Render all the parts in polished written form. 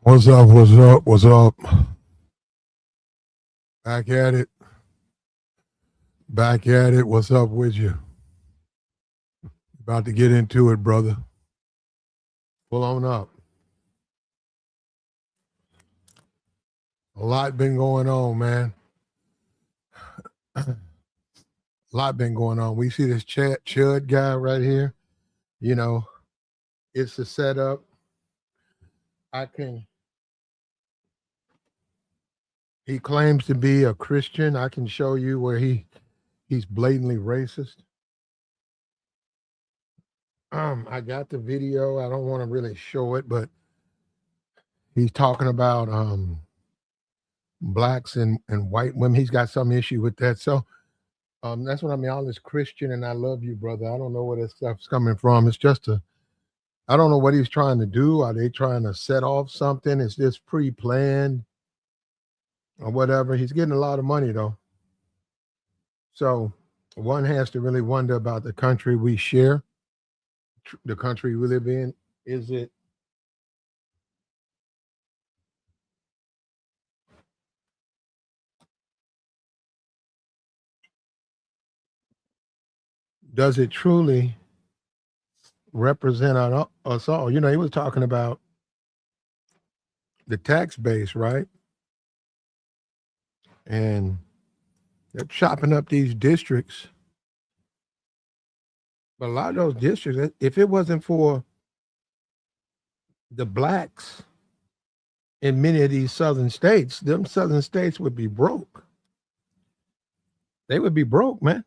What's up? What's up? What's up? Back at it. Back at it. What's up with you? About to get into it, brother. Pull on up. A lot been going on, man. A lot been going on. We see this Chud guy right here. You know, it's a setup. He claims to be a Christian. I can show you where he's blatantly racist. I got the video. I don't want to really show it, but he's talking about blacks and white women. He's got some issue with that. So that's what I mean. All this Christian and I love you, brother. I don't know where this stuff's coming from. It's just I don't know what he's trying to do. Are they trying to set off something? Is this pre-planned or whatever? He's getting a lot of money though. So one has to really wonder about the country we share, the country we live in. Does it truly represent us all? You know, he was talking about the tax base, right? And they're chopping up these districts. But a lot of those districts, if it wasn't for the blacks in many of these southern states, them southern states would be broke. They would be broke, man.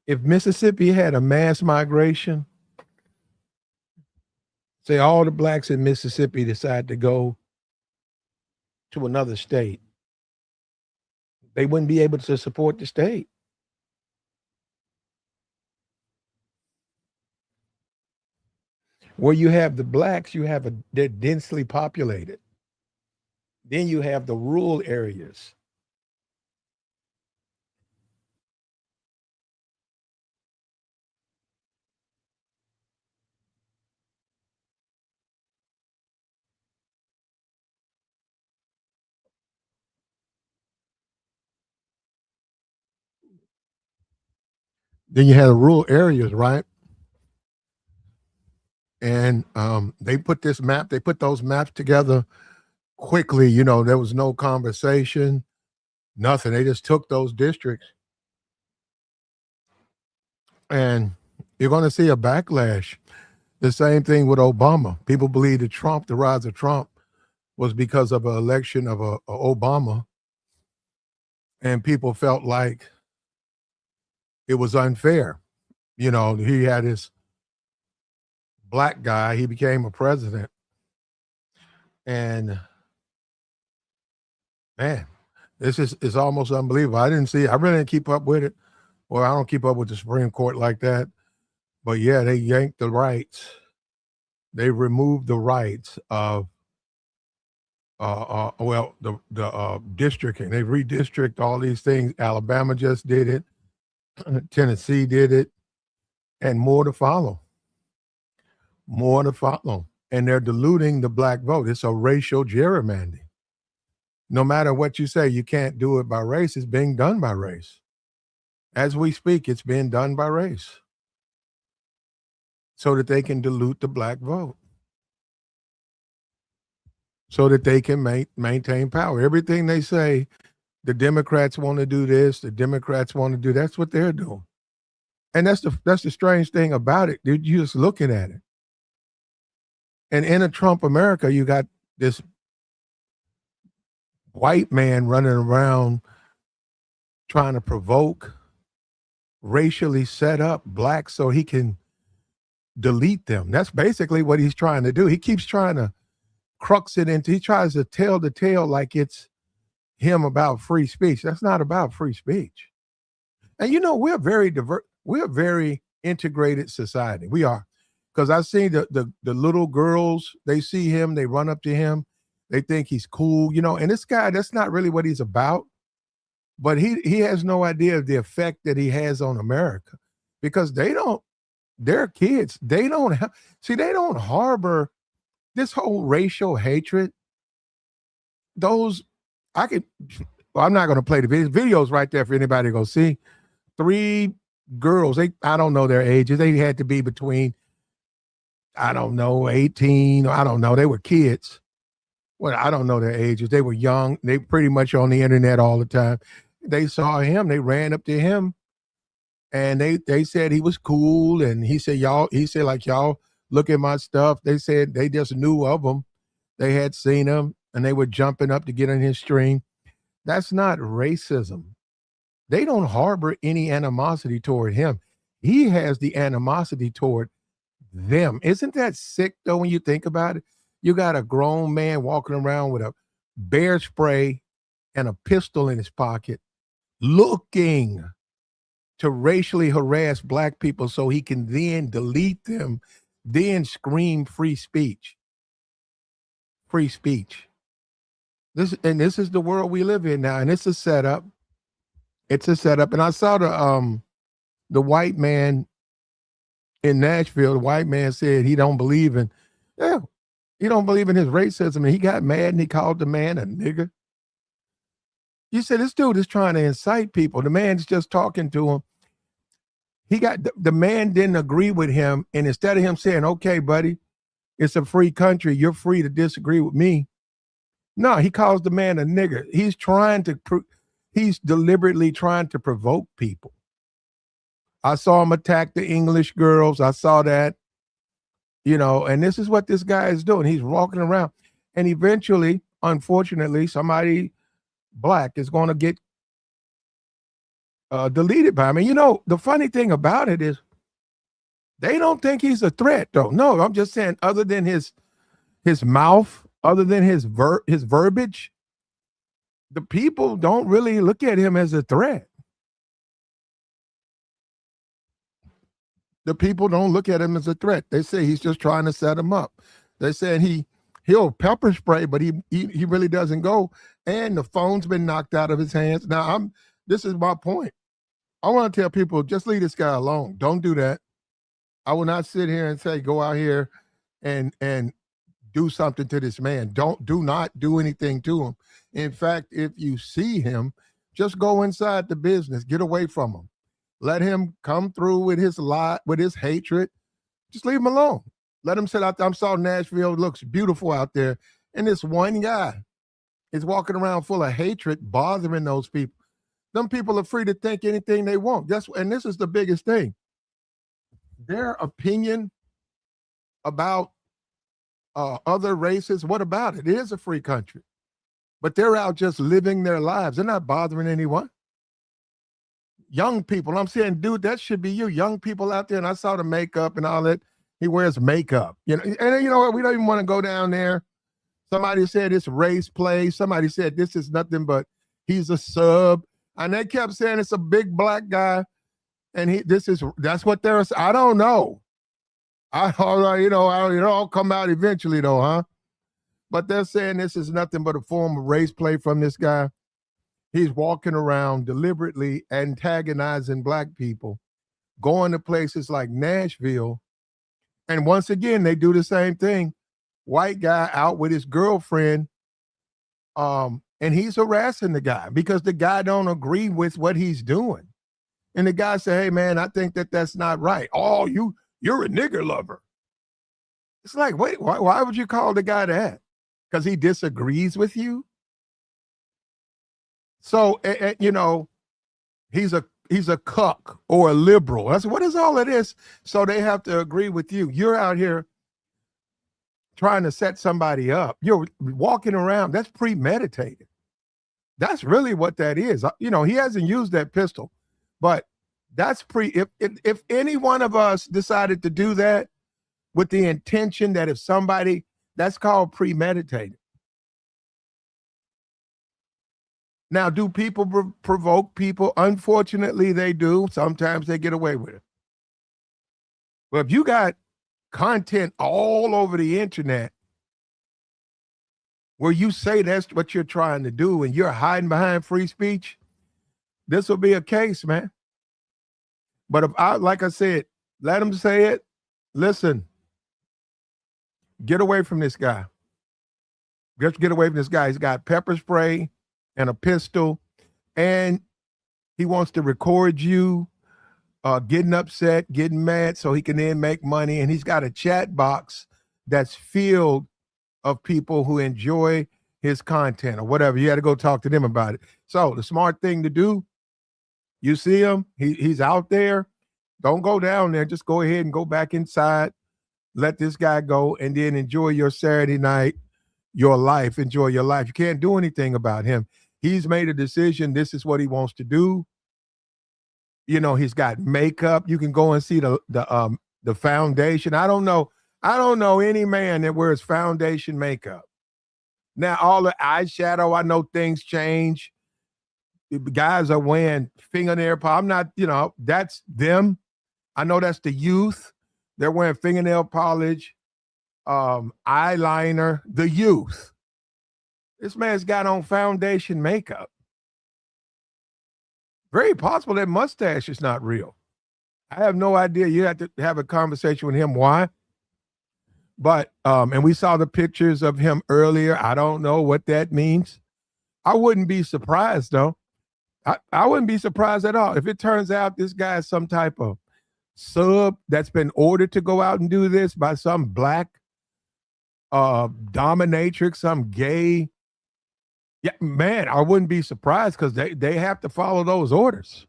If Mississippi had a mass migration, say all the blacks in Mississippi decide to go to another state, they wouldn't be able to support the state. Where you have the blacks, they're densely populated. Then you have the rural areas. Then you have the rural areas, right? And they put those maps together quickly. You know, there was no conversation, nothing. They just took those districts. And you're going to see a backlash. The same thing with Obama. People believe that the rise of Trump was because of an election of a Obama. And people felt like it was unfair. You know, he had his black guy, he became a president. And man, this is almost unbelievable. I really didn't keep up with it. Well, I don't keep up with the Supreme Court like that. But yeah, they yanked the rights. They removed the rights of the districting. They redistrict all these things. Alabama just did it. Tennessee did it. And more to follow. More to follow. And they're diluting the black vote. It's a racial gerrymandering. No matter what you say, you can't do it by race. It's being done by race. As we speak, it's being done by race so that they can dilute the black vote, so that they can maintain power. Everything they say, the Democrats want to do this, the Democrats want to do, that's what they're doing. And that's the strange thing about it, dude. You're just looking at it. And in a Trump America, you got this white man running around trying to provoke, racially set up blacks so he can delete them. That's basically what he's trying to do. He keeps trying to he tries to tell the tale like it's him about free speech. That's not about free speech. And you know, we're very diverse. We're a very integrated society. We are. Because I see the little girls, they see him, they run up to him, they think he's cool, you know, and this guy, that's not really what he's about. But he has no idea of the effect that he has on America, because they're kids. They don't harbor This whole racial hatred, those I could well, I'm not going to play the videos right there for anybody to go see. 3 girls, I don't know their ages. They had to be between, I don't know, 18, I don't know. They were kids. Well, I don't know their ages. They were young. They pretty much on the internet all the time. They saw him. They ran up to him, and they said he was cool. And he said, like, y'all look at my stuff. They said they just knew of him. They had seen him, and they were jumping up to get in his stream. That's not racism. They don't harbor any animosity toward him. He has the animosity toward them. Isn't that sick, though, when you think about it? You got a grown man walking around with a bear spray and a pistol in his pocket, looking to racially harass black people so he can then delete them, then scream free speech. Free speech. This is the world we live in now, and it's a setup. It's a setup. And I saw the white man in Nashville. The white man said he don't believe in, he don't believe in his racism, and he got mad and he called the man a nigger. You said this dude is trying to incite people. The man's just talking to him. He got the man didn't agree with him, and instead of him saying, "Okay, buddy, it's a free country. You're free to disagree with me," no, he calls the man a nigger. He's deliberately trying to provoke people. I saw him attack the English girls. I saw that, and this is what this guy is doing. He's walking around, and eventually, unfortunately, somebody black is going to get deleted by him. And the funny thing about it is they don't think he's a threat, though. No, I'm just saying, other than his mouth, other than his verbiage, the people don't really look at him as a threat. The people don't look at him as a threat. They say he's just trying to set him up. They said he'll pepper spray, but he really doesn't go. And the phone's been knocked out of his hands. Now this is my point. I want to tell people, just leave this guy alone. Don't do that. I will not sit here and say, go out here and do something to this man. Do not do anything to him. In fact, if you see him, just go inside the business, get away from him. Let him come through with his lie, with his hatred. Just leave him alone. Let him sit out there. I saw Nashville looks beautiful out there. And this one guy is walking around full of hatred, bothering those people. Them people are free to think anything they want. And this is the biggest thing. Their opinion about other races, what about it? It is a free country. But they're out just living their lives. They're not bothering anyone. Young people, I'm saying, dude, that should be you. Young people out there, and I saw the makeup and all that. He wears makeup. And you know what? We don't even want to go down there. Somebody said it's race play. Somebody said this is nothing but he's a sub. And they kept saying it's a big black guy. And that's what they're, I don't know. It'll all come out eventually though, huh? But they're saying this is nothing but a form of race play from this guy. He's walking around deliberately antagonizing black people, going to places like Nashville. And once again, they do the same thing. White guy out with his girlfriend, and he's harassing the guy because the guy don't agree with what he's doing. And the guy said, "Hey, man, I think that's not right. Oh, you're a nigger lover." It's like, wait, why would you call the guy that? Because he disagrees with you? So, he's a cuck or a liberal. That's what is all of this. So they have to agree with you. You're out here trying to set somebody up. You're walking around. That's premeditated. That's really what that is. He hasn't used that pistol, but that's if any one of us decided to do that with the intention that if somebody, that's called premeditated. Now, do people provoke people? Unfortunately, they do. Sometimes they get away with it. But if you got content all over the internet where you say that's what you're trying to do and you're hiding behind free speech, this will be a case, man. But like I said, let them say it. Listen, Get away from this guy. Just get away from this guy. He's got pepper spray and a pistol, and he wants to record you getting upset, getting mad, so he can then make money. And he's got a chat box that's filled of people who enjoy his content or whatever. You had to go talk to them about it. So the smart thing to do, you see him, he's out there. Don't go down there. Just go ahead and go back inside. Let this guy go, and then enjoy your Saturday night, your life. Enjoy your life. You can't do anything about him. He's made a decision. This is what he wants to do. You know, he's got makeup. You can go and see the foundation. I don't know any man that wears foundation makeup. Now, all the eyeshadow, I know things change. The guys are wearing fingernail polish. I'm not, that's them. I know that's the youth. They're wearing fingernail polish, eyeliner, the youth. This man's got on foundation makeup. Very possible that mustache is not real. I have no idea. You have to have a conversation with him. Why? But and we saw the pictures of him earlier. I don't know what that means. I wouldn't be surprised though. I wouldn't be surprised at all if it turns out this guy is some type of sub that's been ordered to go out and do this by some black dominatrix, some gay. Yeah, man, I wouldn't be surprised because they have to follow those orders.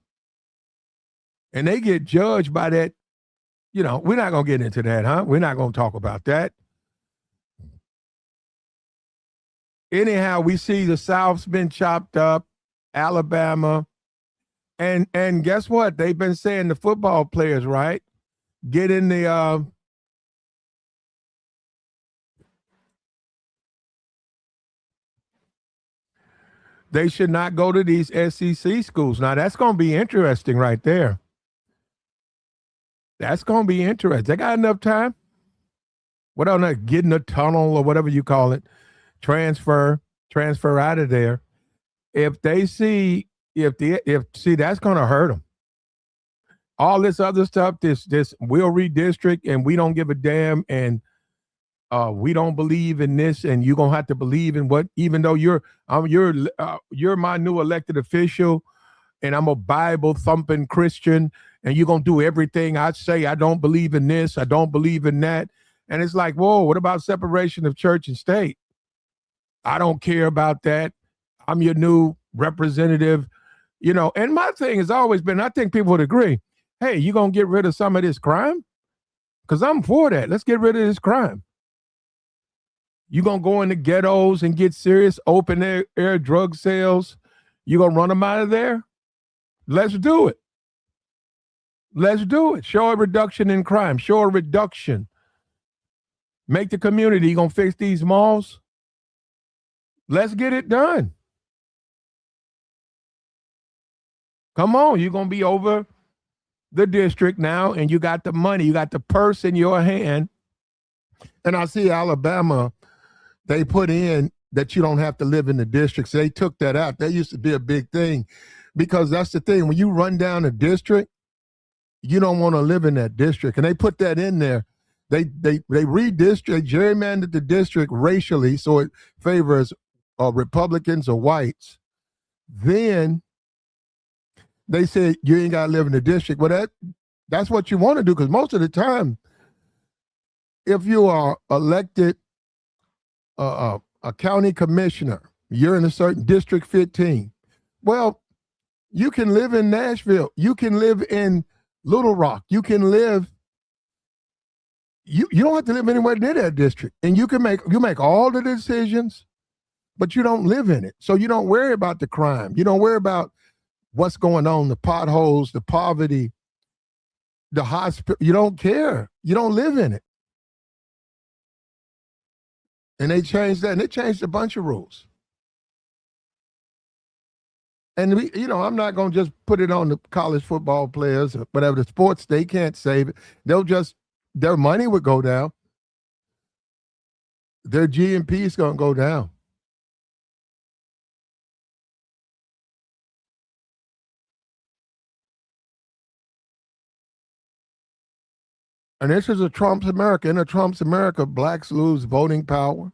And they get judged by that. We're not going to get into that, huh? We're not going to talk about that. Anyhow, we see the South's been chopped up, Alabama. And guess what? They've been saying the football players, right? Get in the they should not go to these SEC schools. Now, that's going to be interesting right there. That's going to be interesting. They got enough time. What on that? Get in the tunnel or whatever you call it. Transfer out of there. If they see, that's going to hurt them. All this other stuff, this we'll redistrict and we don't give a damn and we don't believe in this, and you're gonna have to believe in what, even though you're my new elected official, and I'm a Bible thumping Christian, and you're gonna do everything I say. I don't believe in this, I don't believe in that, and it's like, whoa, what about separation of church and state? I don't care about that. I'm your new representative, And my thing has always been, I think people would agree, hey, you gonna get rid of some of this crime? Because I'm for that. Let's get rid of this crime. You gonna go in the ghettos and get serious, open air drug sales? You gonna run them out of there? Let's do it. Let's do it. Show a reduction in crime. Show a reduction. Make the community. You gonna fix these malls? Let's get it done. Come on, you're gonna be over the district now, and you got the money, you got the purse in your hand. And I see Alabama, they put in that you don't have to live in the districts. They took that out. That used to be a big thing, because that's the thing. When you run down a district, you don't want to live in that district. And they put that in there. They gerrymandered the district racially so it favors Republicans or whites. Then they said you ain't got to live in the district. Well, that's what you want to do, because most of the time, if you are elected a county commissioner, you're in a certain District 15. Well, you can live in Nashville. You can live in Little Rock. You can live. You don't have to live anywhere near that district, and you make all the decisions, but you don't live in it. So you don't worry about the crime. You don't worry about what's going on, the potholes, the poverty, the hospital. You don't care. You don't live in it. And they changed that, and they changed a bunch of rules. And I'm not going to just put it on the college football players or whatever, the sports, they can't save it. Their money would go down. Their GNP is going to go down. And this is a Trump's America. In a Trump's America, blacks lose voting power.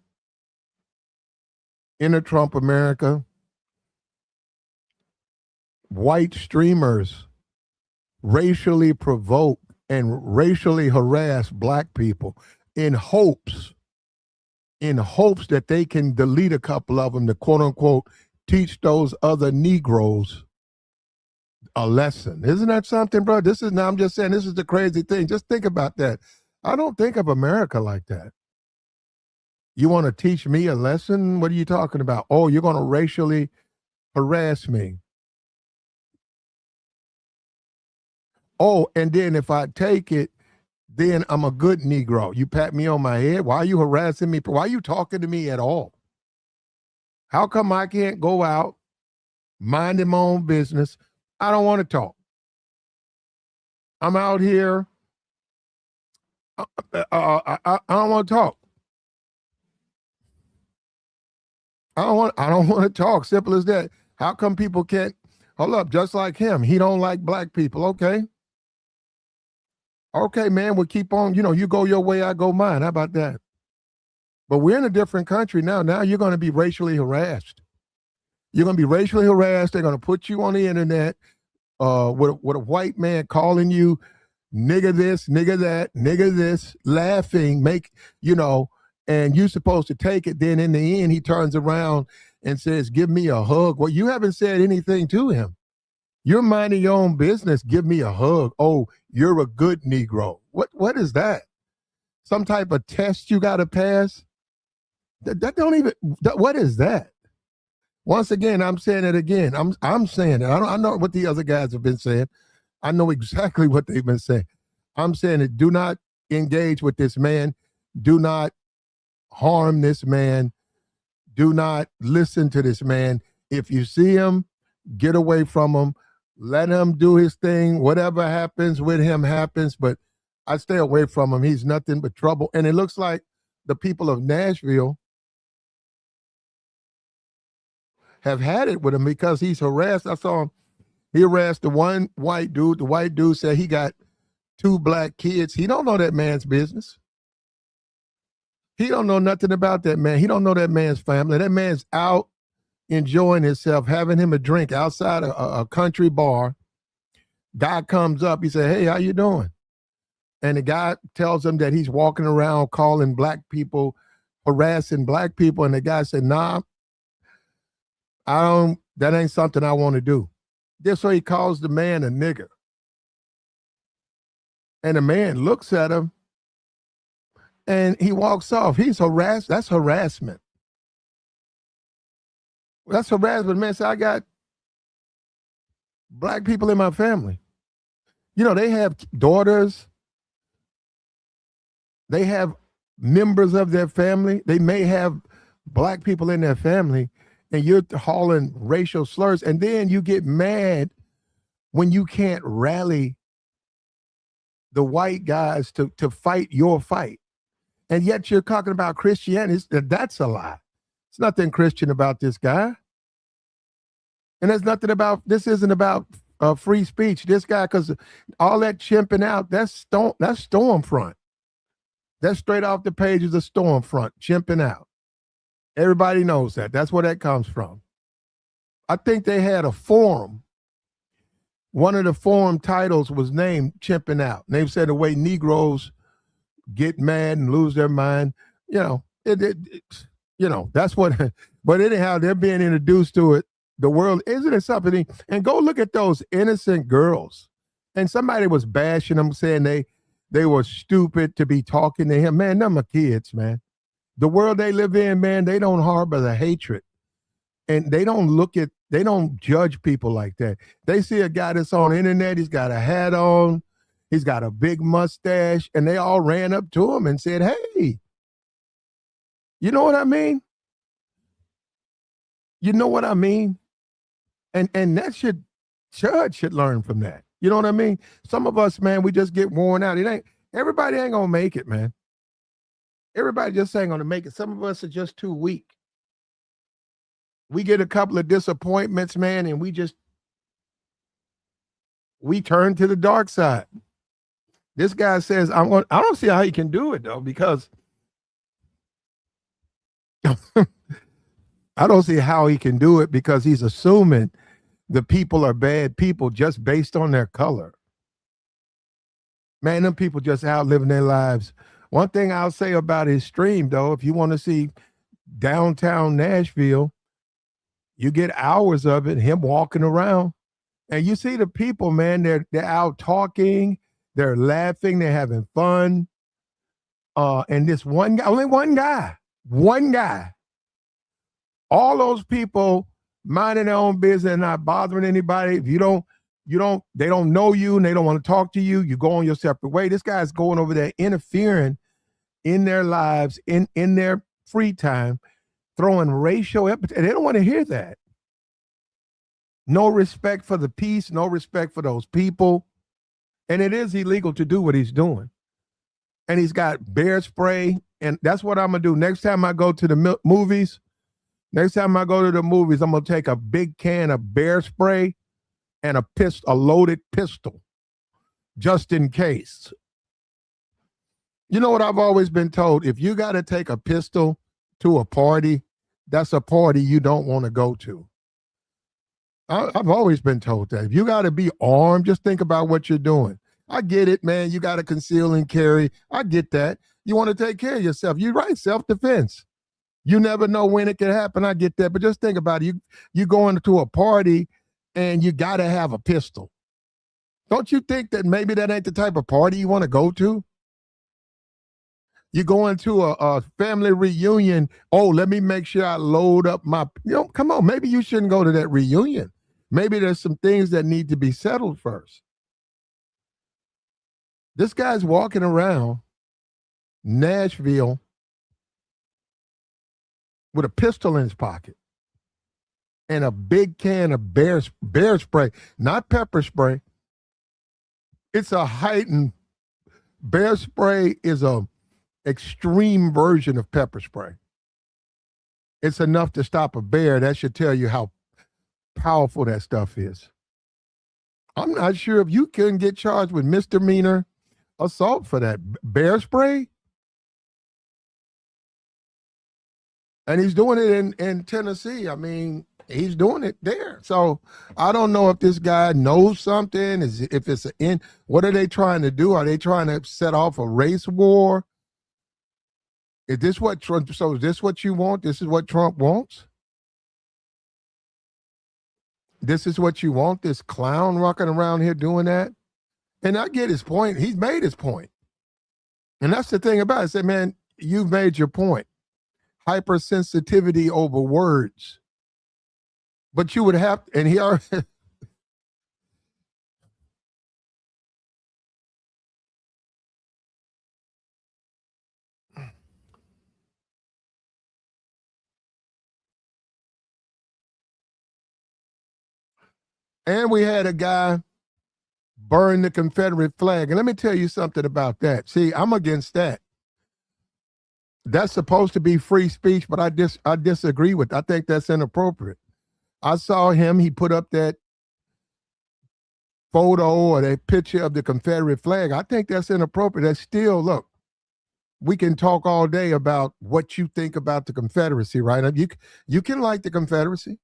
In a Trump America, white streamers racially provoke and racially harass black people in hopes that they can delete a couple of them to quote unquote teach those other Negroes a lesson. Isn't that something, bro? Now I'm just saying, this is the crazy thing. Just think about that. I don't think of America like that. You want to teach me a lesson? What are you talking about? Oh, you're going to racially harass me. Oh, and then if I take it, then I'm a good Negro. You pat me on my head. Why are you harassing me? Why are you talking to me at all? How come I can't go out, minding my own business? I don't want to talk. I'm out here. I don't want to talk. I don't want to talk. Simple as that. How come people can't? Hold up, just like him. He don't like black people. Okay. Okay, man, we'll keep on. You go your way, I go mine. How about that? But we're in a different country now. Now you're going to be racially harassed. You're going to be racially harassed. They're going to put you on the internet with a white man calling you nigger this, nigger that, nigger this, laughing, and you're supposed to take it. Then in the end, he turns around and says, give me a hug. Well, you haven't said anything to him. You're minding your own business. Give me a hug. Oh, you're a good Negro. What is that? Some type of test you got to pass? What is that? Once again, I'm saying it again. I'm saying it. I know what the other guys have been saying. I know exactly what they've been saying. I'm saying it. Do not engage with this man. Do not harm this man. Do not listen to this man. If you see him, get away from him. Let him do his thing. Whatever happens with him happens, but I stay away from him. He's nothing but trouble. And it looks like the people of Nashville have had it with him because he's harassed. I saw him. He harassed the one white dude. The white dude said he got 2 black kids. He don't know that man's business. He don't know nothing about that man. He don't know that man's family. That man's out enjoying himself, having him a drink outside a country bar. Guy comes up. He said, hey, how you doing? And the guy tells him that he's walking around calling black people, harassing black people. And the guy said, nah, that ain't something I want to do. This way he calls the man a nigger. And the man looks at him and he walks off. He's harassed. That's harassment. That's harassment, man. So I got black people in my family. They have daughters. They have members of their family. They may have black people in their family, and you're hauling racial slurs. And then you get mad when you can't rally the white guys to fight your fight. And yet you're talking about Christianity. That's a lie. It's nothing Christian about this guy. And there's nothing about, this isn't about free speech. This guy, because all that chimping out, that's Stormfront. That's straight off the pages of Stormfront, chimping out. Everybody knows that. That's where that comes from. I think they had a forum. One of the forum titles was named Chimping Out. And they said the way Negroes get mad and lose their mind. That's what, but anyhow, they're being introduced to it. The world, isn't it something? And go look at those innocent girls. And somebody was bashing them, saying they were stupid to be talking to him. Man, them are kids, man. The world they live in, man, they don't harbor the hatred. And they don't judge people like that. They see a guy that's on the internet, he's got a hat on, he's got a big mustache, and they all ran up to him and said, hey, you know what I mean? You know what I mean? And that judge should learn from that. You know what I mean? Some of us, man, we just get worn out. Everybody ain't gonna make it, man. Everybody just ain't gonna make it. Some of us are just too weak. We get a couple of disappointments, man, and we turn to the dark side. This guy says, I don't see how he can do it though, because I don't see how he can do it because he's assuming the people are bad people just based on their color. Man, them people just out living their lives. One thing I'll say about his stream, though, if you want to see downtown Nashville, you get hours of it, him walking around, and you see the people, man, they're out talking, they're laughing, they're having fun. And this one guy, only one guy, all those people minding their own business, not bothering anybody. If they don't know you and they don't want to talk to you, you go on your separate way. This guy's going over there interfering in their lives, in their free time, throwing racial epithets. They don't want to hear that. No respect for the peace, no respect for those people. And it is illegal to do what he's doing. And he's got bear spray. And that's what I'm going to do. Next time I go to the movies, I'm going to take a big can of bear spray and a loaded pistol, just in case. You know what I've always been told? If you got to take a pistol to a party, that's a party you don't want to go to. I've always been told that. If you got to be armed, just think about what you're doing. I get it, man. You got to conceal and carry. I get that. You want to take care of yourself. You're right, self-defense. You never know when it can happen. I get that. But just think about it. You going to a party and you got to have a pistol. Don't you think that maybe that ain't the type of party you want to go to? You going to a family reunion. Oh, let me make sure I load up my, come on. Maybe you shouldn't go to that reunion. Maybe there's some things that need to be settled first. This guy's walking around Nashville with a pistol in his pocket and a big can of bear spray, not pepper spray. It's a heightened, bear spray is a extreme version of pepper spray. It's enough to stop a bear. That should tell you how powerful that stuff is. I'm not sure if you can get charged with misdemeanor assault for that. Bear spray? And he's doing it in Tennessee. I mean, he's doing it there. So I don't know if this guy knows something. What are they trying to do? Are they trying to set off a race war? Is this what Trump? So is this what you want? This is what Trump wants? This is what you want? This clown rocking around here doing that? And I get his point. He's made his point. And that's the thing about it. I said, man, you've made your point. Hypersensitivity over words. But you would have, and he already, and we had a guy burn the Confederate flag. And let me tell you something about that. See, I'm against that. That's supposed to be free speech, but I disagree with it. I think that's inappropriate. I saw him, he put up that photo or that picture of the Confederate flag. I think that's inappropriate. That's still, look, we can talk all day about what you think about the Confederacy, right? You can like the Confederacy.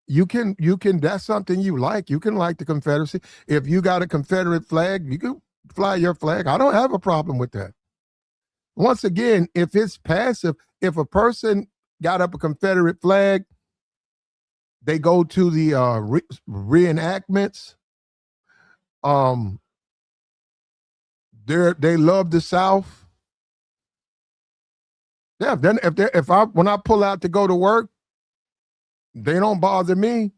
You can, that's something you like. You can like the Confederacy. If you got a Confederate flag, you can fly your flag. I don't have a problem with that. Once again, if it's passive, if a person got up a Confederate flag, they go to the reenactments. They love the South. Yeah, then when I pull out to go to work, they don't bother me.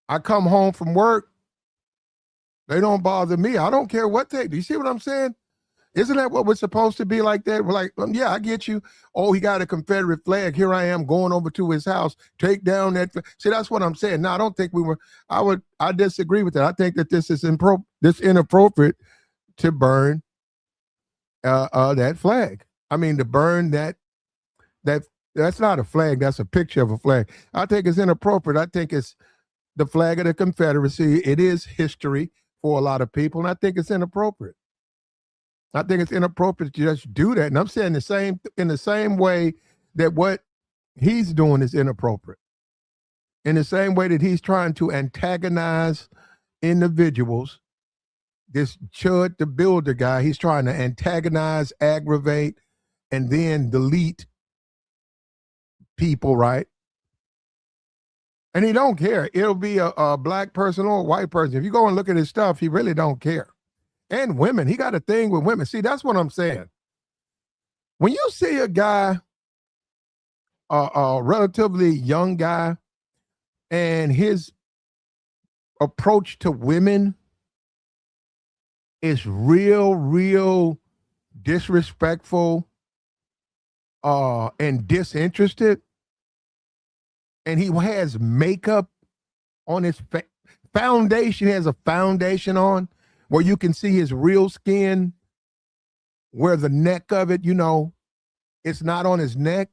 I come home from work, they don't bother me. I don't care what do you see what I'm saying? Isn't that what we're supposed to be like that? We're like, yeah, I get you. Oh, he got a Confederate flag. Here I am going over to his house. Take down that. See, that's what I'm saying. No, I don't think I disagree with that. I think that this is inappropriate to burn that flag. I mean, to burn that's not a flag. That's a picture of a flag. I think it's inappropriate. I think it's the flag of the Confederacy. It is history. for a lot of people, and I think it's inappropriate. I think it's inappropriate to just do that. And I'm saying in the same way that what he's doing is inappropriate. In the same way that he's trying to antagonize individuals, this Chud the Builder guy, he's trying to antagonize, aggravate, and then delete people, right? And he don't care. It'll be a black person or a white person. If you go and look at his stuff, he really don't care. And women, he got a thing with women. See, that's what I'm saying. When you see a guy, a relatively young guy, and his approach to women is real disrespectful and disinterested, and he has makeup on his foundation, he has a foundation on where you can see his real skin, where the neck of it, it's not on his neck.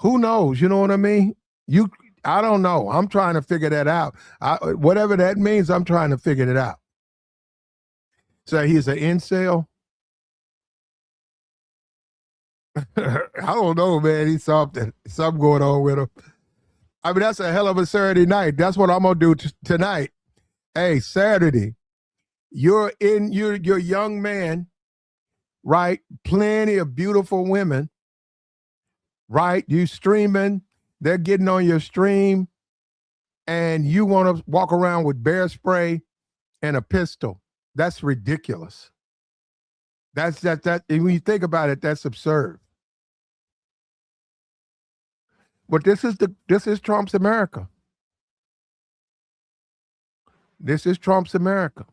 Who knows? You know what I mean? I don't know. I'm trying to figure that out. Whatever that means, I'm trying to figure it out. So he's an incel. I don't know, man. He's something going on with him. I mean, that's a hell of a Saturday night. That's what I'm gonna do tonight. Hey, Saturday, you're a young man, right? Plenty of beautiful women, right? You streaming, they're getting on your stream, and you want to walk around with bear spray and a pistol. That's ridiculous. That. And when you think about it, that's absurd. But this is Trump's America. This is Trump's America.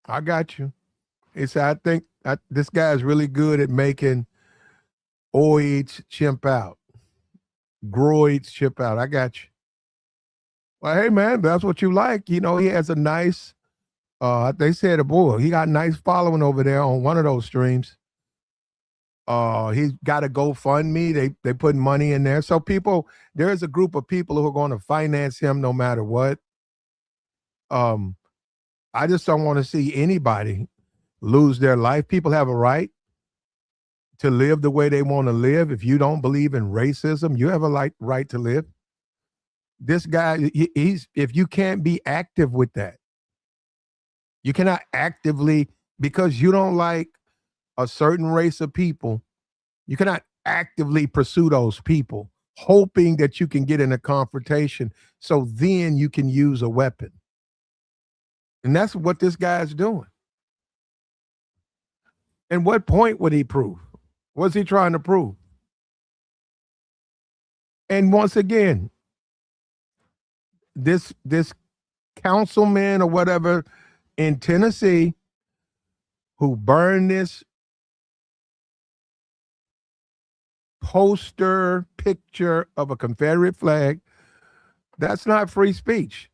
I got you. I think this guy is really good at making oids chimp out. Groids chip out. I got you. Well, hey, man, that's what you like. He has a nice, they said, boy, he got a nice following over there on one of those streams. He's got a GoFundMe. They put money in there. So there's a group of people who are going to finance him no matter what. I just don't want to see anybody lose their life. People have a right to live the way they want to live. If you don't believe in racism, you have a right to live. This guy, if you can't be active with that, you cannot actively, because you don't like a certain race of people, you cannot actively pursue those people, hoping that you can get in a confrontation so then you can use a weapon. And that's what this guy's doing. And what point would he prove? What's he trying to prove? And once again, this councilman or whatever in Tennessee who burned this poster picture of a Confederate flag, that's not free speech.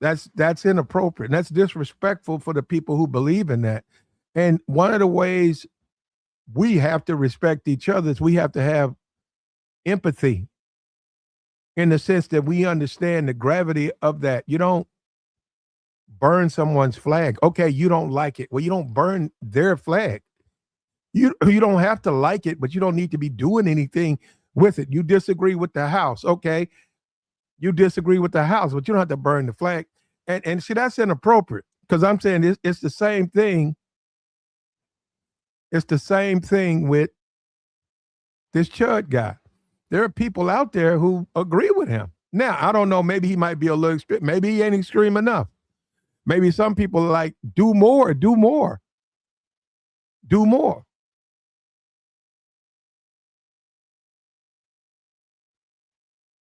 That's inappropriate. That's disrespectful for the people who believe in that. And one of the ways we have to respect each other is we have to have empathy, in the sense that we understand the gravity of that. You don't burn someone's flag. Okay, you don't like it. Well, you don't burn their flag. You don't have to like it, but you don't need to be doing anything with it. You disagree with the House. Okay, you disagree with the House, but you don't have to burn the flag. And see, that's inappropriate, because I'm saying it's the same thing. It's the same thing with this Chud guy. There are people out there who agree with him. Now, I don't know, maybe he might be a little extreme. Maybe he ain't extreme enough. Maybe some people are like, do more.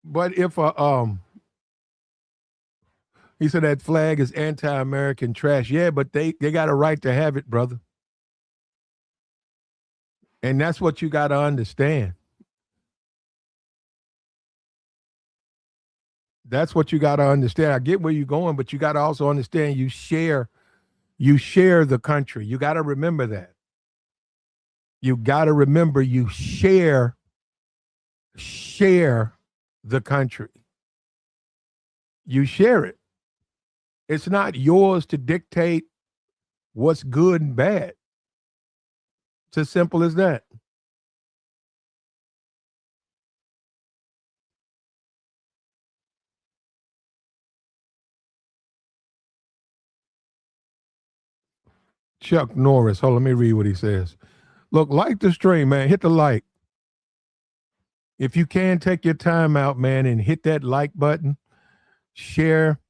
But if he said that flag is anti-American trash. Yeah, but they got a right to have it, brother. And that's what you got to understand. That's what you got to understand. I get where you're going, but you got to also understand you share the country. You got to remember that. You got to remember you share share the country. You share it. It's not yours to dictate what's good and bad. It's as simple as that. Chuck Norris. Hold on, let me read what he says. Look, like the stream, man. Hit the like. If you can, take your time out, man, and hit that like button. Share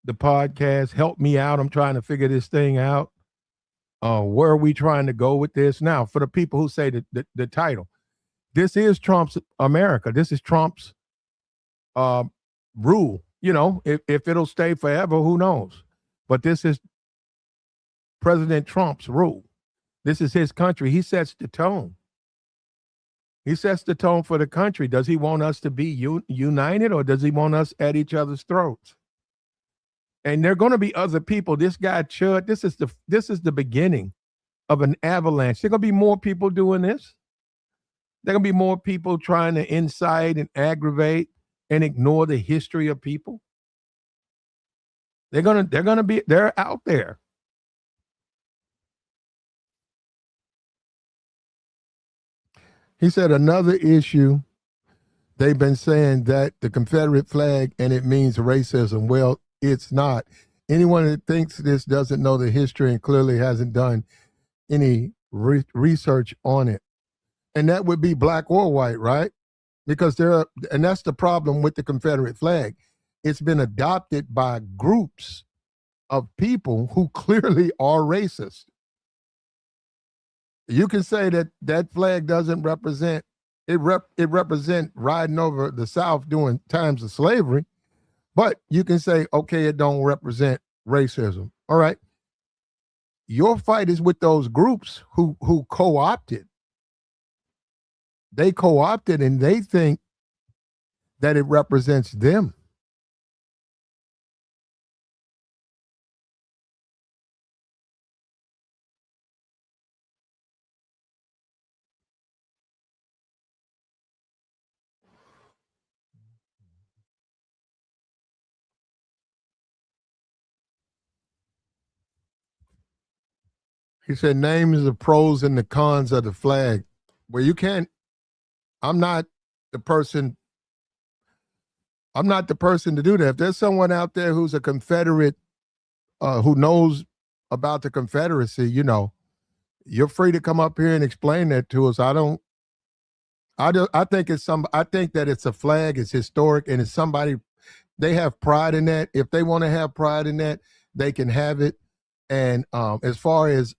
the podcast. Help me out. I'm trying to figure this thing out. Where are we trying to go with this? Now, for the people who say the title, this is Trump's America. This is Trump's rule. You know, if it'll stay forever, who knows? But this is President Trump's rule. This is his country. He sets the tone. He sets the tone for the country. Does he want us to be united, or does he want us at each other's throats? And there are going to be other people. This guy Chud, this is the beginning of an avalanche. There are going to be more people doing this. There are going to be more people trying to incite and aggravate and ignore the history of people. They're out there. He said another issue, they've been saying that the Confederate flag and it means racism. Well, it's not. Anyone that thinks this doesn't know the history and clearly hasn't done any research on it. And that would be black or white, right? Because and that's the problem with the Confederate flag. It's been adopted by groups of people who clearly are racist. You can say that flag doesn't represent it represent riding over the South during times of slavery, but you can say, okay, it don't represent racism. All right. Your fight is with those groups who co-opted. They co-opted and they think that it represents them. He said, names the pros and the cons of the flag. Well, you can't, I'm not the person to do that. If there's someone out there who's a Confederate, who knows about the Confederacy, you know, you're free to come up here and explain that to us. I think that it's a flag, it's historic, and it's somebody, they have pride in that. If they want to have pride in that, they can have it. And as far as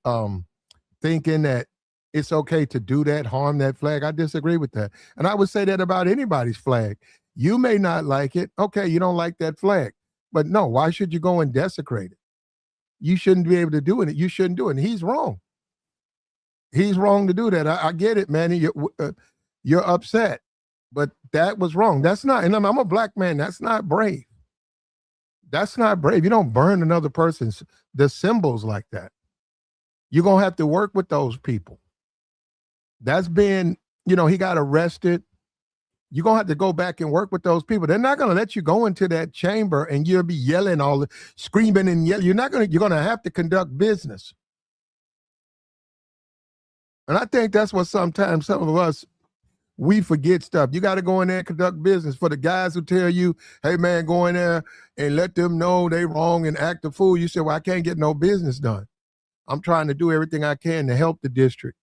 thinking that it's okay to do that, harm that flag, I disagree with that. And I would say that about anybody's flag. You may not like it. Okay, you don't like that flag. But no, why should you go and desecrate it? You shouldn't be able to do it. You shouldn't do it. And he's wrong. He's wrong to do that. I get it, man. You're upset. But that was wrong. That's not, and I'm a black man. That's not brave. That's not brave. You don't burn another person's the symbols like that. You're going to have to work with those people. That's been, he got arrested. You're going to have to go back and work with those people. They're not going to let you go into that chamber and you'll be yelling screaming and yelling. You're going to have to conduct business. And I think that's what sometimes some of us, we forget stuff. You got to go in there and conduct business. For the guys who tell you, hey, man, go in there and let them know they wrong and act a fool. You say, well, I can't get no business done. I'm trying to do everything I can to help the district.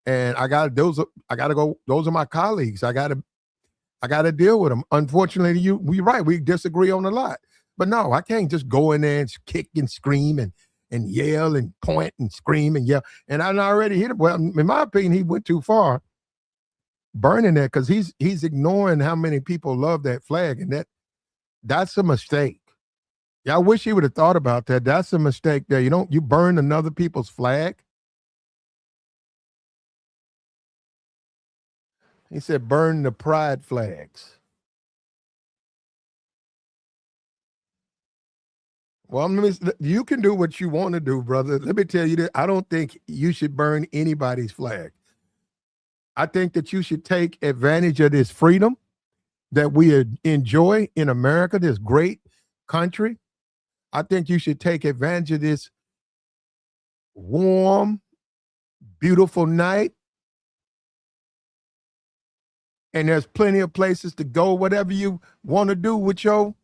And those are my colleagues. I got to deal with them. Unfortunately, you're right. We disagree on a lot. But no, I can't just go in there and kick and scream and yell and point and scream and yell. And I already hit it. Well, in my opinion, he went too far burning that, because he's ignoring how many people love that flag, and that's a mistake. Yeah, I wish he would have thought about that. That's a mistake there. You burn another people's flag. He said burn the pride flags. Well, you can do what you want to do, brother. Let me tell you that I don't think you should burn anybody's flag. I think that you should take advantage of this freedom that we enjoy in America, this great country. I think you should take advantage of this warm, beautiful night. And there's plenty of places to go, whatever you want to do with your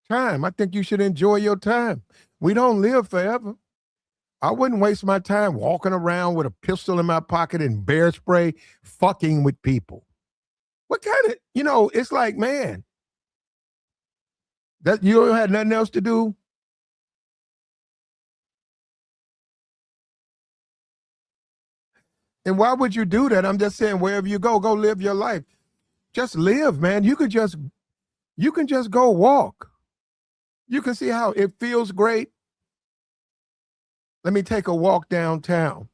time. I think you should enjoy your time. We don't live forever. I wouldn't waste my time walking around with a pistol in my pocket and bear spray, fucking with people. What kind of, it's like, man, that you don't have nothing else to do. And why would you do that? I'm just saying, wherever you go live your life. Just live, man. You can just go walk. You can see how it feels great. Let me take a walk downtown.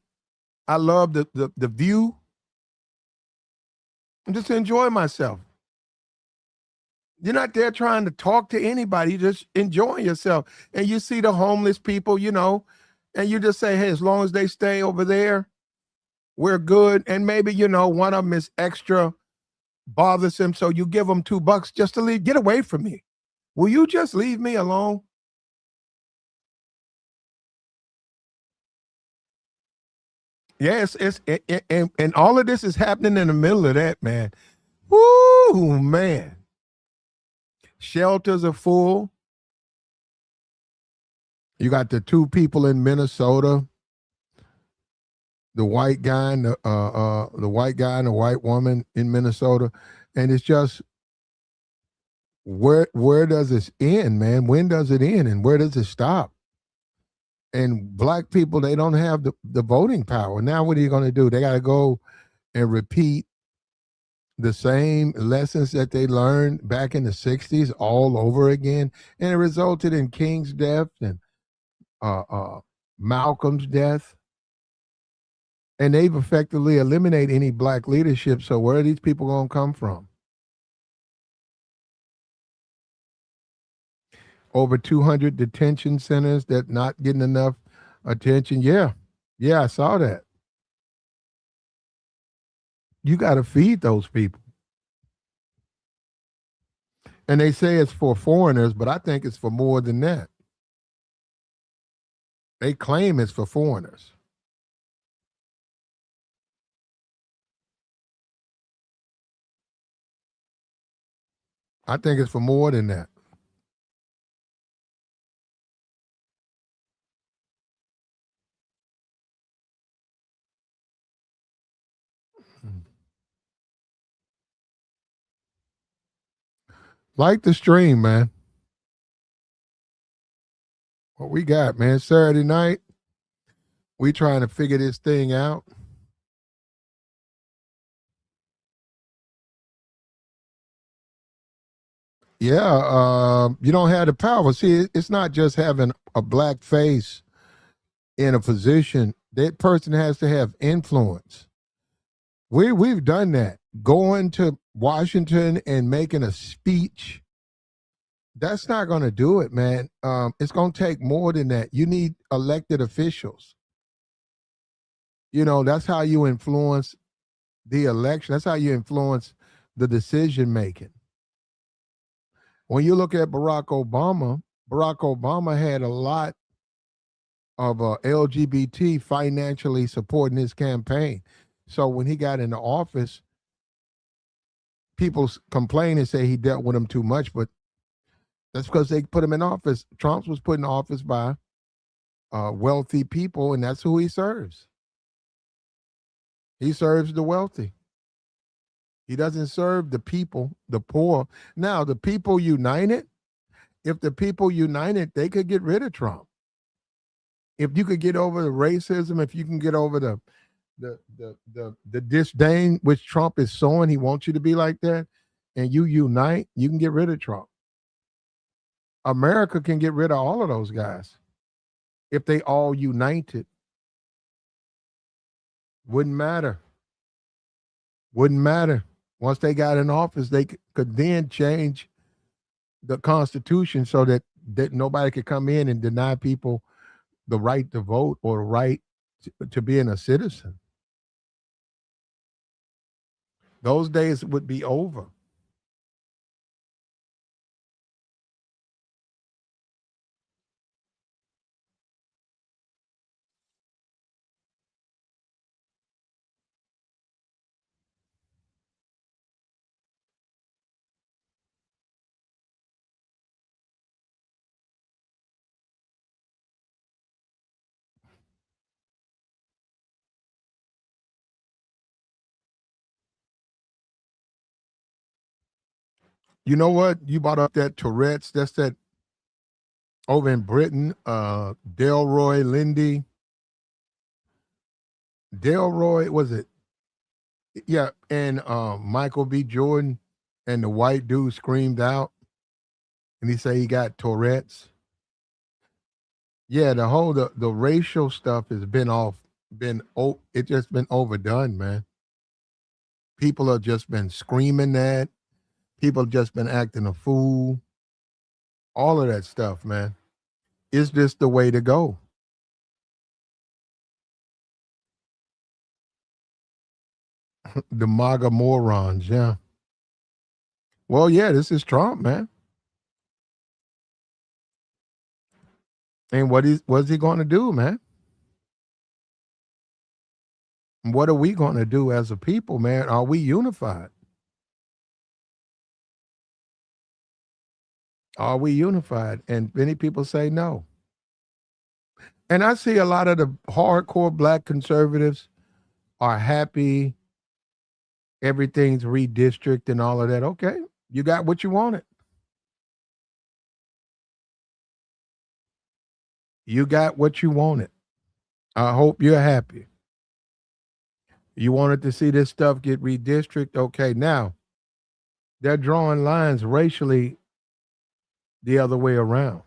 I love the view. I'm just enjoying myself. You're not there trying to talk to anybody. You're just enjoying yourself. And you see the homeless people, and you just say, hey, as long as they stay over there, we're good. And maybe, one of them is extra bothersome. So you give them $2 just to leave. Get away from me. Will you just leave me alone? Yes, and all of this is happening in the middle of that, man. Woo, man. Shelters are full. You got the two people in Minnesota, the white guy and the white guy and the white woman in Minnesota, and it's just where does this end, man? When does it end, and where does it stop? And black people, they don't have the voting power. Now what are you going to do? They got to go and repeat the same lessons that they learned back in the 60s all over again. And it resulted in King's death and Malcolm's death. And they've effectively eliminated any black leadership. So where are these people going to come from? Over 200 detention centers that not getting enough attention. Yeah, I saw that. You got to feed those people. And they say it's for foreigners, but I think it's for more than that. They claim it's for foreigners. I think it's for more than that. Like the stream, man. What we got, man? Saturday night. We trying to figure this thing out. Yeah, you don't have the power. See, it's not just having a black face in a position. That person has to have influence. We've done that. Going to Washington and making a speech, that's not going to do it, man. It's going to take more than that. You need elected officials. That's how you influence the election. That's how you influence the decision making. When you look at Barack Obama had a lot of LGBT financially supporting his campaign. So when he got into office, people complain and say he dealt with them too much, but that's because they put him in office. Trump was put in office by wealthy people, and that's who he serves. He serves the wealthy. He doesn't serve the people, the poor. Now, the people united, if the people united, they could get rid of Trump. If you could get over the racism, if you can get over the disdain which Trump is sowing, he wants you to be like that, and you unite, you can get rid of Trump. America can get rid of all of those guys if they all united. Wouldn't matter. Once they got in office, they could then change the Constitution so that nobody could come in and deny people the right to vote or the right to being a citizen. Those days would be over. You know what? You brought up that Tourette's. That's that over in Britain. Delroy Lindy. Delroy, was it? Yeah. And Michael B. Jordan and the white dude screamed out and he said he got Tourette's. Yeah, the racial stuff has it just been overdone, man. People have just been screaming that. People have just been acting a fool. All of that stuff, man. Is this the way to go? The MAGA morons, yeah. Well, yeah, this is Trump, man. And what's he going to do, man? What are we going to do as a people, man? Are we unified? Are we unified? And many people say no. And I see a lot of the hardcore black conservatives are happy. Everything's redistrict and all of that. Okay, you got what you wanted. You got what you wanted. I hope you're happy. You wanted to see this stuff get redistrict. Okay, now they're drawing lines racially the other way around.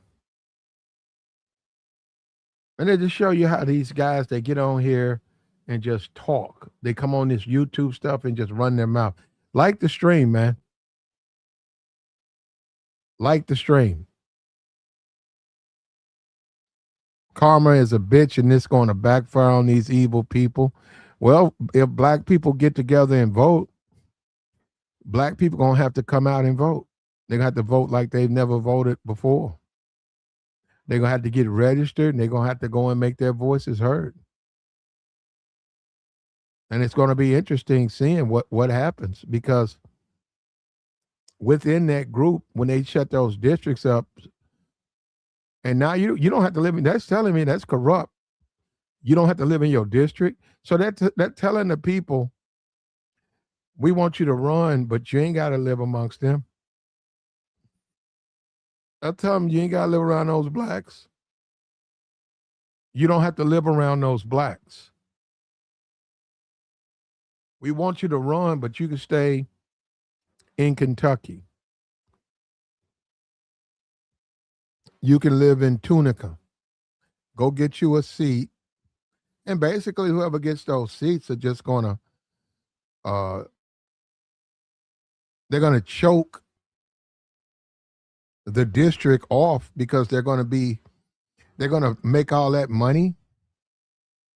And they just show you how these guys, they get on here and just talk. They come on this YouTube stuff and just run their mouth. Like the stream, man. Like the stream. Karma is a bitch and it's going to backfire on these evil people. Well, if black people get together and vote, black people going to have to come out and vote. They're going to have to vote like they've never voted before. They're going to have to get registered and they're going to have to go and make their voices heard. And it's going to be interesting seeing what happens because within that group, when they shut those districts up, and now you don't have to live in, that's telling me that's corrupt. You don't have to live in your district. So that telling the people, we want you to run, but you ain't got to live amongst them. I tell them you ain't got to live around those blacks. You don't have to live around those blacks. We want you to run, but you can stay in Kentucky. You can live in Tunica. Go get you a seat. And basically, whoever gets those seats are just going to, they're going to choke the district off because they're going to make all that money.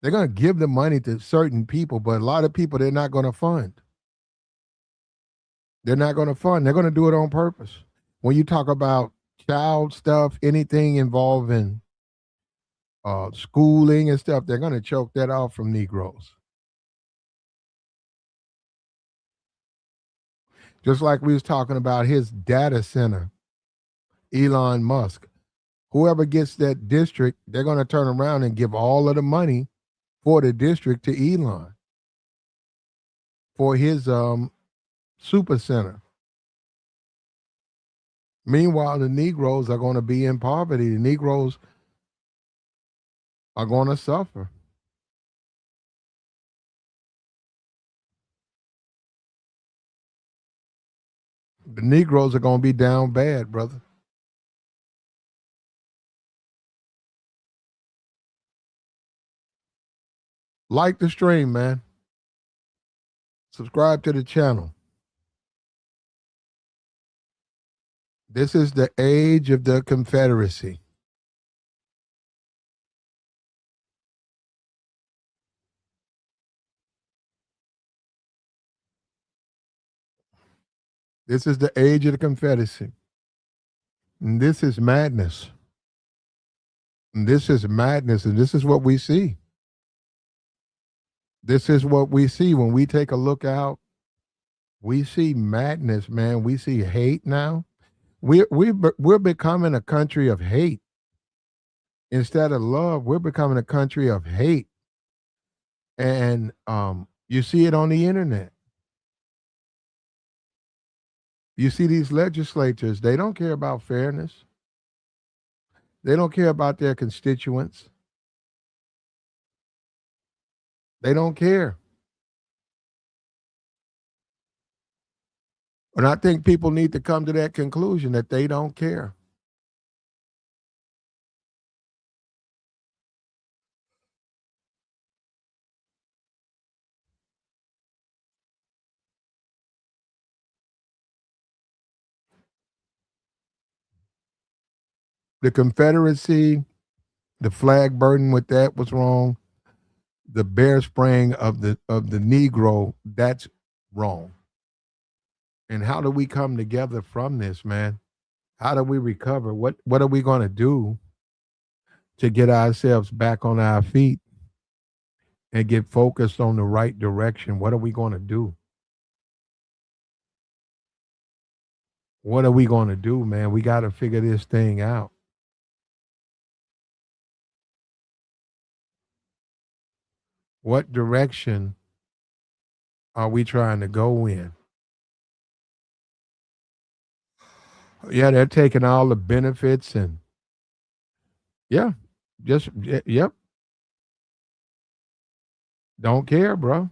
They're going to give the money to certain people, but a lot of people they're not going to fund. They're not going to fund. They're going to do it on purpose. When you talk about child stuff, anything involving schooling and stuff, they're going to choke that off from Negroes. Just like we was talking about his data center, Elon Musk. Whoever gets that district, they're going to turn around and give all of the money for the district to Elon for his super center. Meanwhile, the Negroes are going to be in poverty. The Negroes are going to suffer. The Negroes are going to be down bad, brother. Like the stream, man. Subscribe to the channel. This is the age of the Confederacy. This is the age of the Confederacy. And this is madness. And this is madness. And this is what we see. This is what we see when we take a look out. We see madness, man. We see hate now. We're becoming a country of hate instead of love. We're becoming a country of hate, and you see it on the internet. You see these legislators. They don't care about fairness. They don't care about their constituents. They don't care. And I think people need to come to that conclusion that they don't care. The Confederacy, the flag burden with that was wrong. The bear spraying of the Negro, that's wrong. And how do we come together from this, man? How do we recover? What are we going to do to get ourselves back on our feet and get focused on the right direction? What are we going to do? What are we going to do, man? We got to figure this thing out. What direction are we trying to go in? Yeah, they're taking all the benefits and yeah, yep, don't care, bro.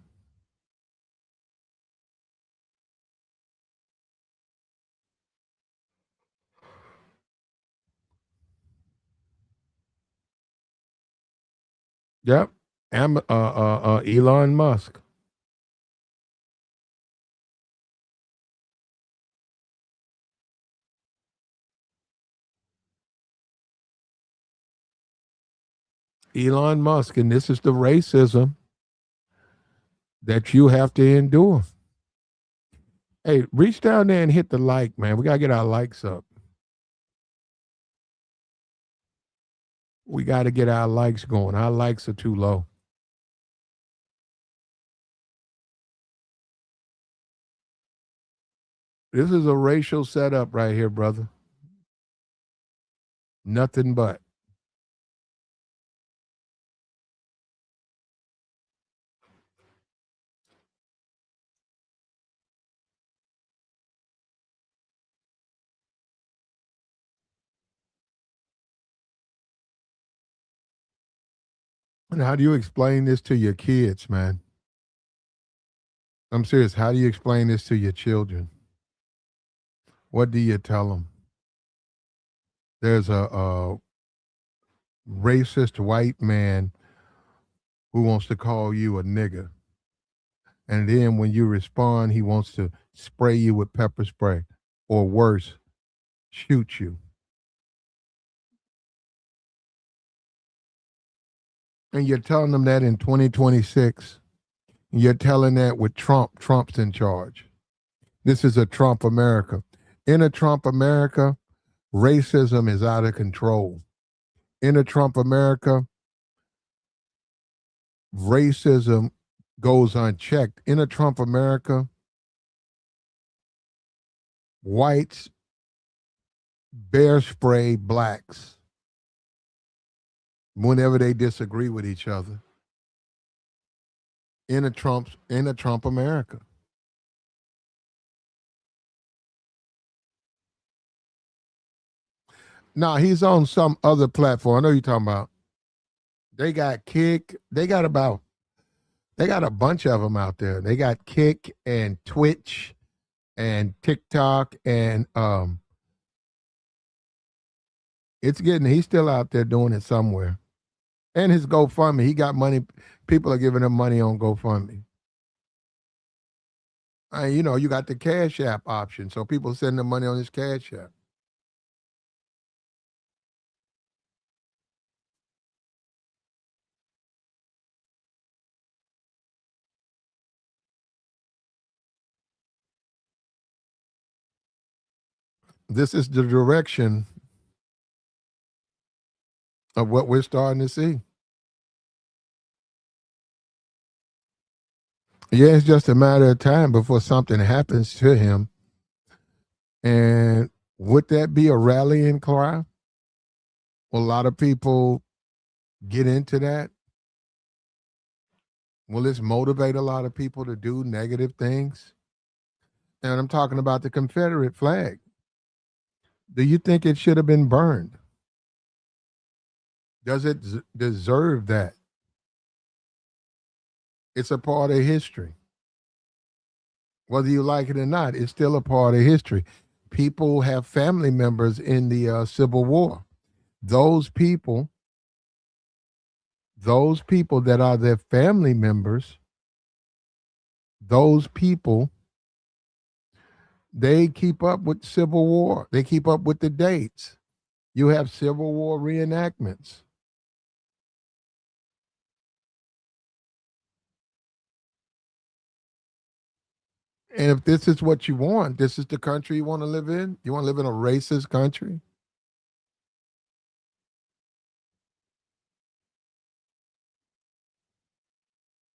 Yep. Elon Musk. Elon Musk, and this is the racism that you have to endure. Hey, reach down there and hit the like, man. We gotta get our likes up. We gotta get our likes going. Our likes are too low. This is a racial setup right here, brother. Nothing but. And how do you explain this to your kids, man? I'm serious. How do you explain this to your children? What do you tell them? There's a racist white man who wants to call you a nigger. And then when you respond, he wants to spray you with pepper spray or worse, shoot you. And you're telling them that in 2026. You're telling that with Trump. Trump's in charge. This is a Trump America. In a Trump America, racism is out of control. In a Trump America, racism goes unchecked. In a Trump America, whites bear spray blacks whenever they disagree with each other. In a Trump America. Nah, he's on some other platform. I know you're talking about. They got Kick. They got a bunch of them out there. They got Kick and Twitch and TikTok and it's getting he's still out there doing it somewhere. And his GoFundMe, he got money. People are giving him money on GoFundMe. You got the Cash App option, so people send the money on his Cash App. This is the direction of what we're starting to see. Yeah, it's just a matter of time before something happens to him. And would that be a rallying cry? Will a lot of people get into that? Will this motivate a lot of people to do negative things? And I'm talking about the Confederate flag. Do you think it should have been burned? Does it deserve that? It's a part of history. Whether you like it or not, it's still a part of history. People have family members in the Civil War. Those people, those people that are their family members, those people, they keep up with Civil War. They keep up with the dates. You have Civil War reenactments. And if this is what you want, this is the country you want to live in? You want to live in a racist country?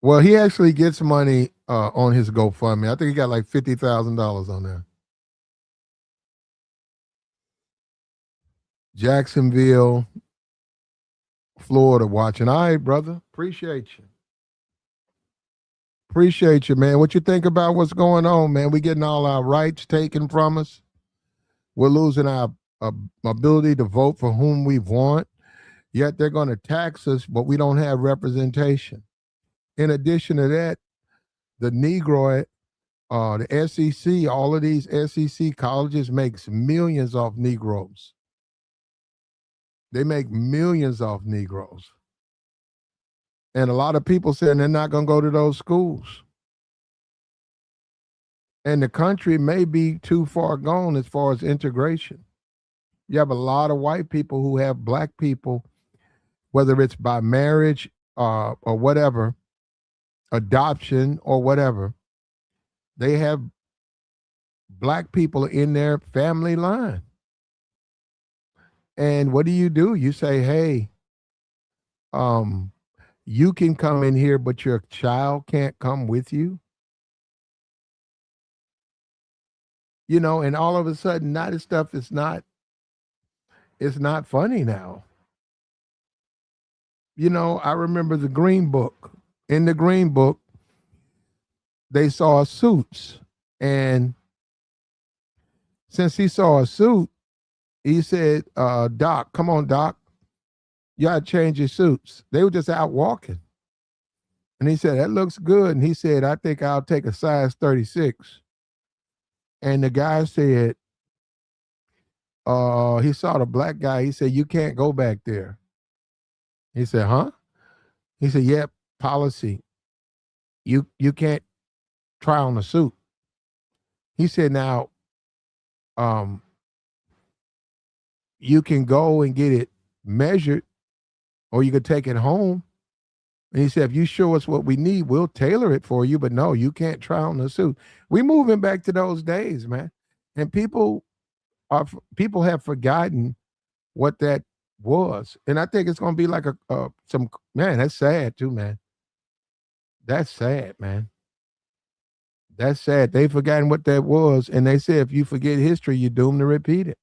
Well, he actually gets money on his GoFundMe. I think he got like $50,000 on there. Jacksonville, Florida, watching. All right, brother. Appreciate you. Appreciate you, man. What you think about what's going on, man? We getting all our rights taken from us. We're losing our ability to vote for whom we want. Yet they're going to tax us, but we don't have representation. In addition to that, the Negro, the SEC, all of these SEC colleges makes millions off Negroes. They make millions off Negroes. And a lot of people saying they're not going to go to those schools. And the country may be too far gone as far as integration. You have a lot of white people who have black people, whether it's by marriage or whatever, adoption or whatever. They have black people in their family line. And what do? You say, hey, you can come in here, but your child can't come with you. You know, and all of a sudden, now this stuff is not, it's not funny now. You know, I remember the Green Book. In the Green Book, they saw suits. And since he saw a suit, he said, Doc, come on, Doc. You gotta change your suits. They were just out walking. And he said, that looks good. And he said, I think I'll take a size 36. And the guy said, he saw the black guy. He said, you can't go back there. He said, huh? He said, yep, policy. You can't try on a suit. He said, now, um, you can go and get it measured, or you could take it home. And he said, if you show us what we need, we'll tailor it for you. But no, you can't try on the suit. We moving back to those days, man. And people have forgotten what that was. And I think it's going to be like some, man, that's sad too, man. That's sad, man. That's sad. They've forgotten what that was. And they said, if you forget history, you're doomed to repeat it.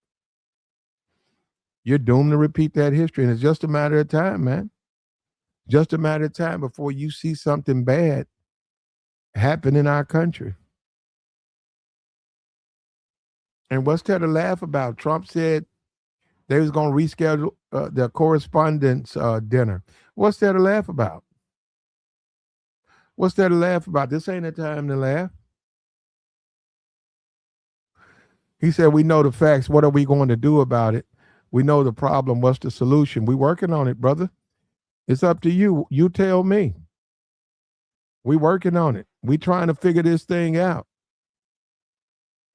You're doomed to repeat that history. And it's just a matter of time, man. Just a matter of time before you see something bad happen in our country. And what's there to laugh about? Trump said they was going to reschedule the correspondence dinner. What's there to laugh about? What's there to laugh about? This ain't a time to laugh. He said, we know the facts. What are we going to do about it? We know the problem. What's the solution? We working on it, brother. It's up to you. You tell me. We working on it. We trying to figure this thing out.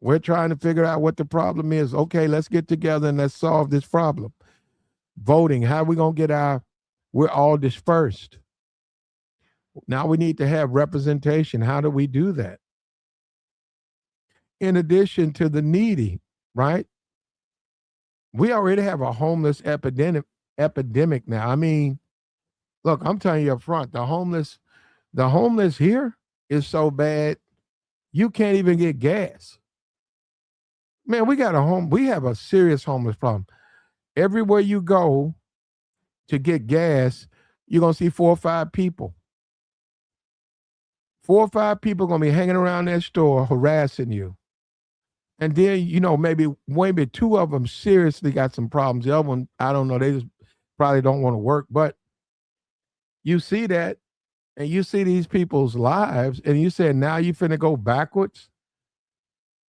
We're trying to figure out what the problem is. Okay, let's get together and let's solve this problem. Voting, how are we going to get we're all dispersed. Now we need to have representation. How do we do that? In addition to the needy, right? We already have a homeless epidemic now. I mean, look, I'm telling you up front, the homeless here is so bad you can't even get gas. Man, we have a serious homeless problem. Everywhere you go to get gas, you're gonna see 4 or 5 people. 4 or 5 people gonna be hanging around that store harassing you. And then, maybe 2 of them seriously got some problems. The other one, I don't know, they just probably don't want to work. But you see that, and you see these people's lives, and you say, now you finna go backwards.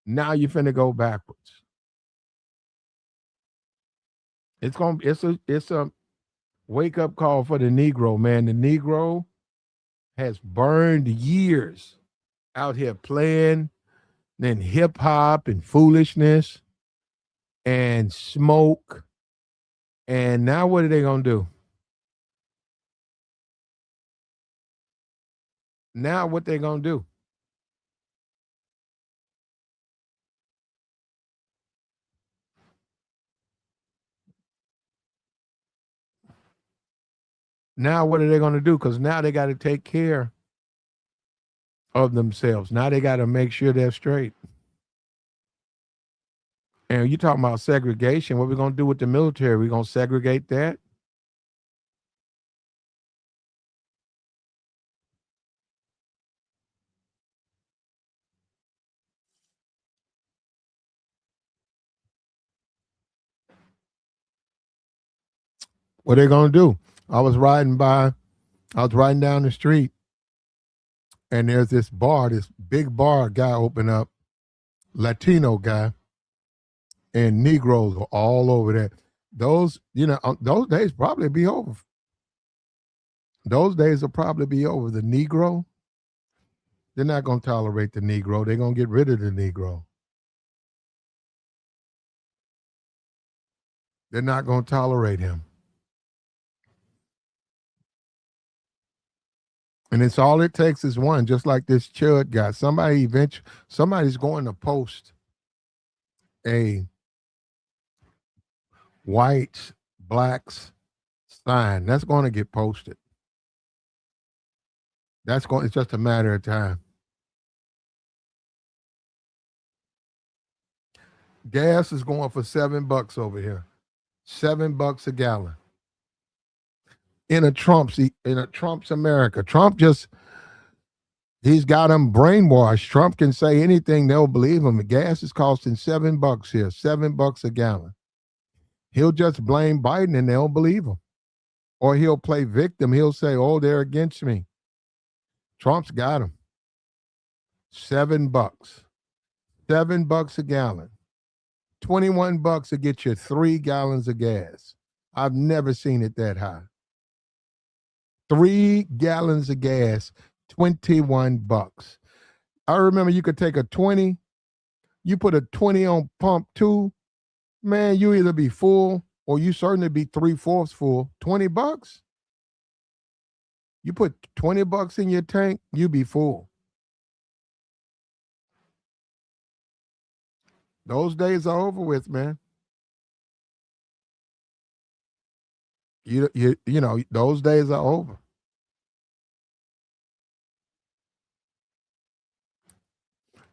Now you finna go backwards. It's a wake up call for the Negro, man. The Negro has burned years out here playing in hip hop and foolishness and smoke. And now what are they gonna do? Now what they gonna do? Now what are they gonna do? Because now they got to take care of themselves. Now they got to make sure they're straight. And you talking about segregation? What we gonna do with the military? We gonna segregate that? What they gonna do? I was riding by. I was riding down the street, and there's this bar, this big bar guy open up, Latino guy, and Negroes were all over there. Those days probably be over. Those days will probably be over. The Negro, they're not going to tolerate the Negro. They're going to get rid of the Negro. They're not going to tolerate him. And it's all it takes is one, just like this Chud guy. Somebody's going to post a whites, blacks sign. That's going to get posted. It's just a matter of time. Gas is going for $7 over here. $7 a gallon. In a Trump's America. He's got them brainwashed. Trump can say anything, they'll believe him. The gas is costing $7 here, $7 a gallon. He'll just blame Biden and they'll believe him. Or he'll play victim. He'll say, oh, they're against me. Trump's got him. $7. $7 a gallon. $21 to get you 3 gallons of gas. I've never seen it that high. 3 gallons of gas, $21. I remember you could take a 20, you put a 20 on pump 2, man, you either be full or you certainly be 3/4 full. $20. You put $20 in your tank, you be full. Those days are over with, man. Those days are over.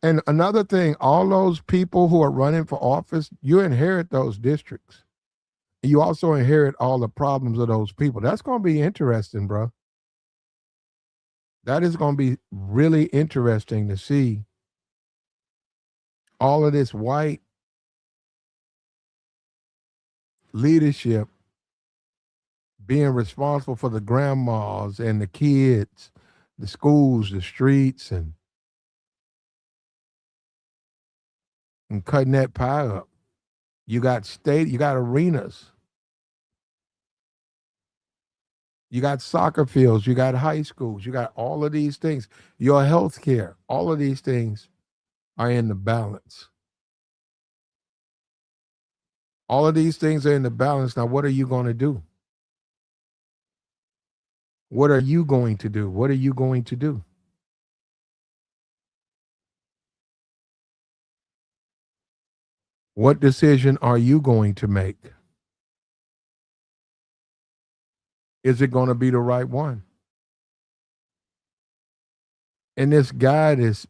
And another thing, all those people who are running for office, you inherit those districts. You also inherit all the problems of those people. That's going to be interesting, bro. That is going to be really interesting to see all of this white leadership being responsible for the grandmas and the kids, the schools, the streets, and cutting that pie up. You got arenas, you got soccer fields, you got high schools, you got all of these things. Your health care, all of these things are in the balance. All of these things are in the balance. Now, what are you going to do? What are you going to do? What are you going to do? What decision are you going to make? Is it going to be the right one? And this guy, this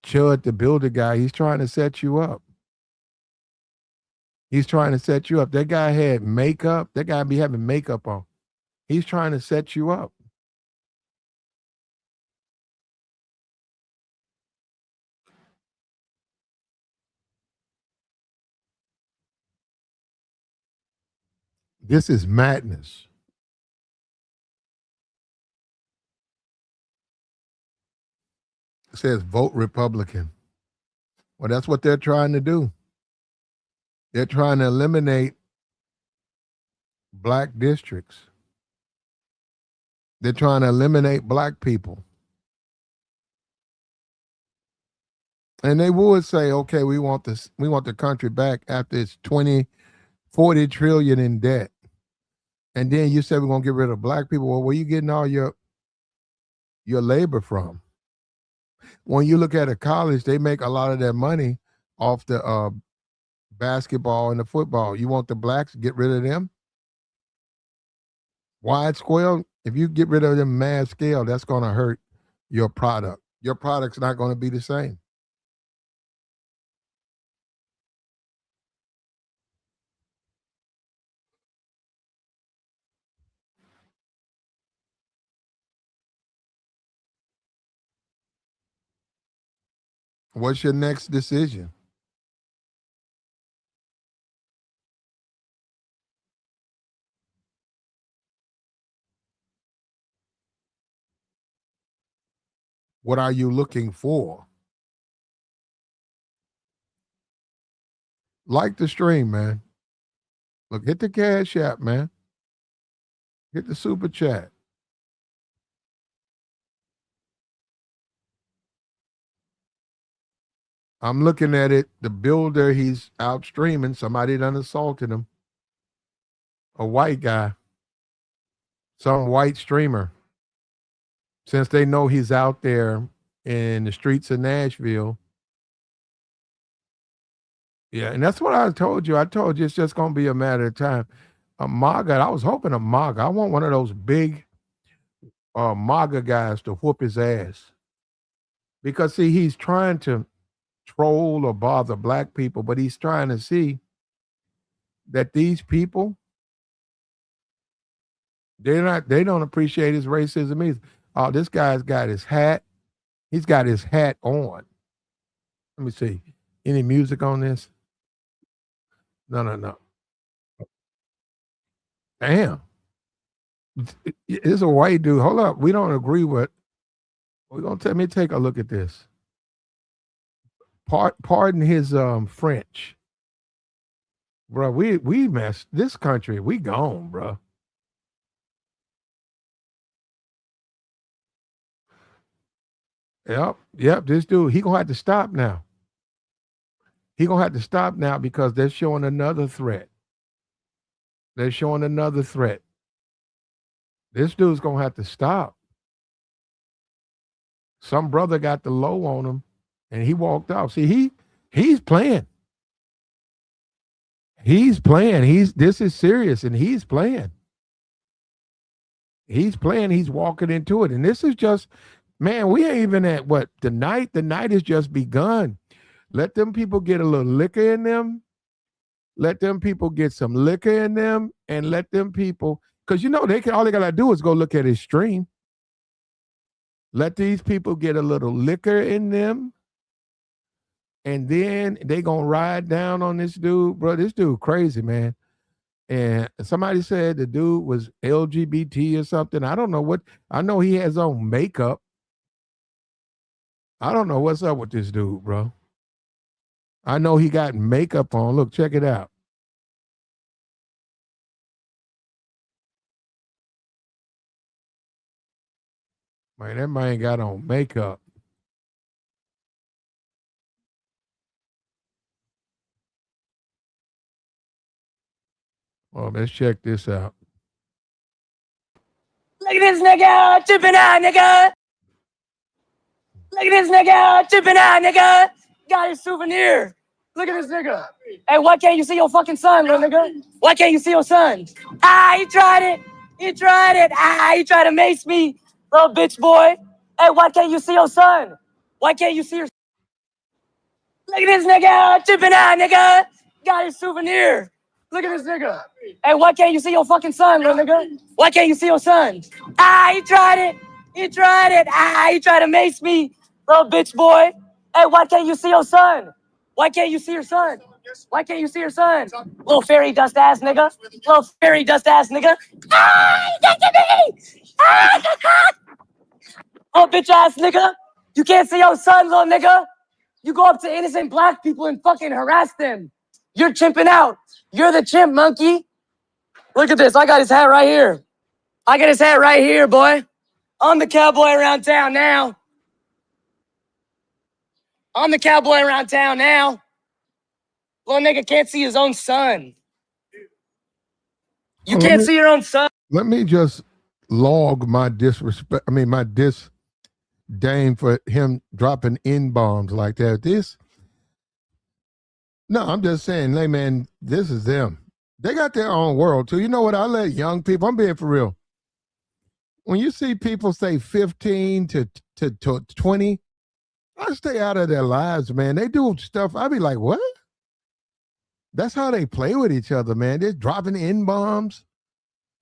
Chud, the builder guy, he's trying to set you up. He's trying to set you up. That guy had makeup. That guy be having makeup on. He's trying to set you up. This is madness. It says vote Republican. Well, that's what they're trying to do. They're trying to eliminate black districts. They're trying to eliminate black people. And they would say, okay, we want the country back after it's 20, 40 trillion in debt. And then you said we're gonna get rid of black people. Well, where you getting all your labor from? When you look at a college, they make a lot of their money off the basketball and the football. You want the blacks, get rid of them? Wide scale, if you get rid of them mass scale, that's gonna hurt your product. Your product's not gonna be the same. What's your next decision? What are you looking for? Like the stream, man. Look, hit the Cash App, man. Hit the super chat. I'm looking at it. The builder, he's out streaming. Somebody done assaulted him. A white guy. Some white streamer. Since they know he's out there in the streets of Nashville. Yeah, and that's what I told you. I told you it's just going to be a matter of time. A MAGA, I was hoping a MAGA. I want one of those big MAGA guys to whoop his ass. Because, see, he's trying to troll or bother black people, but he's trying to see that these people, they don't appreciate his racism either. Oh, this guy's got his hat. He's got his hat on. Let me see. Any music on this? No. Damn. It's a white dude. Hold up. We don't agree with. We're gonna let me take a look at this. Pardon his French. Bro, we messed this country. We gone, bro. Yep. This dude, he gonna have to stop now. He gonna have to stop now because they're showing another threat. They're showing another threat. This dude's gonna have to stop. Some brother got the low on him, and he walked off. See, he's playing. He's playing. This is serious, and he's playing. He's playing. He's walking into it, and this is just, man. We ain't even at what the night. The night has just begun. Let them people get a little liquor in them. Let them people get some liquor in them, and let them people, because you know all they gotta do is go look at his stream. Let these people get a little liquor in them, and then they gonna ride down on this dude, bro. This dude crazy, man. And somebody said the dude was LGBT or something. I don't know what. I know he has on makeup. I don't know what's up with this dude, bro. I know he got makeup on. Look, check it out. Man, that man got on makeup. Well, let's check this out. Look at this nigga, tripping out, nigga. Look at this nigga, tripping out, nigga. Got his souvenir. Look at this nigga. Hey, why can't you see your fucking son, little nigga? Why can't you see your son? He tried it. He tried it. He tried to mace me, little bitch boy. Hey, why can't you see your son? Why can't you see your... Look at this nigga, chipping out, nigga. Got his souvenir. Look at this nigga. Hey, why can't you see your fucking son, little nigga? Why can't you see your son? He tried it. He tried it. He tried to mace me, little bitch boy. Hey, why can't you see your son? Why can't you see your son? Why can't you see your son? Little fairy dust ass nigga. Little fairy dust ass nigga. He got to me. Oh, bitch ass nigga. You can't see your son, little nigga. You go up to innocent black people and fucking harass them. You're chimping out. You're the chimp, monkey. Look at this. I got his hat right here. I got his hat right here, boy. I'm the cowboy around town now. I'm the cowboy around town now. Little nigga can't see his own son. You can't see your own son. Let me just log my disrespect. I mean, my disdain for him dropping N-bombs like that. No, I'm just saying, hey, man, this is them. They got their own world, too. You know what? I let young people, I'm being for real. When you see people say 15 to 20, I stay out of their lives, man. They do stuff. I be like, what? That's how they play with each other, man. They're dropping N-bombs.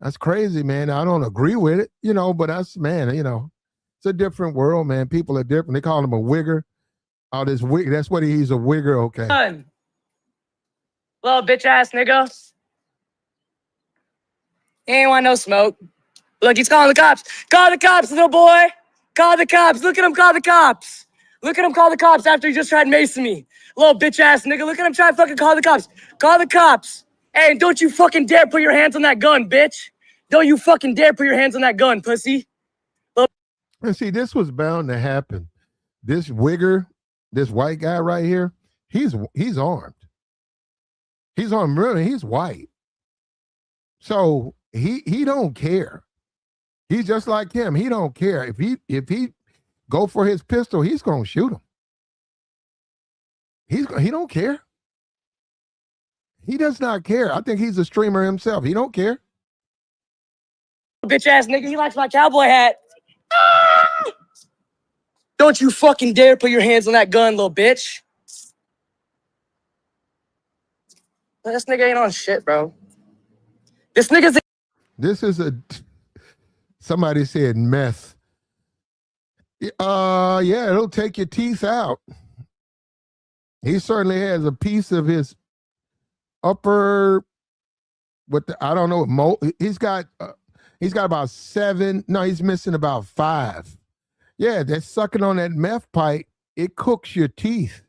That's crazy, man. I don't agree with it, but that's, man, it's a different world, man. People are different. They call him a wigger. Oh, this wig, that's what he's a wigger, okay. Son. Little bitch ass nigga. He ain't want no smoke. Look, he's calling the cops. Call the cops, little boy. Call the cops. Look at him call the cops. Look at him call the cops after he just tried macing me. Little bitch ass nigga. Look at him try to fucking call the cops. Call the cops. Hey, don't you fucking dare put your hands on that gun, bitch. Don't you fucking dare put your hands on that gun, pussy. And see, this was bound to happen. This wigger, this white guy right here, he's armed. He's armed, really. He's white. So he don't care. He's just like him. He don't care. If he go for his pistol, he's gonna shoot him. He don't care. He does not care. I think he's a streamer himself. He don't care. Bitch ass nigga, he likes my cowboy hat. Don't you fucking dare put your hands on that gun, little bitch. This nigga ain't on shit, bro. This nigga's... This is somebody said meth. Yeah, it'll take your teeth out. He certainly has a piece of his upper, I don't know, he's got about 7, no, he's missing about 5. Yeah, that's sucking on that meth pipe. It cooks your teeth.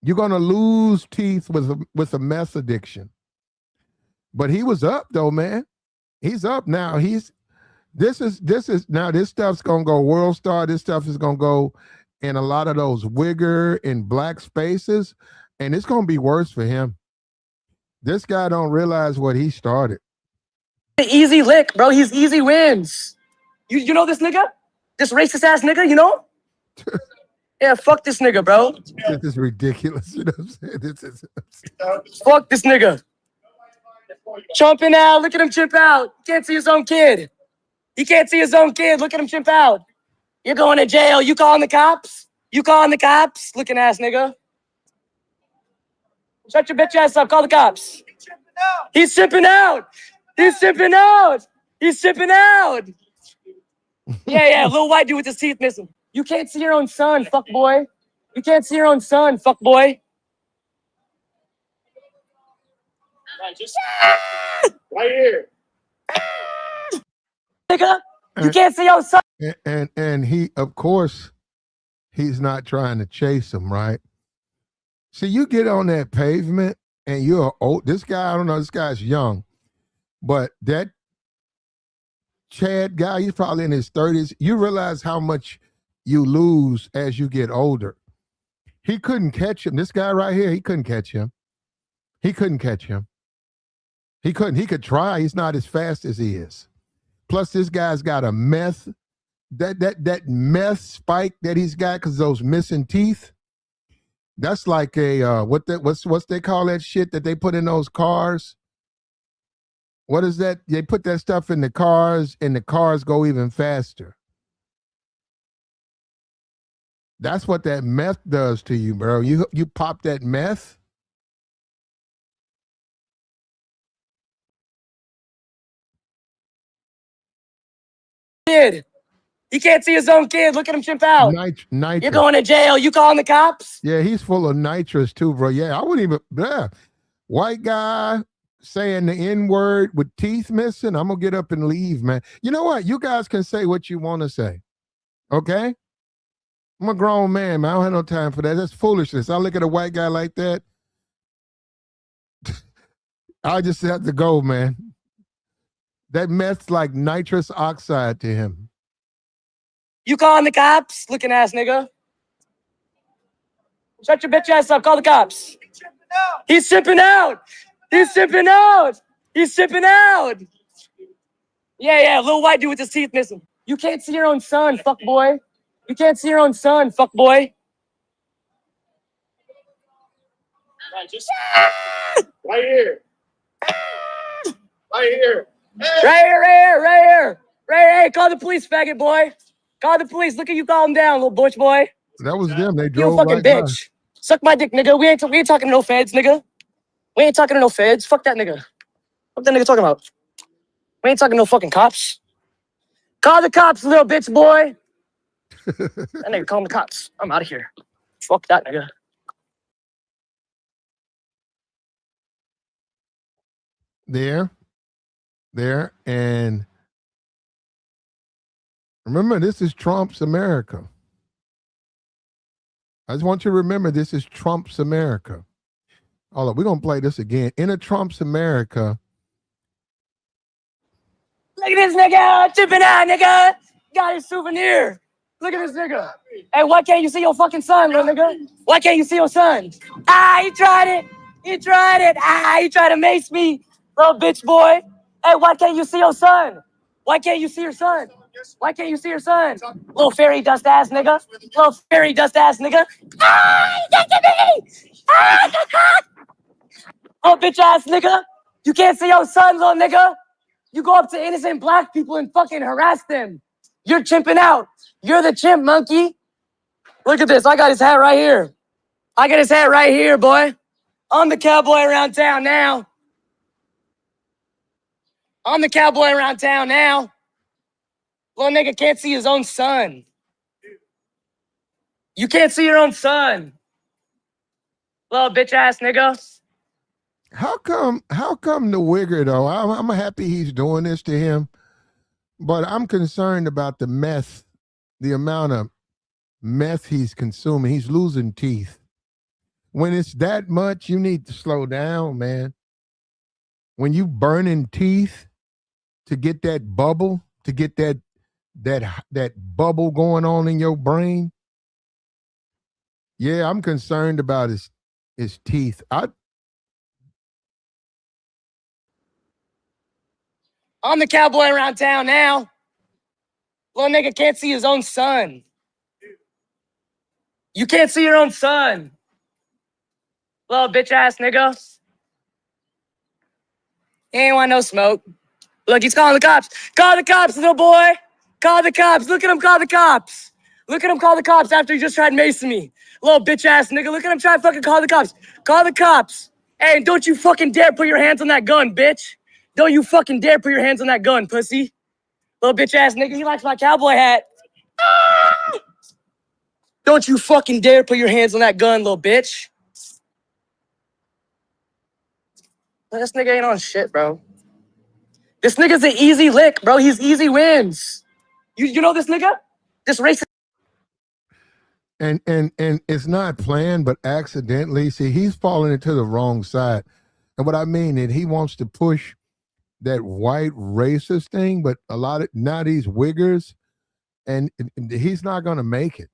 You're gonna lose teeth with a meth addiction. But he was up though, man. He's up now. This stuff's gonna go World Star. This stuff is gonna go in a lot of those wigger and black spaces, and it's gonna be worse for him. This guy don't realize what he started. Easy lick, bro. He's easy wins. You know this nigga? This racist ass nigga, you know? Yeah, fuck this nigga, bro. This is ridiculous. You know what I'm saying? Fuck this nigga. Chumping out. Look at him chimp out. Can't see his own kid. He can't see his own kid. Look at him chimp out. You're going to jail. You calling the cops? You calling the cops? Looking ass nigga. Shut your bitch ass up. Call the cops. He's chimping out. He's chimping out. He's chimping out. Yeah, little white dude with his teeth missing. You can't see your own son, fuck boy. You can't see your own son, fuck boy. Right here. Nigga, you can't see your son. And he, of course, he's not trying to chase him, right? See, you get on that pavement and you're old. This guy, I don't know, this guy's young, but that Chad guy, he's probably in his 30s. You realize how much you lose as you get older. He couldn't catch him. This guy right here, he couldn't catch him. He couldn't catch him. He couldn't. He could try. He's not as fast as he is. Plus, this guy's got a meth, that meth spike that he's got because those missing teeth. That's like a what's they call that shit that they put in those cars? What is that? They put that stuff in the cars and the cars go even faster. That's what that meth does to you, bro. You pop that meth. Kid. He can't see his own kid. Look at him chimp out. Nitrous. You're going to jail. You calling the cops? Yeah, he's full of nitrous too, bro. Yeah, I wouldn't even. Yeah. White guy saying the N-word with teeth missing. I'm gonna get up and leave, man. You know what? You guys can say what you want to say. Okay? I'm a grown man, man. I don't have no time for that. That's foolishness. I look at a white guy like that. I just have to go, man. That meth's like nitrous oxide to him. You calling the cops? Looking ass nigga. Shut your bitch ass up. Call the cops. He's sipping out. He's sipping out. He's sipping out. Yeah, little white dude with his teeth missing. You can't see your own son, fuck boy. You can't see your own son, fuck boy. Right here. Right here. Right here. Hey, call the police, faggot boy. Call the police. Look at you, calm down, little butch boy. That was them. They You a drove fucking right bitch. Suck my dick, nigga. We ain't talking to no feds, nigga. We ain't talking to no feds. Fuck that nigga. What that nigga talking about? We ain't talking to no fucking cops. Call the cops, little bitch boy. That nigga calling the cops. I'm out of here. Fuck that nigga. There, and remember, this is Trump's America. I just want you to remember this is Trump's America. Hold up, we're gonna play this again. In a Trump's America. Look at this nigga, tipping out, nigga. Got his souvenir. Look at this nigga. Hey, why can't you see your fucking son, little nigga? Why can't you see your son? He tried it. He tried it. He tried to mace me, little bitch boy. Hey, why can't you see your son? Why can't you see your son? Why can't you see your son? Little fairy dust ass nigga. Little fairy dust ass nigga. He got to me. Little bitch ass nigga. You can't see your son, little nigga. You go up to innocent black people and fucking harass them. You're chimping out. You're the chimp, monkey. Look at this. I got his hat right here. I got his hat right here, boy. I'm the cowboy around town now. I'm the cowboy around town now. Little nigga can't see his own son. You can't see your own son. Little bitch ass nigga. How come the wigger though? I'm happy he's doing this to him, but I'm concerned about the meth, the amount of meth he's consuming. He's losing teeth. When it's that much, you need to slow down, man. When you burning teeth to get that bubble, to get that bubble going on in your brain. Yeah, I'm concerned about his teeth. I'm the cowboy around town now. Little nigga can't see his own son. You can't see your own son. Little bitch ass nigga. He ain't want no smoke. Look, he's calling the cops. Call the cops, little boy. Call the cops. Look at him call the cops. Look at him call the cops after he just tried macing me. Little bitch ass nigga. Look at him try to fucking call the cops. Call the cops. Hey, don't you fucking dare put your hands on that gun, bitch. Don't you fucking dare put your hands on that gun, pussy. Little bitch ass nigga. He likes my cowboy hat. Don't you fucking dare put your hands on that gun, little bitch. This nigga ain't on shit, bro. This nigga's an easy lick, bro. He's easy wins. You know this nigga? This racist. And it's not planned, but accidentally. See, he's falling into the wrong side. And what I mean is he wants to push that white racist thing, but now these wiggers, and he's not going to make it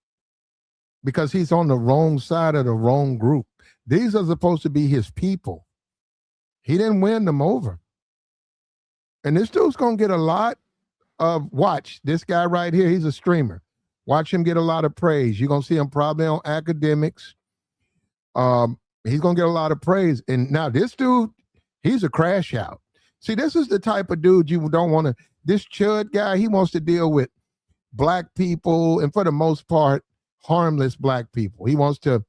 because he's on the wrong side of the wrong group. These are supposed to be his people. He didn't win them over. And this dude's going to get a lot of, watch, this guy right here, he's a streamer. Watch him get a lot of praise. You're going to see him probably on academics. He's gonna get a lot of praise. And now this dude, he's a crash out. See, this is the type of dude you don't want to. This Chud guy, he wants to deal with black people, and for the most part, harmless black people. He wants to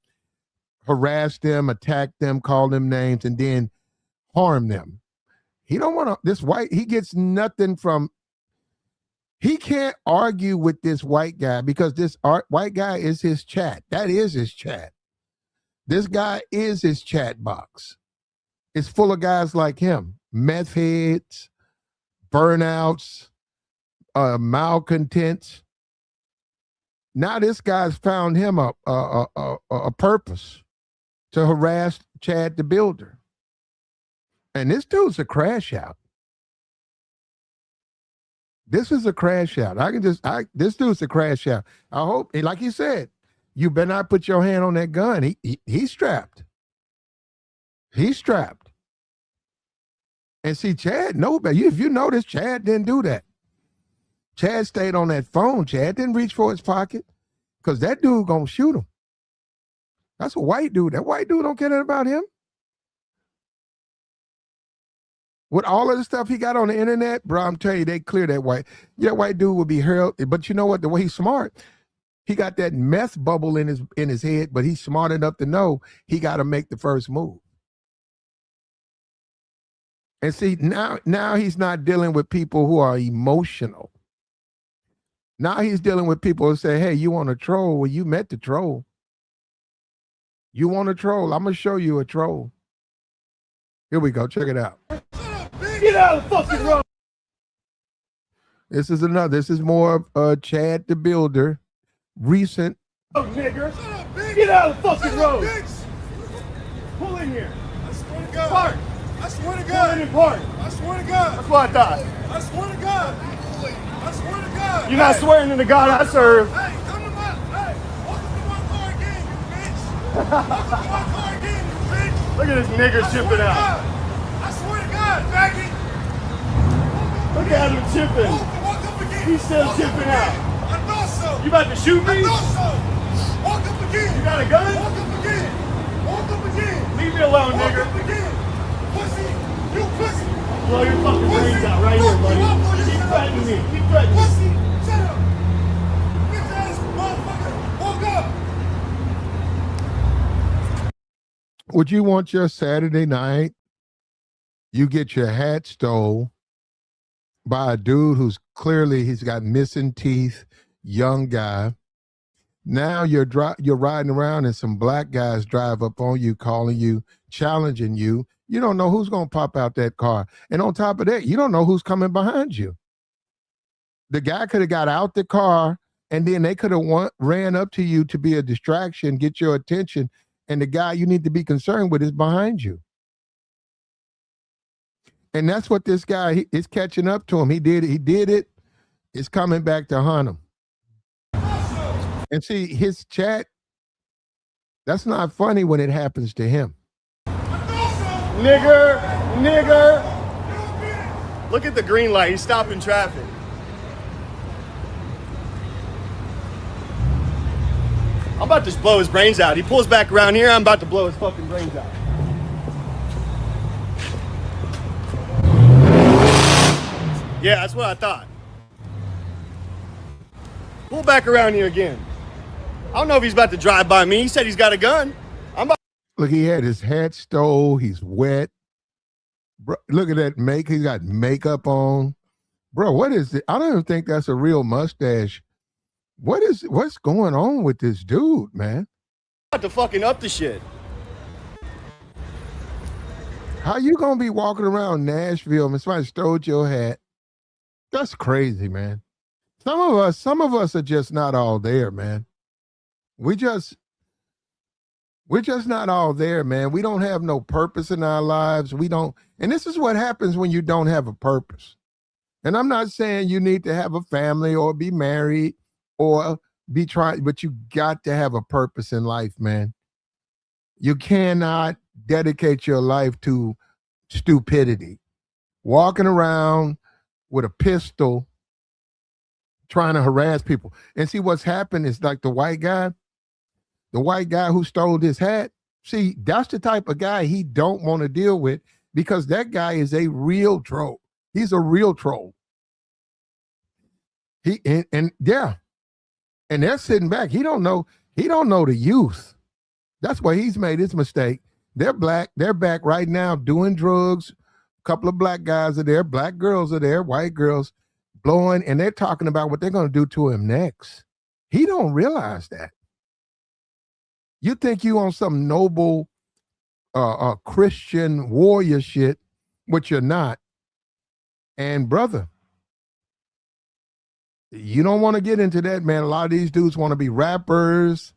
harass them, attack them, call them names, and then harm them. He don't want to. This white, he gets nothing from. He can't argue with this white guy because this white guy is his chat. That is his chat. This guy is his chat box. It's full of guys like him, meth heads, burnouts, malcontents. Now this guy's found him a purpose to harass Chad the Builder. And this dude's a crash out. This is a crash out. This dude's a crash out. I hope, like he said, you better not put your hand on that gun. He's strapped. He's strapped. And see, Chad know better. If you notice, Chad didn't do that. Chad stayed on that phone. Chad didn't reach for his pocket because that dude gonna shoot him. That's a white dude. That white dude don't care nothing about him. With all of the stuff he got on the internet, bro, I'm telling you, they clear that white. Yeah, white dude would be held. But you know what? The way he's smart, he got that meth bubble in his head, but he's smart enough to know he got to make the first move. And see, now he's not dealing with people who are emotional. Now he's dealing with people who say, hey, you want to troll? Well, you met the troll. You want to troll? I'm going to show you a troll. Here we go. Check it out. Get out of the fucking road. This is more of Chad the Builder. Recent. Oh, nigger. Get out of the fucking road. Pull in here. I swear to God. Park. I swear to Pull God. in and park. I swear to God. That's what I thought. I swear to God. I swear to God. You're not swearing to the God I serve. Hey, come to my. Hey, welcome to my car again, you bitch. Welcome to my car again, you bitch. Look at this nigger I swear chipping to out. God. I swear to God, faggot. Look at him chipping. Walk up again. He's still Walk up chipping again. out. I thought so. You about to shoot I me? thought so. Walk up again. You got a gun? Walk up again. Walk up again. Leave me alone, Walk nigger. up again. Pussy. You pussy. Blow your fucking Pussy. brains out right here, Fuck you up, buddy. boy. Keep threatening me. Keep threatening me. Pussy. Shut up. Bitch ass motherfucker. Walk up. Would you want your Saturday night, you get your hat stole by a dude who's clearly, he's got missing teeth, young guy. Now you're riding around and some black guys drive up on you, calling you, challenging you. You don't know who's going to pop out that car. And on top of that, you don't know who's coming behind you. The guy could have got out the car and then they could have ran up to you to be a distraction, get your attention. And the guy you need to be concerned with is behind you. And that's what this guy is catching up to him. He did it. It's coming back to haunt him. And see, his chat, that's not funny when it happens to him. Nigger. Look at the green light. He's stopping traffic. I'm about to blow his brains out. He pulls back around here. I'm about to blow his fucking brains out. Yeah, that's what I thought. Pull back around here again. I don't know if he's about to drive by me. He said he's got a gun. Look, he had his hat stole. He's wet. Bro, look at that He's got makeup on. Bro, what is it? I don't even think that's a real mustache. What's going on with this dude, man? I'm about to fucking up the shit. How you gonna be walking around Nashville and somebody stole your hat? That's crazy, man. Some of us are just not all there, man. We're just not all there, man. We don't have no purpose in our lives. And this is what happens when you don't have a purpose. And I'm not saying you need to have a family or be married or be trying, but you got to have a purpose in life, man. You cannot dedicate your life to stupidity. Walking around with a pistol trying to harass people. And see, what's happened is like the white guy who stole his hat, See, that's the type of guy he don't want to deal with because that guy is a real troll. He's a real troll. And yeah, and they're sitting back. He don't know the youth. That's why he's made his mistake. They're black. They're back right now doing drugs. A couple of black guys are there. Black girls are there. White girls blowing, and they're talking about what they're going to do to him next. He don't realize that. You think you on some noble Christian warrior shit, which you're not. And brother, you don't want to get into that, man. A lot of these dudes want to be rappers.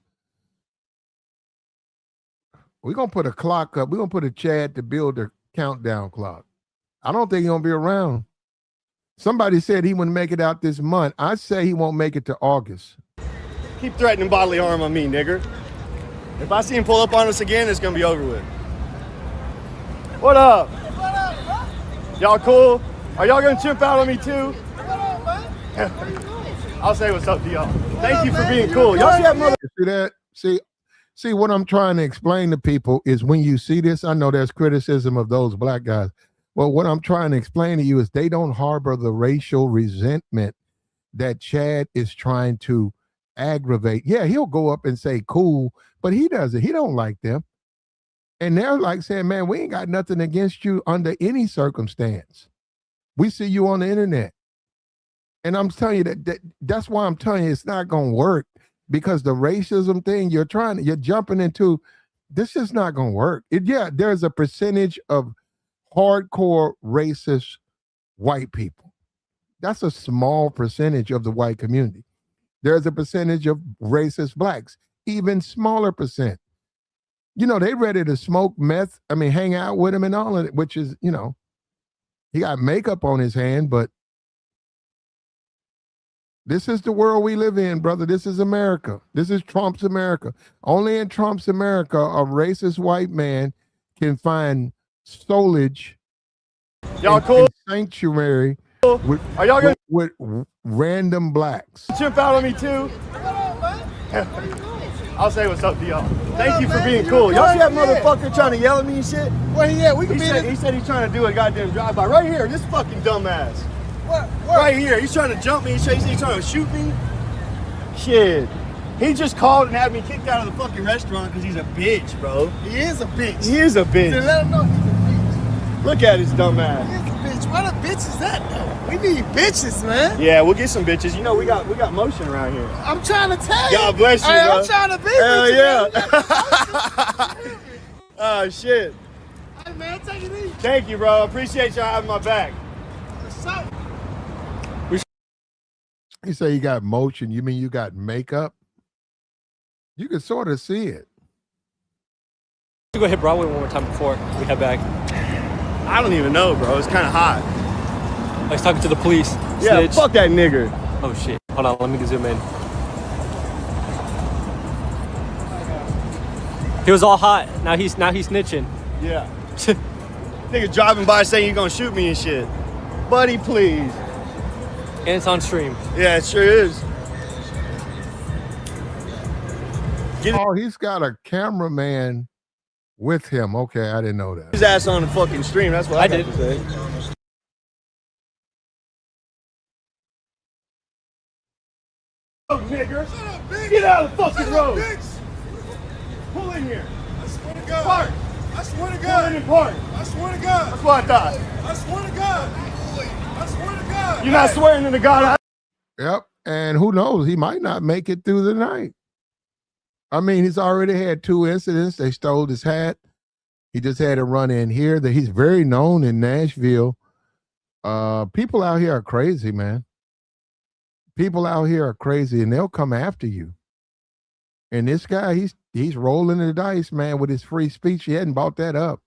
We're going to put a clock up. We're going to put a Chad to build a countdown clock. I don't think he's going to be around. Somebody said he wouldn't make it out this month. I say he won't make it to August. Keep threatening bodily harm on me, nigger. If I see him pull up on us again, it's gonna be over with. What up? What up, bro? Y'all cool? Are y'all gonna chimp out on me too? What up, man? How you doing? I'll say what's up to y'all. Thank you for being cool. Y'all see that mother? See that? See what I'm trying to explain to people is when you see this, I know there's criticism of those black guys. Well, what I'm trying to explain to you is they don't harbor the racial resentment that Chad is trying to aggravate. Yeah, he'll go up and say cool, but he doesn't. He don't like them. And they're like saying, man, we ain't got nothing against you under any circumstance. We see you on the internet. And I'm telling you that's why I'm telling you it's not going to work, because the racism thing you're jumping into, this is not going to work. There's a percentage of hardcore racist white people. That's a small percentage of the white community. There's a percentage of racist blacks, even smaller percent. You know, they ready to smoke meth, hang out with him and all of it, which is, he got makeup on his hand, but this is the world we live in, brother. This is America. This is Trump's America. Only in Trump's America, a racist white man can find solage, y'all cool? Sanctuary Are y'all gonna with random blacks. chimp out on me too? What up, man? How you doing? I'll say what's up to y'all. Thank you for being cool. Y'all see that motherfucker trying to yell at me and shit? Where he at? We can He said he's trying to do a goddamn drive-by. Right here, this fucking dumbass. What? Right here. He's trying to jump me. He's trying to shoot me. Shit. He just called and had me kicked out of the fucking restaurant because he's a bitch, bro. He is a bitch. He is a Then bitch. let him know he's a bitch. Look at his dumb ass. He is a bitch. What a bitch is that, though? We need bitches, man. Yeah, we'll get some bitches. You know, we got motion around here. I'm trying to tell you. God bless you, Hey, bro. I'm trying to be Hell with you. yeah. Man. Oh, shit. Hey, man, take it easy. Thank you, bro. Appreciate y'all having my back. What's up? You say you got motion, you mean you got makeup? You can sort of see it. Go hit Broadway one more time before we head back. I don't even know, bro. It's kind of hot. I was talking to the police. Yeah, Snitch. fuck that nigger. Oh shit. Hold on, let me zoom in. He was all hot. Now he's snitching. Yeah. Nigga driving by saying you're gonna shoot me and shit. Buddy, please. And it's on stream. Yeah, it sure is. Oh, he's got a cameraman with him. Okay, I didn't know that. His ass on the fucking stream. That's what I got did. to say. Oh, nigger. Shut up, bitch. Get out of the fucking Shut up, road. bitch. Pull in here. I swear to God. Park. I swear to Pull in God. and park. I swear to God. That's what I thought. I swear to God. I swear to God. You're not Hey. swearing to the God. Yep. And who knows? He might not make it through the night. He's already had 2 incidents. They stole his hat. He just had a run in here. That he's very known in Nashville. People out here are crazy, man. People out here are crazy, and they'll come after you. And this guy, he's rolling the dice, man, with his free speech. He hadn't bought that up.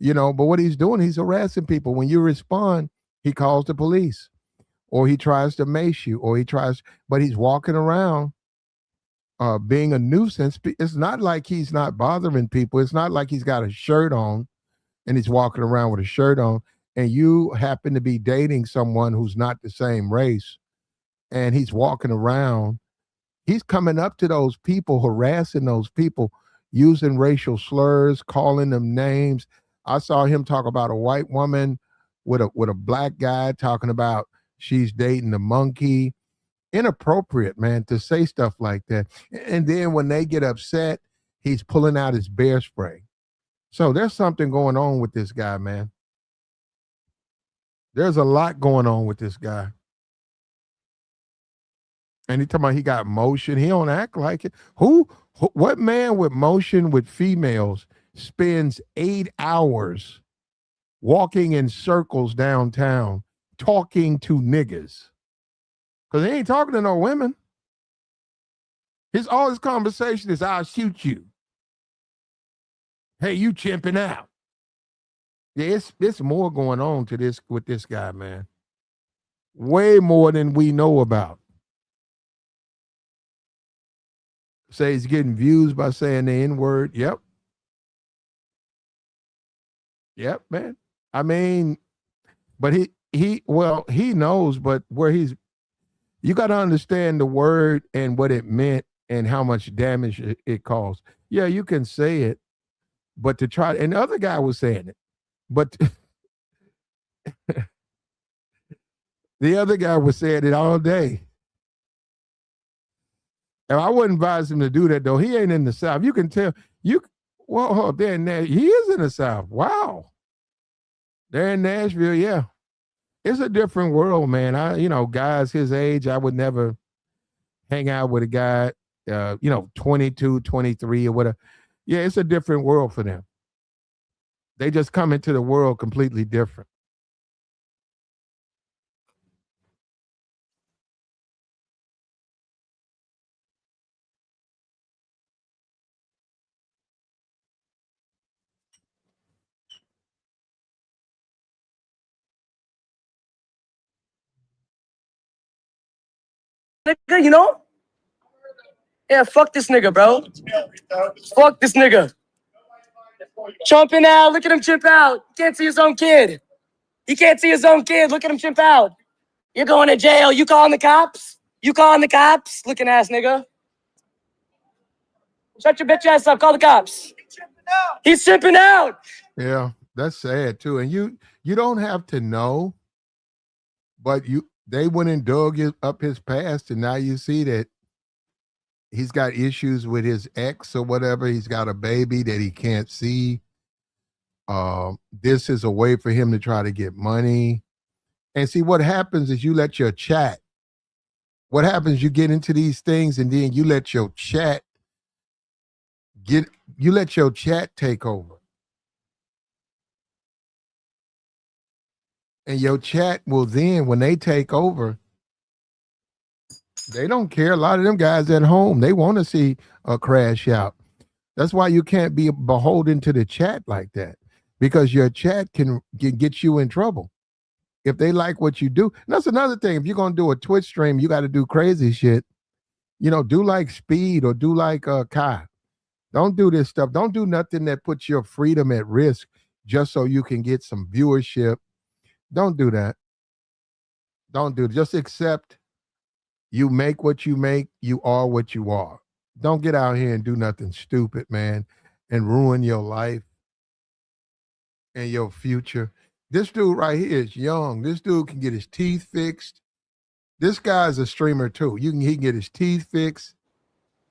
But what he's doing, he's harassing people. When you respond, he calls the police, or he tries to mace you, but he's walking around being a nuisance. It's not like he's not bothering people. It's not like he's got a shirt on and he's walking around with a shirt on, and you happen to be dating someone who's not the same race, and he's walking around. He's coming up to those people, harassing those people. using racial slurs, calling them names. I saw him talk about a white woman with a black guy, talking about she's dating a monkey. Inappropriate, man, to say stuff like that. And then when they get upset, he's pulling out his bear spray. So there's something going on with this guy, man. There's a lot going on with this guy. And he talking about he got motion. He don't act like it. What man with motion with females spends 8 hours walking in circles downtown talking to niggas? Because he ain't talking to no women. All his conversation is, I'll shoot you. Hey, you chimping out. Yeah, it's more going on to this with this guy, man. Way more than we know about. Say he's getting views by saying the N-word. Yep. Yep, man. I mean, but he knows, but you got to understand the word and what it meant and how much damage it caused. Yeah, you can say it, but to try, and the other guy was saying it, but the other guy was saying it all day. And I wouldn't advise him to do that, though. He ain't in the South. You can tell. They're in there. He is in the South. Wow. They're in Nashville, yeah. It's a different world, man. Guys his age, I would never hang out with a guy, 22, 23 or whatever. Yeah, it's a different world for them. They just come into the world completely different. Nigga, you know? Yeah, fuck this nigga, bro. Fuck this nigga. Chumping out. Look at him chimp out. He can't see his own kid. He can't see his own kid. Look at him chimp out. You're going to jail. You calling the cops? You calling the cops? Looking ass nigga. Shut your bitch ass up. Call the cops. He's chimping out. Yeah, that's sad too. And you don't have to know, but they went and dug up his past, and now you see that he's got issues with his ex or whatever. He's got a baby that he can't see. This is a way for him to try to get money. And see, what happens is you let your chat. What happens, you get into these things and then you let your chat take over. And your chat will then, when they take over, they don't care. A lot of them guys at home, they want to see a crash out. That's why you can't be beholden to the chat like that, because your chat can get you in trouble if they like what you do. And that's another thing. If you're going to do a Twitch stream, you got to do crazy shit. Do like Speed or do like Kai. Don't do this stuff. Don't do nothing that puts your freedom at risk just so you can get some viewership. Don't do that. Don't do it. Just accept you make what you make. You are what you are. Don't get out here and do nothing stupid, man, and ruin your life and your future. This dude right here is young. This dude can get his teeth fixed. This guy's a streamer too. He can get his teeth fixed.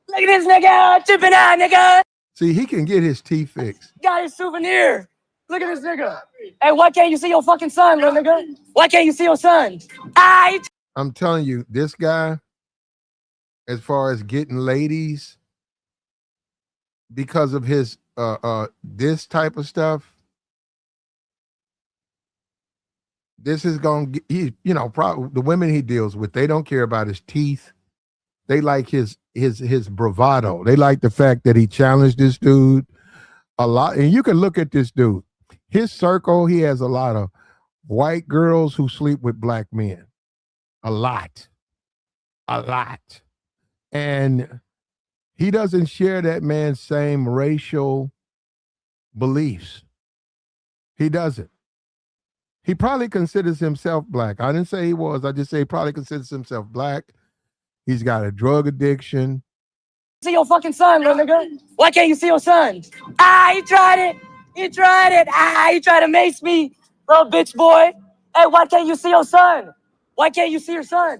Look at this nigga. Chipping out, nigga. See, he can get his teeth fixed. Got his souvenir. Look at this nigga. Hey, why can't you see your fucking son, little nigga? Why can't you see your son? I'm telling you, this guy, as far as getting ladies, because of his this type of stuff, this is going to probably the women he deals with, they don't care about his teeth. They like his bravado. They like the fact that he challenged this dude a lot. And you can look at this dude. His circle, he has a lot of white girls who sleep with black men. A lot. And he doesn't share that man's same racial beliefs. He doesn't. He probably considers himself black. I didn't say he was. I just say he probably considers himself black. He's got a drug addiction. See your fucking son, little nigga. Why can't you see your son? He tried it. He tried it. He tried to mace me, little bitch boy. Hey, why can't you see your son? Why can't you see your son?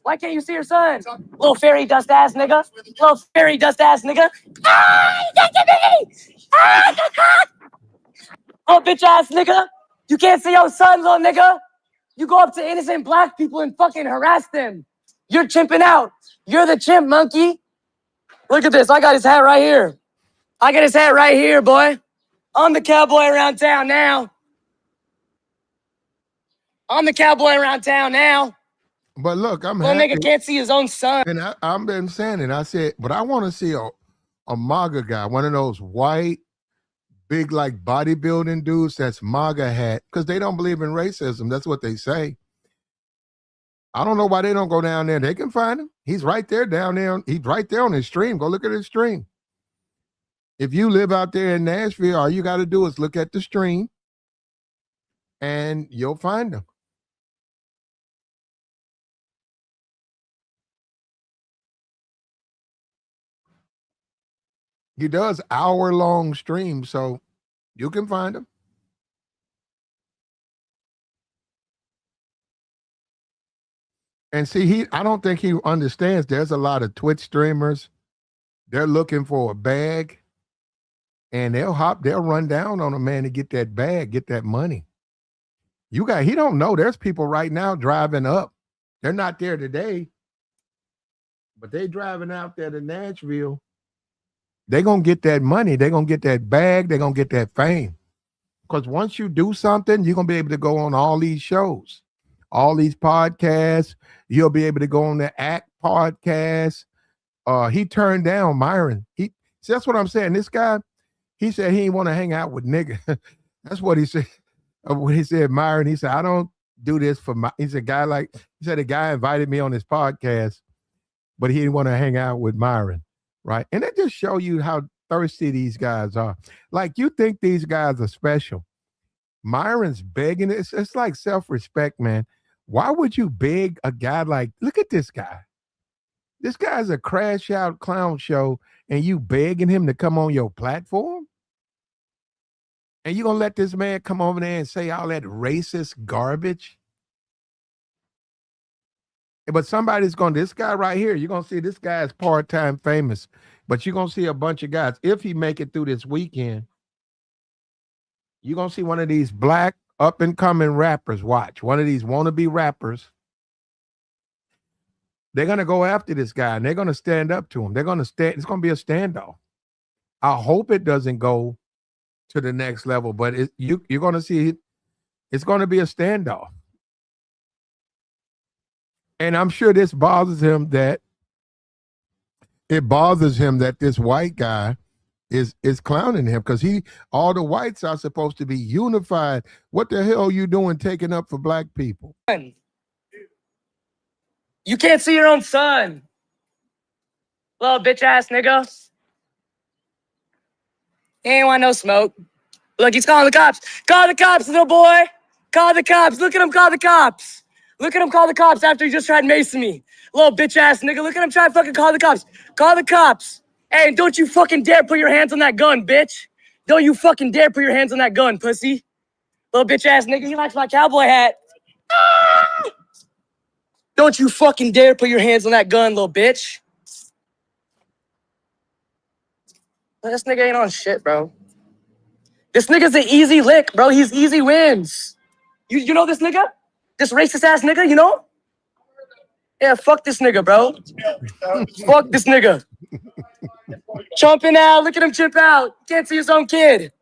Why can't you see your son? Little fairy dust ass nigga. Little fairy dust ass nigga. You can't get me! Little bitch ass nigga. You can't see your son, little nigga. You go up to innocent black people and fucking harass them. You're chimping out. You're the chimp, monkey. Look at this. I got his hat right here. I got his hat right here, boy. I'm the cowboy around town now. I'm the cowboy around town now. But look, I'm Little happy. nigga can't see his own son. And I've been saying it. I said, but I want to see a MAGA guy, one of those white, big, like bodybuilding dudes that's MAGA hat, because they don't believe in racism. That's what they say. I don't know why they don't go down there. They can find him. He's right there down there. He's right there on his stream. Go look at his stream. If you live out there in Nashville, all you got to do is look at the stream and you'll find him. He does hour-long streams, so you can find him. And see, I don't think he understands there's a lot of Twitch streamers. They're looking for a bag, and they'll run down on a man to get that bag, get that money. He don't know there's people right now driving up. They're not there today, but they driving out there to Nashville. They're going to get that money. They're going to get that bag. They're going to get that fame. Because once you do something, you're going to be able to go on all these shows, all these podcasts. You'll be able to go on the ACT podcast. He turned down Myron. See, that's what I'm saying. This guy, he said he didn't want to hang out with niggas. That's what he said. When he said Myron, he said, I don't do this for my, he's a guy like, he said a guy invited me on his podcast, but he didn't want to hang out with Myron. Right. And that just show you how thirsty these guys are. Like, you think these guys are special. Myron's begging. It's like self-respect, man. Why would you beg a guy like, look at this guy. This guy's a crash out clown show, and you begging him to come on your platform? And you gonna let this man come over there and say all that racist garbage? But somebody's this guy right here, you're going to see this guy is part-time famous, but you're going to see a bunch of guys. If he make it through this weekend, you're going to see one of these black up-and-coming rappers. Watch. One of these wannabe rappers. They're going to go after this guy, and they're going to stand up to him. They're going to stand. It's going to be a standoff. I hope it doesn't go to the next level, but you're going to see it's going to be a standoff. And I'm sure this bothers him that this white guy is clowning him, because all the whites are supposed to be unified. What the hell are you doing taking up for black people? You can't see your own son. Little bitch ass nigga. He ain't want no smoke. Look, he's calling the cops. Call the cops, little boy. Call the cops. Look at him call the cops. Look at him call the cops after he just tried macing me. Little bitch ass nigga. Look at him try to fucking call the cops. Call the cops. Hey, and don't you fucking dare put your hands on that gun, bitch. Don't you fucking dare put your hands on that gun, pussy. Little bitch ass nigga. He likes my cowboy hat. Ah! Don't you fucking dare put your hands on that gun, little bitch. This nigga ain't on shit, bro. This nigga's an easy lick, bro. He's easy wins. You know this nigga? This racist ass nigga, you know? Yeah, fuck this nigga, bro. Fuck this nigga. Chumping out. Look at him chimp out. Can't see his own kid.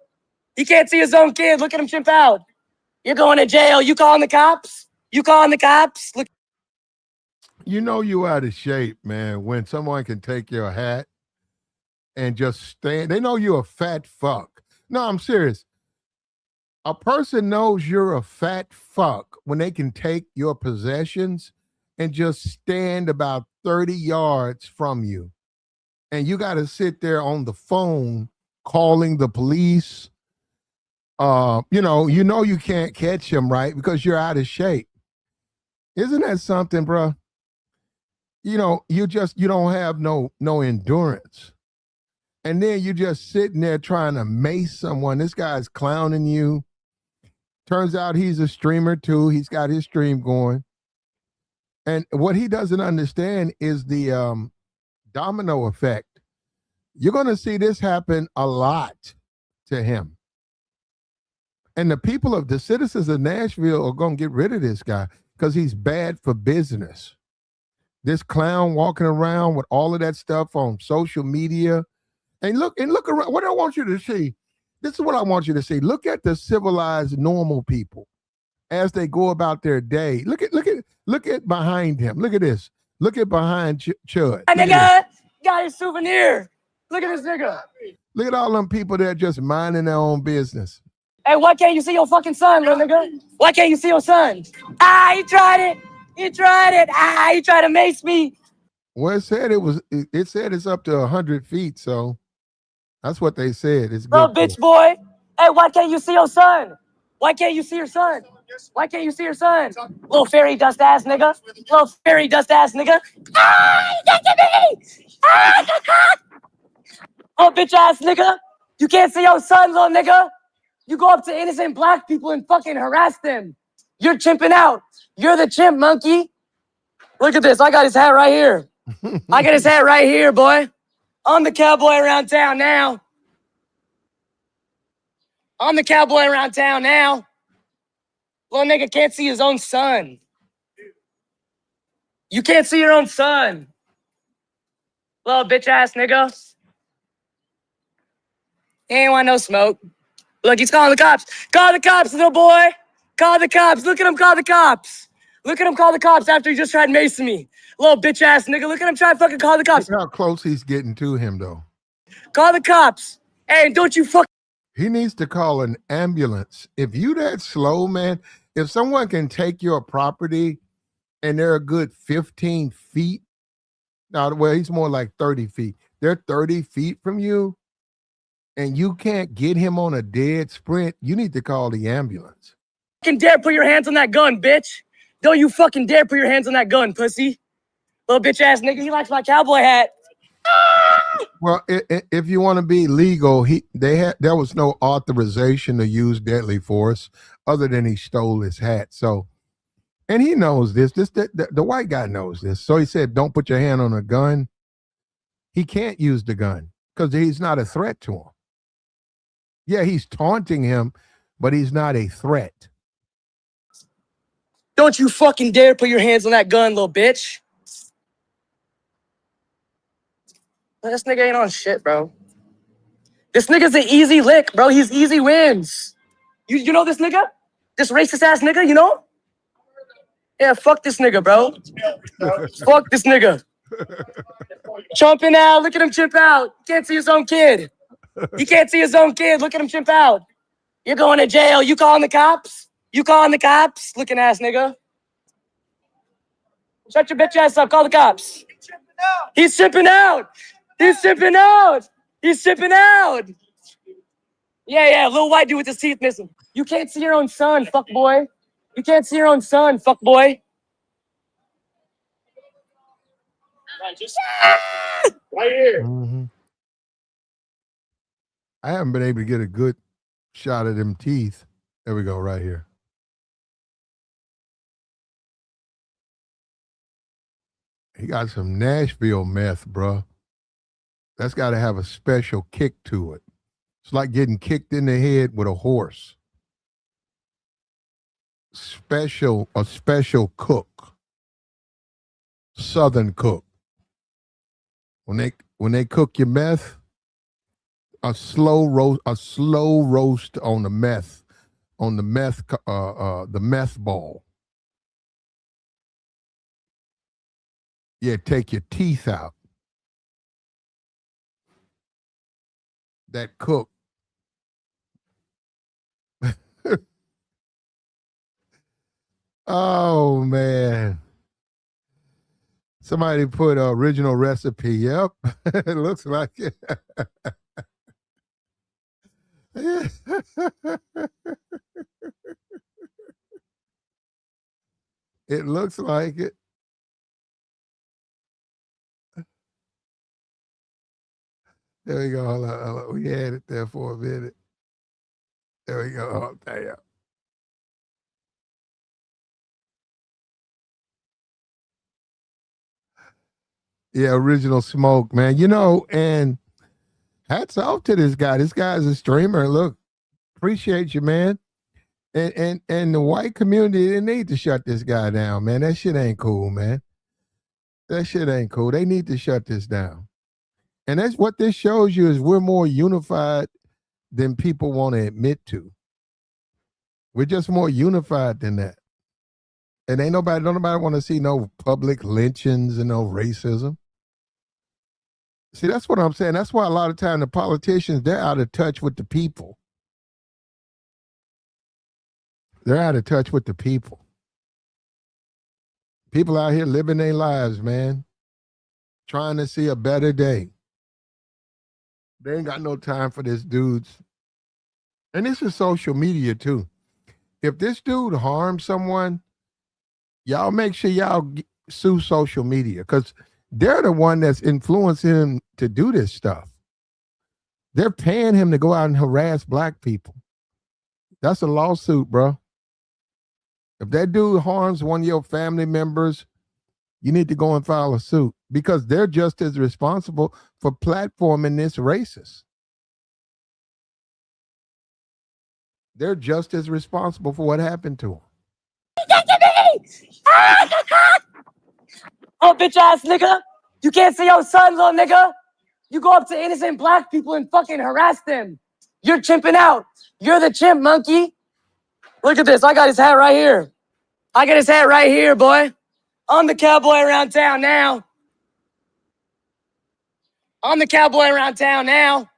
He can't see his own kid. Look at him chimp out. You're going to jail. You calling the cops? You calling the cops? Look. You know you out of shape, man, when someone can take your hat and just stand. They know you're a fat fuck. No, I'm serious. A person knows you're a fat fuck when they can take your possessions and just stand about 30 yards from you. And you got to sit there on the phone calling the police. You know you can't catch him, right? Because you're out of shape. Isn't that something, bro? you know, you don't have no endurance. And then you just sitting there trying to mace someone. This guy's clowning you. Turns out he's a streamer too. He's got his stream going. And what he doesn't understand is the domino effect. You're going to see this happen a lot to him. And the citizens of Nashville are going to get rid of this guy because he's bad for business. This clown walking around with all of that stuff on social media. And look around. What I want you to see, this is what I want you to see. Look at the civilized, normal people as they go about their day. Look at behind him. Look at this. Look at behind Chud. That nigga got his souvenir. Look at this nigga. Look at all them people that are just minding their own business. Hey, why can't you see your fucking son, little nigga? Why can't you see your son? He tried it. He tried it. He tried to mace me. Well, it said it's up to 100 feet, so that's what they said. It's good. Little bitch boy. Hey, why can't you see your son? Why can't you see your son? Why can't you see your son? Little fairy dust ass nigga. Little fairy dust ass nigga. He got to me. Oh, bitch ass nigga. You can't see your son, little nigga. You go up to innocent black people and fucking harass them. You're chimping out. You're the chimp, monkey. Look at this. I got his hat right here. I got his hat right here, boy. I'm the cowboy around town now. I'm the cowboy around town now. Little nigga can't see his own son. You can't see your own son. Little bitch ass nigga. He ain't want no smoke. Look, he's calling the cops. Call the cops, little boy. Call the cops. Look at him call the cops. Look at him call the cops after he just tried macing me. Little bitch ass nigga. Look at him try to fucking call the cops. Look how close he's getting to him, though. Call the cops. Hey, don't you fuck. He needs to call an ambulance. If you that slow, man, if someone can take your property and they're a good 15 feet, now, well, he's more like 30 feet. They're 30 feet from you, and you can't get him on a dead sprint, you need to call the ambulance. Fucking dare put your hands on that gun, bitch. Don't you fucking dare put your hands on that gun, pussy. Little bitch ass nigga, he likes my cowboy hat. Well, if you want to be legal, there was no authorization to use deadly force other than he stole his hat. So, and he knows this. The white guy knows this. So he said, "Don't put your hand on a gun." He can't use the gun because he's not a threat to him. Yeah, he's taunting him, but he's not a threat. Don't you fucking dare put your hands on that gun, little bitch. This nigga ain't on shit, bro. This nigga's an easy lick, bro. He's easy wins. You know this nigga? This racist ass nigga, you know? Yeah, fuck this nigga, bro. Fuck this nigga. Chumping out. Look at him chimp out. Can't see his own kid. He can't see his own kid. Look at him chimp out. You're going to jail. You calling the cops? You calling the cops? Looking ass nigga. Shut your bitch ass up. Call the cops. He's chimping out. He's chimping out. He's chimping out. Yeah, little white dude with his teeth missing. You can't see your own son, fuck boy. You can't see your own son, fuck boy. Right here. Mm-hmm. I haven't been able to get a good shot of them teeth. There we go, right here. He got some Nashville meth, bro. That's got to have a special kick to it. It's like getting kicked in the head with a horse. A special cook. Southern cook. When they cook your meth, a slow roast on the meth ball. Yeah, take your teeth out. That cook. Oh man. Somebody put original recipe. Yep. It looks like it. It looks like it. There we go. Hold on. We had it there for a minute. There we go. Oh, damn. Yeah, original smoke, man. You know, and hats off to this guy. This guy's a streamer. Look, appreciate you, man. And the white community, they need to shut this guy down, man. That shit ain't cool, man. That shit ain't cool. They need to shut this down. And that's what this shows you is we're more unified than people want to admit to. We're just more unified than that. And ain't nobody, don't nobody want to see no public lynchings and no racism. See, that's what I'm saying. That's why a lot of time the politicians, they're out of touch with the people. They're out of touch with the people. People out here living their lives, man, trying to see a better day. They ain't got no time for this dudes. And this is social media too. If this dude harms someone, y'all make sure y'all sue social media because they're the one that's influencing him to do this stuff. They're paying him to go out and harass black people. That's a lawsuit, bro. If that dude harms one of your family members, you need to go and file a suit because they're just as responsible for platforming this racist. They're just as responsible for what happened to him. Oh, bitch ass nigga. You can't see your son, little nigga. You go up to innocent black people and fucking harass them. You're chimping out. You're the chimp, monkey. Look at this. I got his hat right here. I got his hat right here, boy. I'm the cowboy around town now. I'm the cowboy around town now.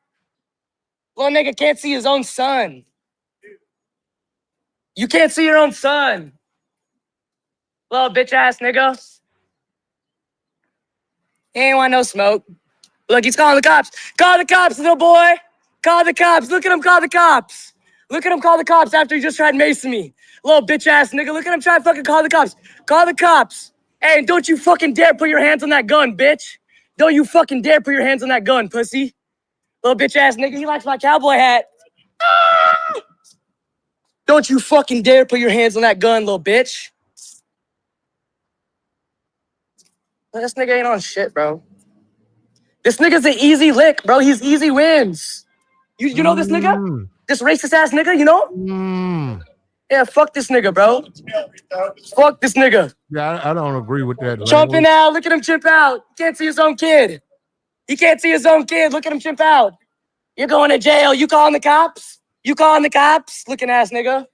Little nigga can't see his own son. You can't see your own son. Little bitch ass nigga. He ain't want no smoke. Look, he's calling the cops. Call the cops, little boy. Call the cops. Look at him call the cops. Look at him call the cops after he just tried macing me. Little bitch ass nigga. Look at him try to fucking call the cops. Call the cops. Hey, and don't you fucking dare put your hands on that gun, bitch. Don't you fucking dare put your hands on that gun, pussy. Little bitch ass nigga. He likes my cowboy hat. Ah! Don't you fucking dare put your hands on that gun, little bitch. This nigga ain't on shit, bro. This nigga's an easy lick, bro. He's easy wins. You know this nigga? This racist ass nigga, you know? Yeah, fuck this nigga, bro. Fuck this nigga. Yeah, I don't agree with that. Chumping out. Look at him chimp out. He can't see his own kid. He can't see his own kid. Look at him chimp out. You're going to jail. You calling the cops? You calling the cops? Looking ass nigga.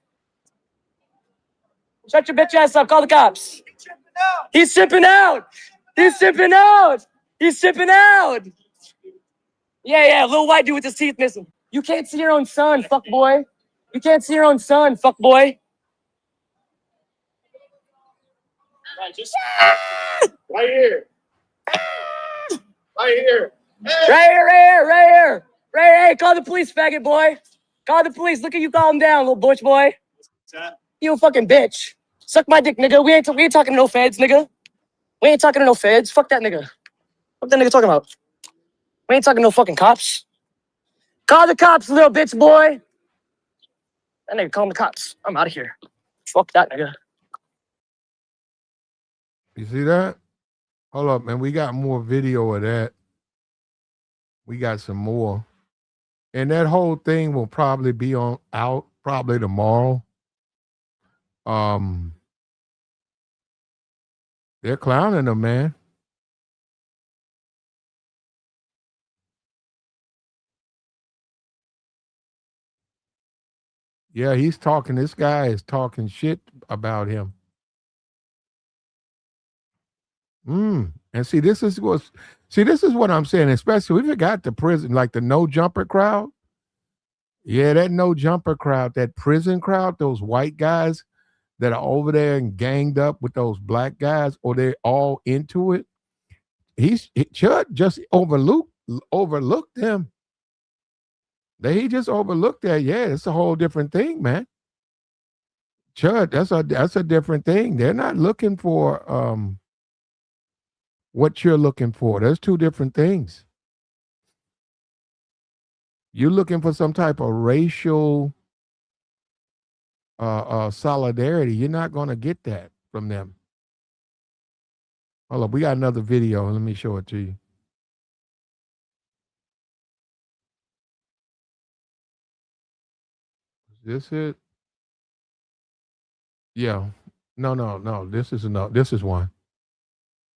Shut your bitch ass up. Call the cops. He's chimping out. He's chimping out. He's chipping out. Yeah, little white dude with his teeth missing. You can't see your own son, fuck boy. You can't see your own son, fuck boy. Right here. Right here. Right here. Hey, call the police, faggot boy. Call the police. Look at you call him down, little butch boy. You a fucking bitch. Suck my dick, nigga. We ain't talking to no feds, nigga. We ain't talking to no feds. Fuck that nigga. What that nigga talking about? We ain't talking to no fucking cops. Call the cops, little bitch boy. That nigga calling the cops. I'm out of here. Fuck that nigga. You see that? Hold up, man. We got more video of that. We got some more. And that whole thing will probably be out probably tomorrow. They're clowning him, man. Yeah, he's talking. This guy is talking shit about him. And see, this is what I'm saying. Especially we forgot the prison, like the no jumper crowd. Yeah, that no jumper crowd, that prison crowd, those white guys that are over there and ganged up with those black guys, or they're all into it. Chud just overlooked them. He just overlooked that. Yeah, it's a whole different thing, man. Chud, that's a different thing. They're not looking for what you're looking for. There's two different things. You're looking for some type of racial solidarity. You're not going to get that from them. Hold up, we got another video. Let me show it to you. Is this it? Yeah. No. This is no. This is one.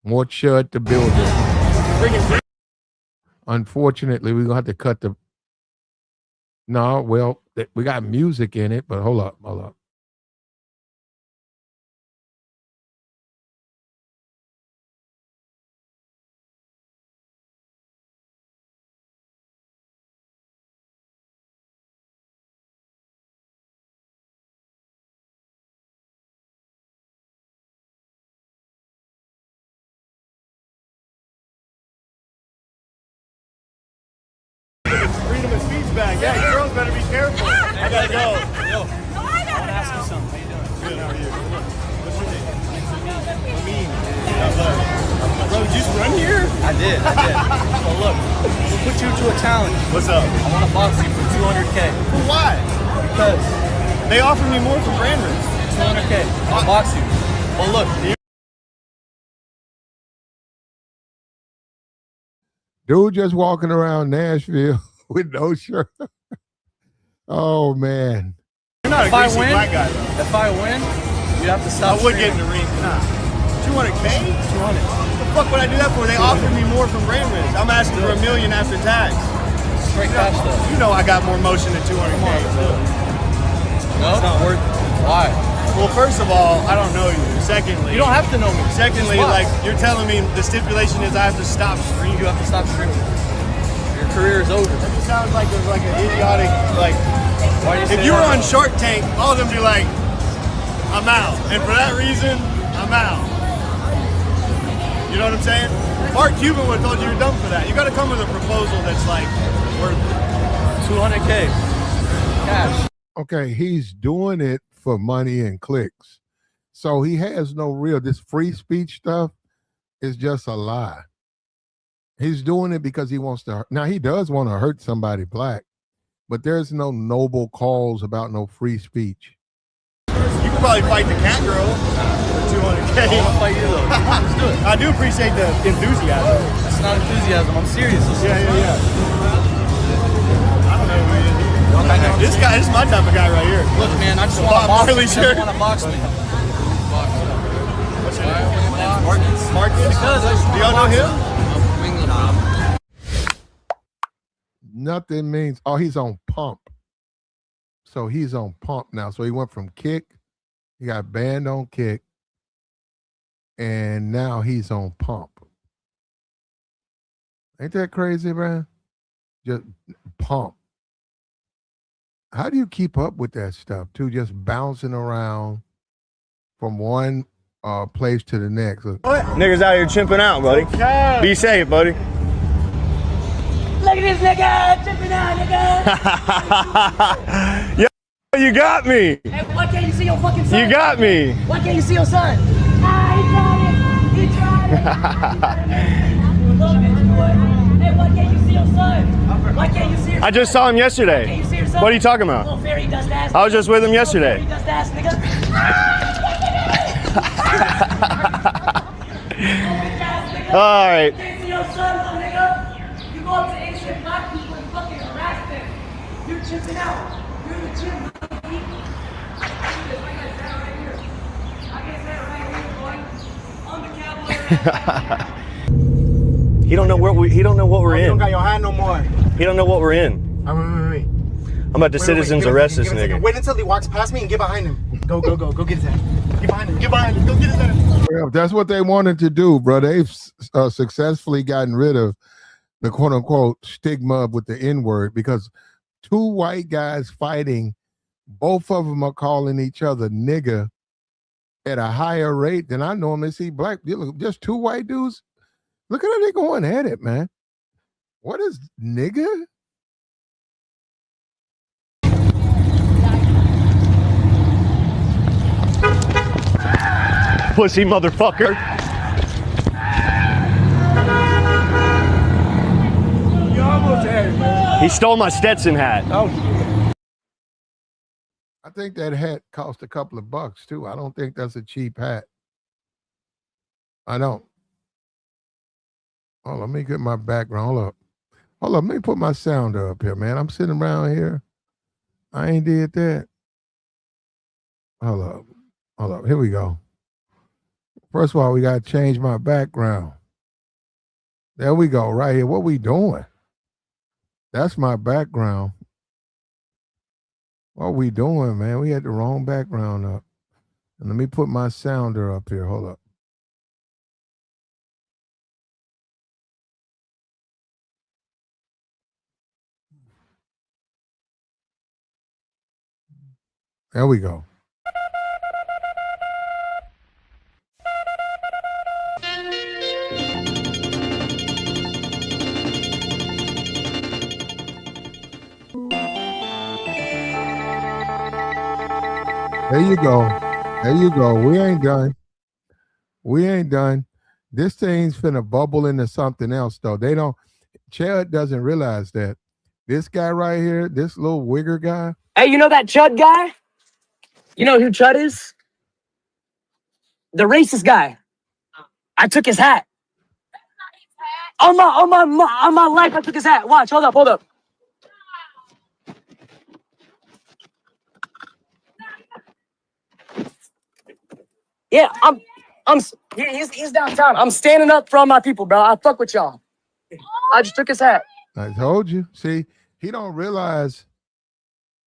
More chud to build it. Unfortunately, we're gonna have to cut the. No, well, we got music in it, but hold up. Freedom of speech back. Yeah, you girls better be careful. I gotta go. Yo, No, I gotta ask you go. something. How you doing? Good. How are you? What's your name? Amin. God bless. Bro, did you just run here? I did. So look, we'll put you to a challenge. What's up? I want to box you for 200K. For why? Because They offered me more for brand risk. 200K. I'll box you. But look, Dude just walking around Nashville with no shirt. Oh man. You're not a if I greasy win, black guy, though. if I win, you have to I stop. would get in the ring. Nah. 200K? 200. What the fuck would I do that for? They offered me more from brand risk. I'm asking for $1 million after tax. Straight cash though. You know I got more motion than 200K. No, It's not worth it. Why? Well, first of all, I don't know you. Secondly, You don't have to know me. Secondly, Just box. like you're telling me the stipulation is I have to stop streaming. You have to stop streaming. Your career is over. It sounds like an idiotic like. Why do you If say you were that? on Shark Tank, all of them be like, I'm out, and for that reason, I'm out. You know what I'm saying? Mark Cuban would have told you you're dumb for that. You got to come with a proposal that's like worth it. 200K. Cash. Okay, he's doing it for money and clicks. So he has no real, this free speech stuff is just a lie. He's doing it because he wants to, now he does want to hurt somebody black, but there's no noble cause about no free speech. You could probably fight the cat girl for 200K. I want to fight you though. Come on, let's do it. I do appreciate the enthusiasm. That's not enthusiasm. I'm serious. Yeah. I don't know who he is either. This is my type of guy right here. Look, man, I just The want to Bob box Marley you. shirt. I want to box me. What's your name? Marcus. Because Do y'all know him? Nothing means, oh, he's on pump. So he's on pump now. So he went from kick, he got banned on kick, and now he's on pump. Ain't that crazy, man? Just pump. How do you keep up with that stuff too? Just bouncing around from one place to the next. Niggas out here chimping out, buddy. Be safe, buddy. Look at this nigga, tripping out, nigga. Yo, you got me. Hey, why can't you see your fucking son? You got me. Why can't you see your son? Ah, he tried it. Little bitch boy. Hey, why can't you see your son? Why can't you see your son? I just saw him yesterday. Can't you see your son? What are you talking about? Little fairy dust ass. I was just with him Little yesterday. fairy dust ass, nigga. All right. Can't see your son, little nigga. You go up to innocent black people and fucking harass them. You're chipping out. You're in the gym. He don't know what we're in. You don't got your hand no more. He don't know what we're in. Wait. I'm about to citizens arrest this nigga. Wait until he walks past me and get behind him. Go get his hand. Get behind him. Go get his hand. Well, that's what they wanted to do, bro. They've successfully gotten rid of the quote unquote stigma with the N-word because two white guys fighting, both of them are calling each other nigga at a higher rate than I normally see black. Look, just two white dudes. Look at how they going at it, man. What is nigga? Pussy motherfucker. You almost had it, man. He stole my Stetson hat. Oh, I think that hat cost a couple of bucks too. I don't think that's a cheap hat. I don't. Hold on, let me get my background. Hold up. Hold up, let me put my sounder up here, man. I'm sitting around here. I ain't did that. Hold up. Hold up. Here we go. First of all, we got to change my background. There we go, right here. What we doing? That's my background. What we doing, man? We had the wrong background up. And let me put my sounder up here. Hold up. There we go. There you go. There you go. We ain't done. We ain't done. This thing's finna bubble into something else, though. They don't, Chad doesn't realize that. This guy right here, this little wigger guy. Hey, you know that Chud guy? You know who Chud is? The racist guy. I took his hat. On my life, I took his hat. Watch, hold up. Yeah, he's downtown. I'm standing up for all my people, bro. I fuck with y'all. I just took his hat. I told you. See, he doesn't realize,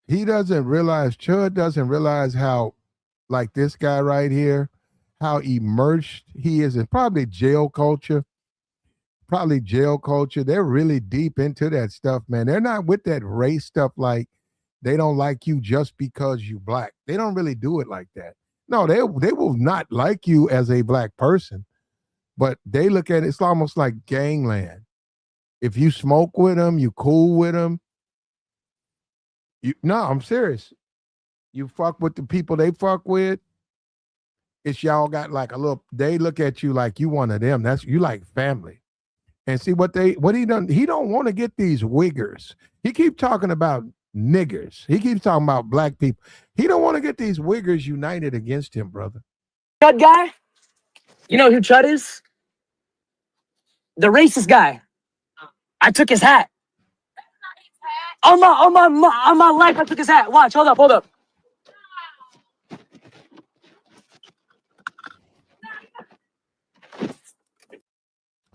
Chud doesn't realize how, like this guy right here, how immersed he is in probably jail culture. They're really deep into that stuff, man. They're not with that race stuff like they don't like you just because you black. They don't really do it like that. No, they will not like you as a black person, but they look at it, it's almost like gangland. If you smoke with them, you cool with them. No, I'm serious. You fuck with the people they fuck with. It's y'all got like a little. They look at you like you one of them. That's you like family. And see what he done. He don't want to get these wiggers. He keep talking about niggers. He keeps talking about black people. He don't want to get these wiggers united against him, brother. Chud guy? You know who Chud is? The racist guy. I took his hat. On my life, I took his hat. Watch, hold up.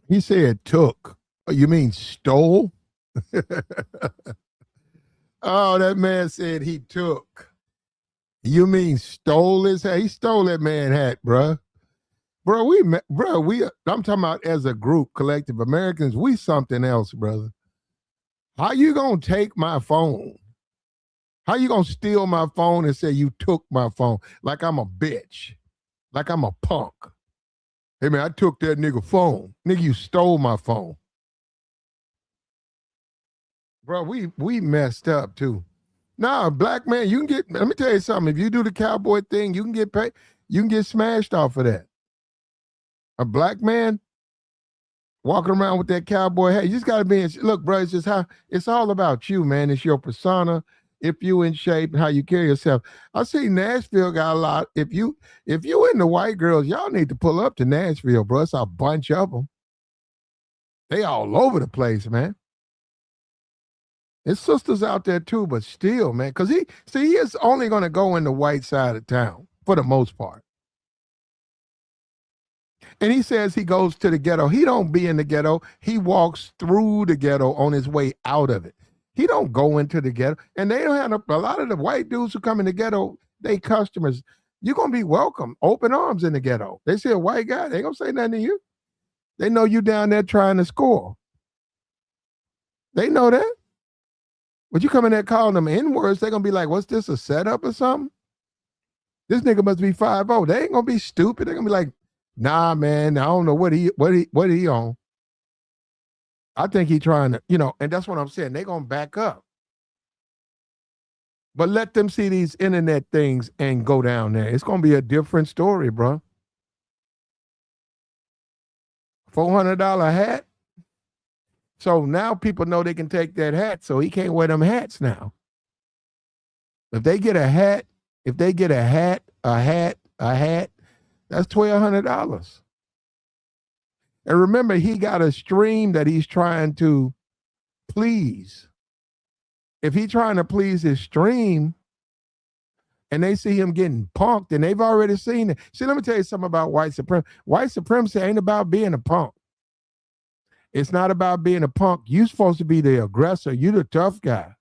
He said took. Oh, you mean stole? Oh, that man said he took. You mean stole his hat? He stole that man hat, bruh. I'm talking about as a group, collective Americans, we something else, brother. How you gonna take my phone? How you gonna steal my phone and say you took my phone? Like I'm a bitch. Like I'm a punk. Hey man, I took that nigga phone. Nigga, you stole my phone. Bro, we messed up too. Nah, black man, you can get, let me tell you something. If you do the cowboy thing, you can get paid, you can get smashed off of that. A black man walking around with that cowboy hat, you just gotta be in, look, bro, it's just how, it's all about you, man. It's your persona, if you in shape, how you carry yourself. I see Nashville got a lot. If you into white girls, y'all need to pull up to Nashville, bro. It's a bunch of them. They all over the place, man. His sister's out there too, but still, man, because he is only going to go in the white side of town for the most part. And he says he goes to the ghetto. He don't be in the ghetto. He walks through the ghetto on his way out of it. He don't go into the ghetto. And they don't have a lot of the white dudes who come in the ghetto, they customers. You're going to be welcome, open arms in the ghetto. They see a white guy, they ain't going to say nothing to you. They know you down there trying to score. They know that. But you come in there calling them N-words, they're going to be like, what's this, a setup or something? This nigga must be 5'0". They ain't going to be stupid. They're going to be like, nah, man, I don't know what he on. I think he trying to, and that's what I'm saying. They're going to back up. But let them see these internet things and go down there. It's going to be a different story, bro. $400 hat. So now people know they can take that hat, so he can't wear them hats now. If they get a hat, that's $1,200. And remember, he got a stream that he's trying to please. If he's trying to please his stream and they see him getting punked, and they've already seen it. See, let me tell you something about white supremacy. White supremacy ain't about being a punk. It's not about being a punk. You're supposed to be the aggressor. You're the tough guy.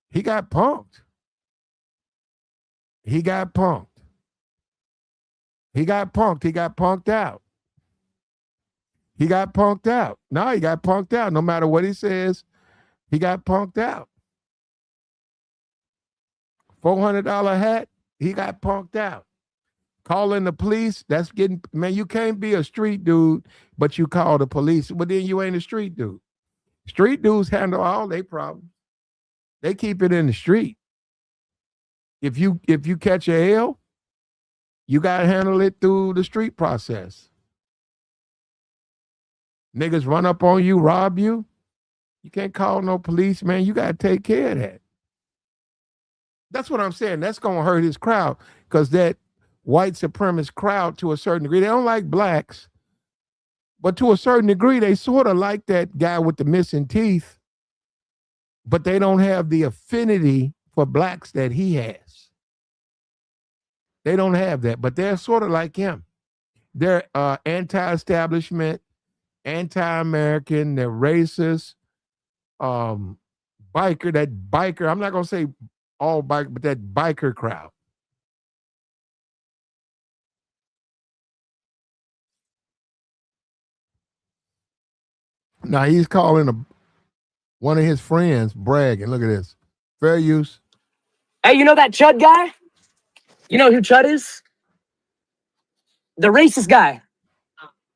He got punked. He got punked. He got punked. He got punked out. He got punked out. No, he got punked out. No matter what he says, he got punked out. $400 hat, he got punked out. Calling the police, that's getting, man, you can't be a street dude, but you call the police. But then you ain't a street dude. Street dudes handle all their problems. They keep it in the street. If you catch a L, you gotta handle it through the street process. Niggas run up on you, rob you. You can't call no police, man. You gotta take care of that. That's what I'm saying. That's gonna hurt his crowd, because that white supremacist crowd, to a certain degree, they don't like blacks, but to a certain degree, they sort of like that guy with the missing teeth, but they don't have the affinity for blacks that he has. They don't have that, but they're sort of like him. They're anti-establishment, anti-American, they're racist, biker, I'm not gonna say all biker, but that biker crowd. Now he's calling one of his friends bragging. Look at this. Fair use. Hey, you know that Chud guy? You know who Chud is? The racist guy.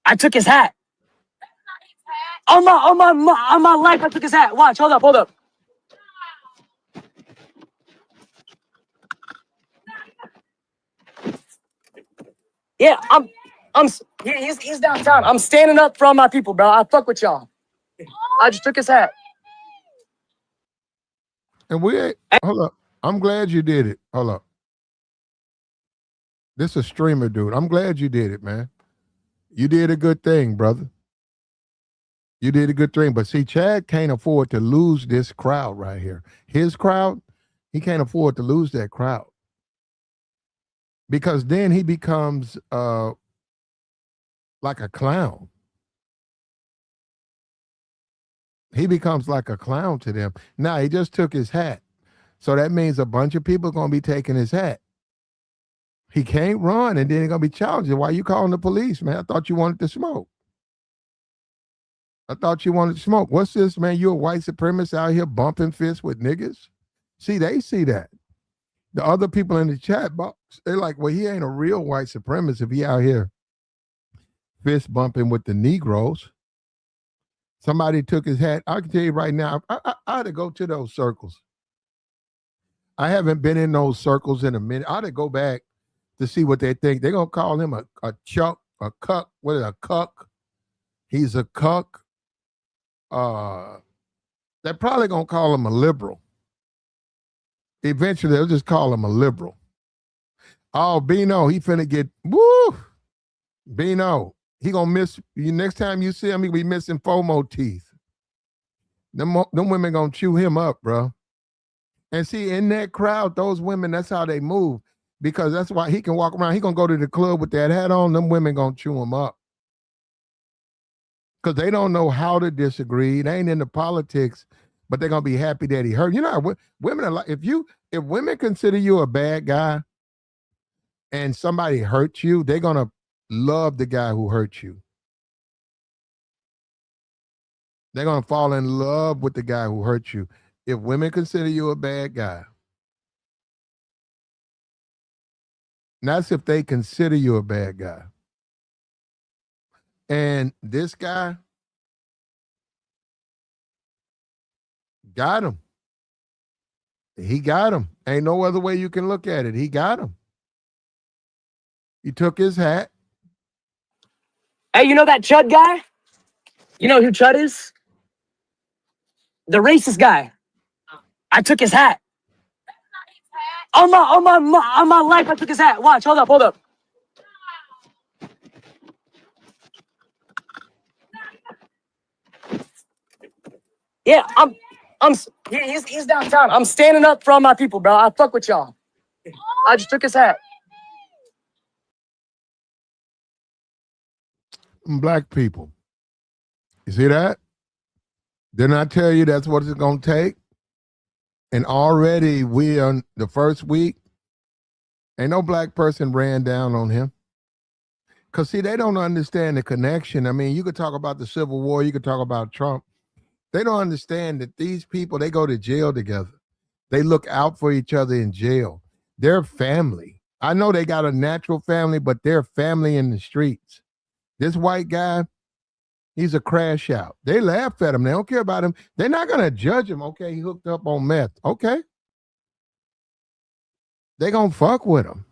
I took his hat. On my life, I took his hat. Watch, hold up. Yeah, he's downtown. I'm standing up for all my people, bro. I fuck with y'all. I just took his hat. And hold up. I'm glad you did it. Hold up. This is a streamer, dude. I'm glad you did it, man. You did a good thing, brother. You did a good thing. But see, Chad can't afford to lose this crowd right here. His crowd, he can't afford to lose that crowd. Because then he becomes like a clown. He becomes like a clown to them. Now, he just took his hat. So that means a bunch of people are going to be taking his hat. He can't run, and then they're going to be challenging. Why are you calling the police, man? I thought you wanted to smoke. What's this, man? You a white supremacist out here bumping fists with niggas? See, they see that. The other people in the chat box, they're like, well, he ain't a real white supremacist if he out here fist bumping with the Negroes. Somebody took his hat. I can tell you right now, I had to go to those circles. I haven't been in those circles in a minute. I had to go back to see what they think. They're going to call him a chuck, a cuck. What is a cuck? He's a cuck. They're probably going to call him a liberal. Eventually, they'll just call him a liberal. Oh, Bino, he finna get, woo! Bino, he gonna miss, you next time you see him, he be missing 4 more teeth. Them women gonna chew him up, bro. And see, in that crowd, those women, that's how they move. Because that's why he can walk around. He gonna go to the club with that hat on, them women gonna chew him up. Because they don't know how to disagree. They ain't into politics, but they're gonna be happy that he hurt. You know, women are like, if women consider you a bad guy and somebody hurt you, they're gonna love the guy who hurt you. They're gonna fall in love with the guy who hurt you. If women consider you a bad guy, and that's if they consider you a bad guy. And this guy got him. He got him. Ain't no other way you can look at it. He got him. He took his hat. Hey, you know that Chud guy? You know who Chud is? The racist guy. I took his hat. On my life, I took his hat. Watch, hold up. Yeah, he's downtown. I'm standing up for all my people, bro. I fuck with y'all. I just took his hat. Black people. You see that? Didn't I tell you that's what it's going to take? And already we on the first week, ain't no black person ran down on him. Because, see, they don't understand the connection. I mean, you could talk about the Civil War. You could talk about Trump. They don't understand that these people, they go to jail together. They look out for each other in jail. They're family. I know they got a natural family, but they're family in the streets. This white guy, he's a crash out. They laugh at him. They don't care about him. They're not going to judge him. Okay, he hooked up on meth. Okay. They're going to fuck with him.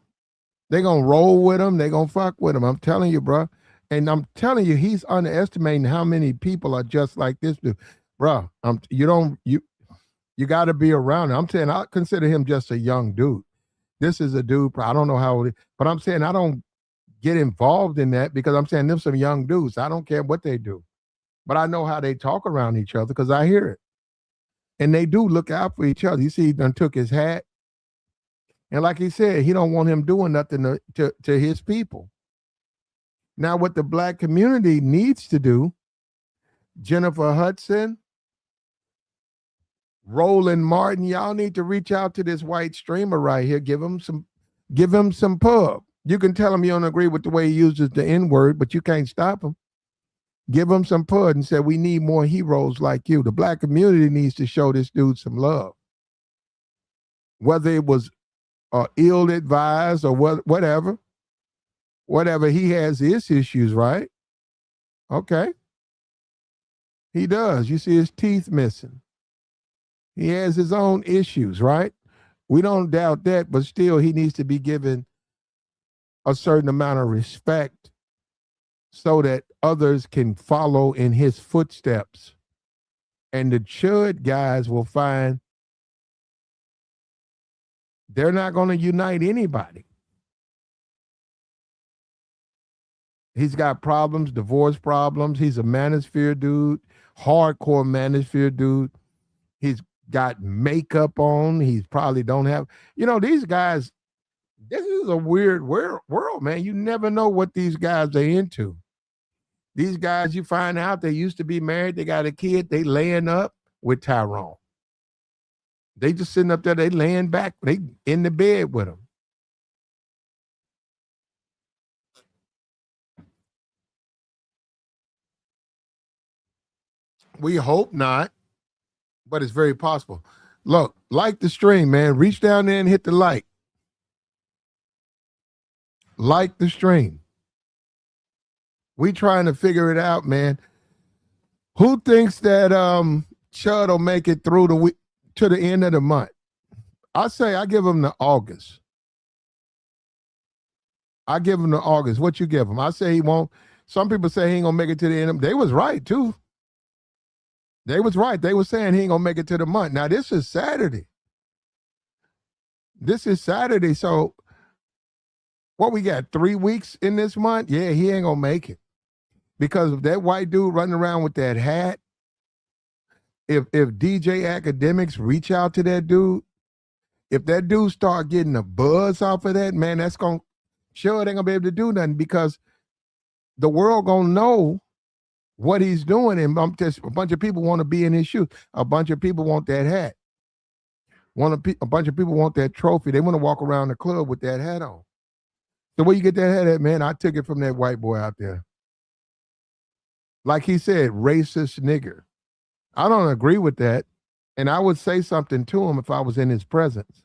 They're going to roll with him. They're going to fuck with him. I'm telling you, bro. And I'm telling you, he's underestimating how many people are just like this dude. Bro, you got to be around him. I'm saying I consider him just a young dude. This is a dude, I don't know how old, but I'm saying I don't get involved in that because I'm saying them some young dudes. I don't care what they do. But I know how they talk around each other because I hear it. And they do look out for each other. You see, he done took his hat. And like he said, he don't want him doing nothing to his people. Now, what the black community needs to do, Jennifer Hudson, Roland Martin, y'all need to reach out to this white streamer right here. Give him some pub. You can tell him you don't agree with the way he uses the N-word, but you can't stop him. Give him some pud and say, we need more heroes like you. The black community needs to show this dude some love. Whether it was ill-advised or whatever, he has his issues, right? Okay. He does. You see his teeth missing. He has his own issues, right? We don't doubt that, but still he needs to be given a certain amount of respect so that others can follow in his footsteps. And the Chud guys will find they're not going to unite anybody. He's got problems, divorce problems. He's a manosphere dude, hardcore manosphere dude. He's got makeup on. He's probably don't have, these guys, this is a weird world, man. You never know what these guys are into. These guys, you find out they used to be married. They got a kid. They laying up with Tyrone. They just sitting up there. They laying back. They in the bed with him. We hope not, but it's very possible. Look, like the stream, man. Reach down there and hit the like. Like the stream. We trying to figure it out, man. Who thinks that Chud will make it through to the end of the month? I say I give him to August. I give him to August. What you give him? I say he won't. Some people say he ain't gonna make it to the end. They was right too. They was right. They were saying he ain't gonna make it to the month. Now this is Saturday. So what we got? 3 weeks in this month? Yeah, he ain't gonna make it. Because of that white dude running around with that hat, if DJ Academics reach out to that dude, if that dude start getting a buzz off of that, man, that's going to show it ain't going to be able to do nothing because the world going to know what he's doing. And a bunch of people want to be in his shoes. A bunch of people want that hat. A bunch of people want that trophy. They want to walk around the club with that hat on. So where you get that hat at, man? I took it from that white boy out there. Like he said, racist nigger. I don't agree with that. And I would say something to him if I was in his presence.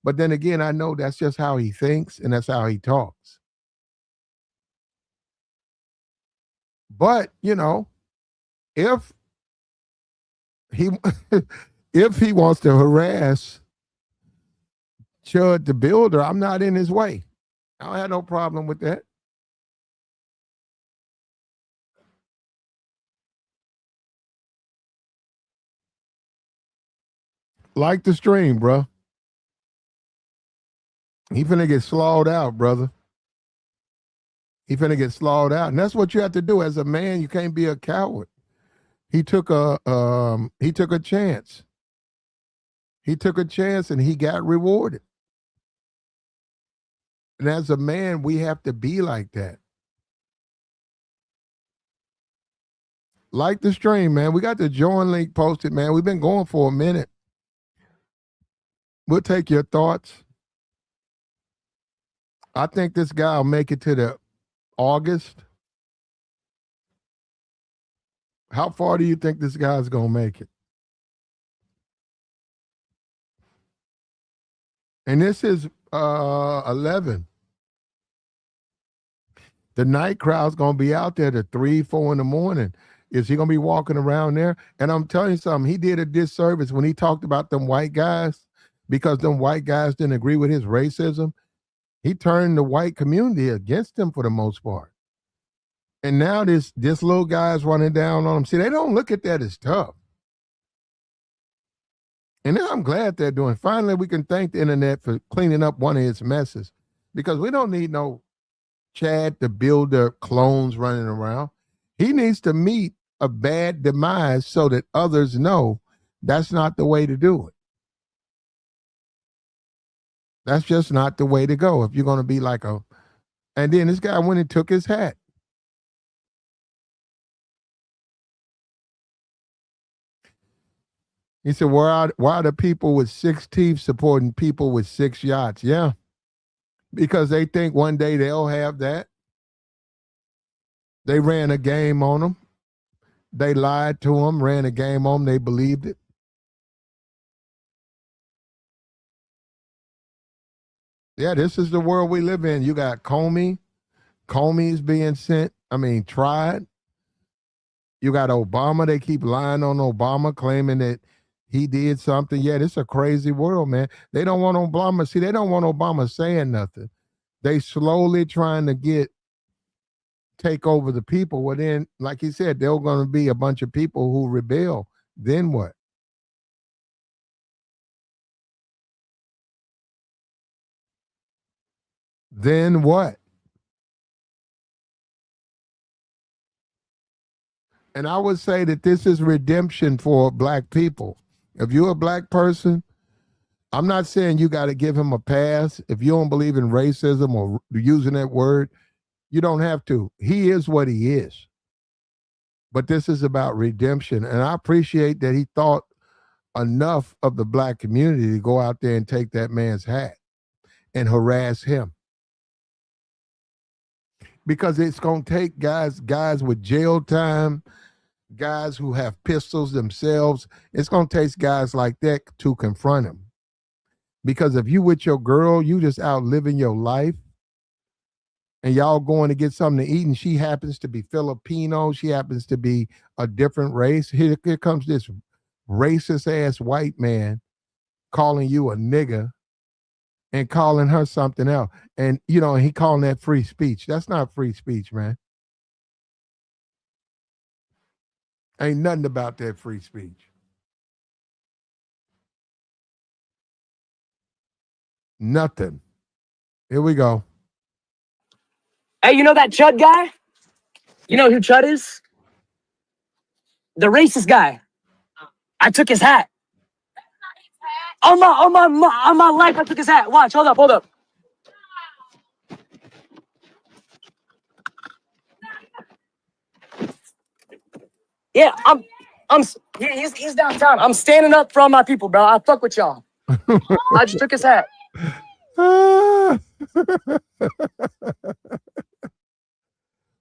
But then again, I know that's just how he thinks and that's how he talks. But, if he if he wants to harass Chud the Builder, I'm not in his way. I don't have no problem with that. Like the stream, bro. He finna get slawed out, brother. He finna get slawed out. And that's what you have to do. As a man, you can't be a coward. He took a chance. He took a chance and he got rewarded. And as a man, we have to be like that. Like the stream, man. We got the join link posted, man. We've been going for a minute. We'll take your thoughts. I think this guy will make it to the August. How far do you think this guy's going to make it? And this is 11. The night crowd's going to be out there to 3, 4 in the morning. Is he going to be walking around there? And I'm telling you something, he did a disservice when he talked about them white guys because them white guys didn't agree with his racism. He turned the white community against him for the most part. And now this little guy's running down on him. See, they don't look at that as tough. And I'm glad they're doing. Finally, we can thank the internet for cleaning up one of its messes because we don't need no Chad the Builder clones running around. He needs to meet a bad demise so that others know that's not the way to do it. That's just not the way to go if you're going to be like a. And then this guy went and took his hat. He said, why are the people with 6 teeth supporting people with 6 yachts? Yeah, because they think one day they'll have that. They ran a game on them. They lied to them, ran a game on them. They believed it. Yeah, this is the world we live in. You got Comey. Comey's being tried. You got Obama. They keep lying on Obama, claiming that he did something. Yeah, this is a crazy world, man. They don't want Obama. See, they don't want Obama saying nothing. They slowly trying to take over the people. Well, then, like he said, there are going to be a bunch of people who rebel. Then what? Then what? And I would say that this is redemption for black people. If you're a black person, I'm not saying you got to give him a pass. If you don't believe in racism or using that word, you don't have to. He is what he is. But this is about redemption. And I appreciate that he thought enough of the black community to go out there and take that man's hat and harass him. Because it's going to take guys with jail time, guys who have pistols themselves. It's going to take guys like that to confront him. Because if you with your girl, you just out living your life and y'all going to get something to eat and she happens to be Filipino, she happens to be a different race. Here comes this racist ass white man calling you a nigger and calling her something else. And, he calling that free speech. That's not free speech, man. Ain't nothing about that free speech. Nothing. Here we go. Hey, you know that Chud guy? You know who Chud is? The racist guy. I took his hat. On my life, I took his hat. Watch, hold up. Yeah, he's downtown. I'm standing up for all my people, bro. I fuck with y'all. I just took his hat.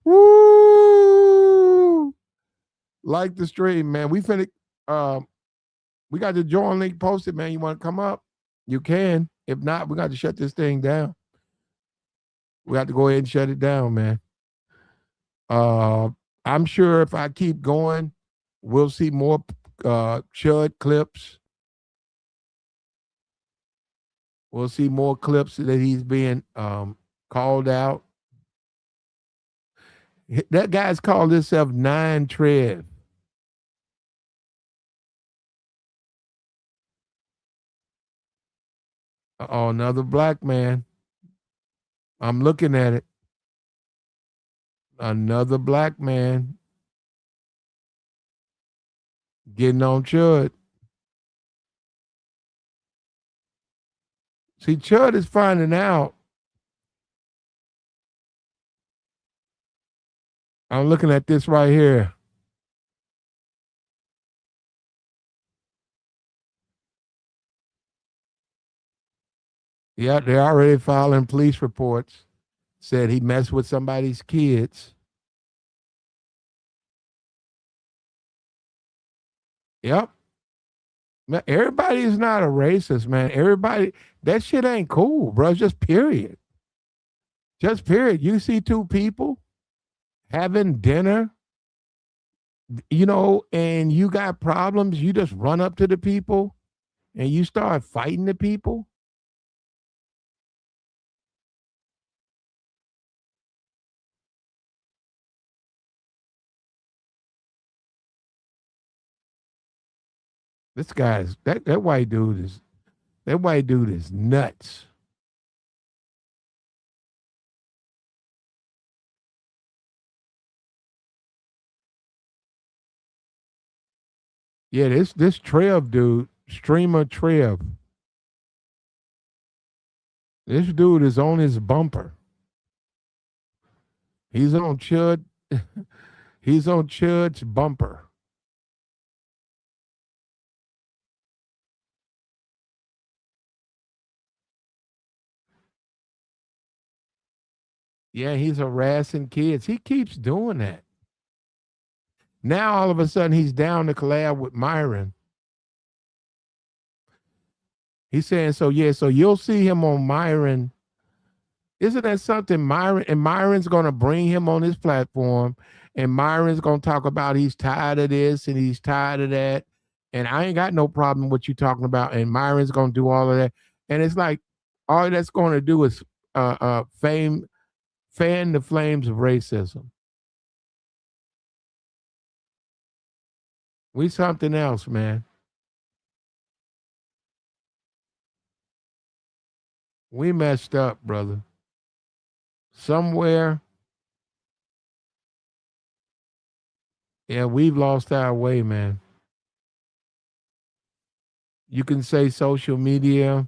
Woo! Like the stream, man. We got the join link posted, man. You want to come up? You can. If not, we got to shut this thing down. We have to go ahead and shut it down, man. I'm sure if I keep going, we'll see more Chud clips. We'll see more clips that he's being called out. That guy's called himself 9 Trev. Oh, another black man. I'm looking at it. Another black man getting on Chud. See, Chud is finding out. I'm looking at this right here. Yeah, they're already filing police reports. Said he messed with somebody's kids. Yep. Man, everybody is not a racist, man. Everybody, that shit ain't cool, bro. Just period. Just period. You see two people having dinner, you know, and you got problems, you just run up to the people and you start fighting the people. This guy's that white dude is nuts. Yeah, this Trev dude, streamer Trev. This dude is on his bumper. He's on Chud. He's on Chud's bumper. Yeah, he's harassing kids. He keeps doing that. Now all of a sudden he's down to collab with Myron. He's saying, so you'll see him on Myron. Isn't that something? Myron's gonna bring him on his platform, and Myron's gonna talk about he's tired of this and he's tired of that. And I ain't got no problem with you talking about, and Myron's gonna do all of that. And it's like all that's gonna do is fan the flames of racism. We something else, man. We messed up, brother. Somewhere, yeah, we've lost our way, man. You can say social media.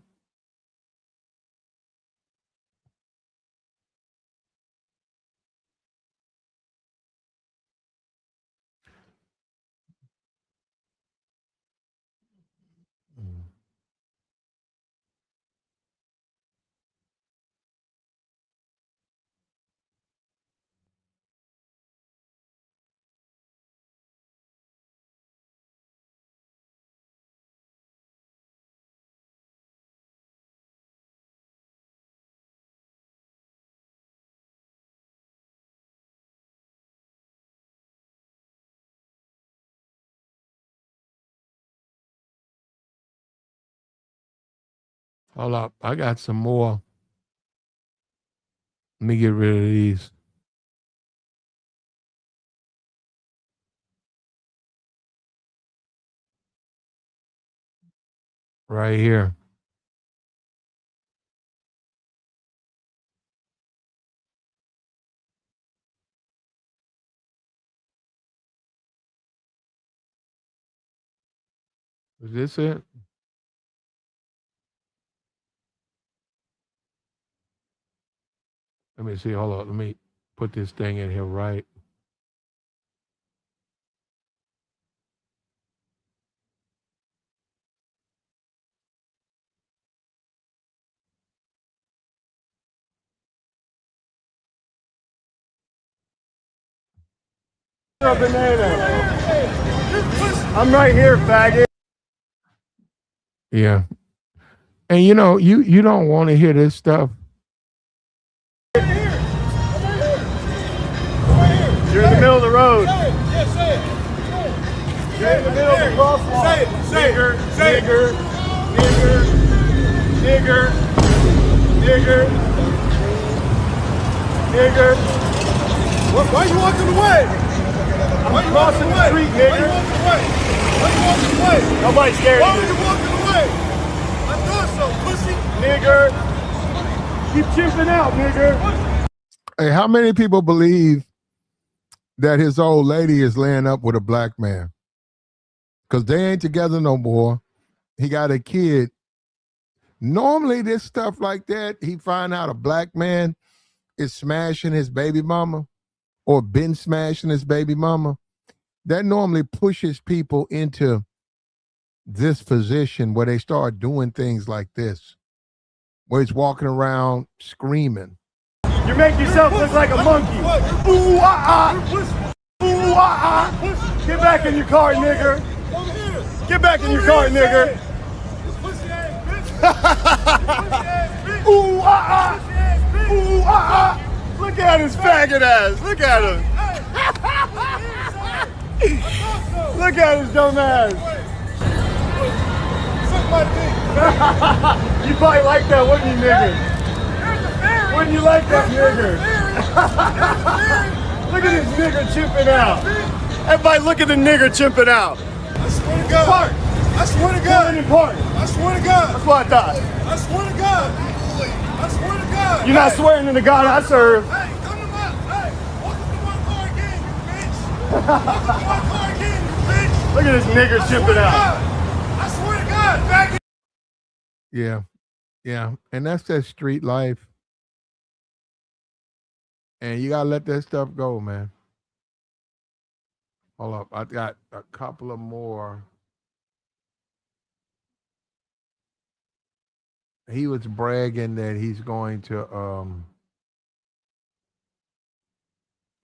Hold up, I got some more. Let me get rid of these. Right here. Is this it? Let me see. Hold on. Let me put this thing in here right. I'm right here, faggot. Yeah. And you know, you don't want to hear this stuff. You're in the middle of the road. You're in the middle of the crosswalk. Nigger, nigger, nigger, nigger, nigger, nigger. Why are you walking away? I'm crossing the street, nigger. Why are you walking away? Nobody's scared of you. Why are you walking away? I'm doing so, pussy. nigger. Keep chimping out, nigger. Hey, how many people believe that his old lady is laying up with a black man? Because they ain't together no more. He got a kid. Normally, this stuff like that, he find out a black man is smashing his baby mama or been smashing his baby mama. That normally pushes people into this position where they start doing things like this, where he's walking around screaming. You make yourself look like a monkey. Ooh, Ooh, Get back in your car, nigger. Get back in your car, nigger. Ooh, Ooh, Look at his faggot ass. Look at him. Look at his dumb ass. Suck my dick. You probably like that, wouldn't you, nigger? Wouldn't you like that, nigger? Look at this nigger chimping out. Everybody look at the nigger chimping out. I swear to God. Park. I swear to God. Park. I swear to God. That's what I thought. I swear to God. I swear to God. You're not swearing to the God I serve. Hey, come to my. Hey, welcome to my car again, you bitch. Welcome to my car again, you bitch. Look at this nigger chimping out. I swear to God, faggot. Yeah. And that's that street life. And you gotta let that stuff go, man. Hold up. I got a couple of more. He was bragging that he's going to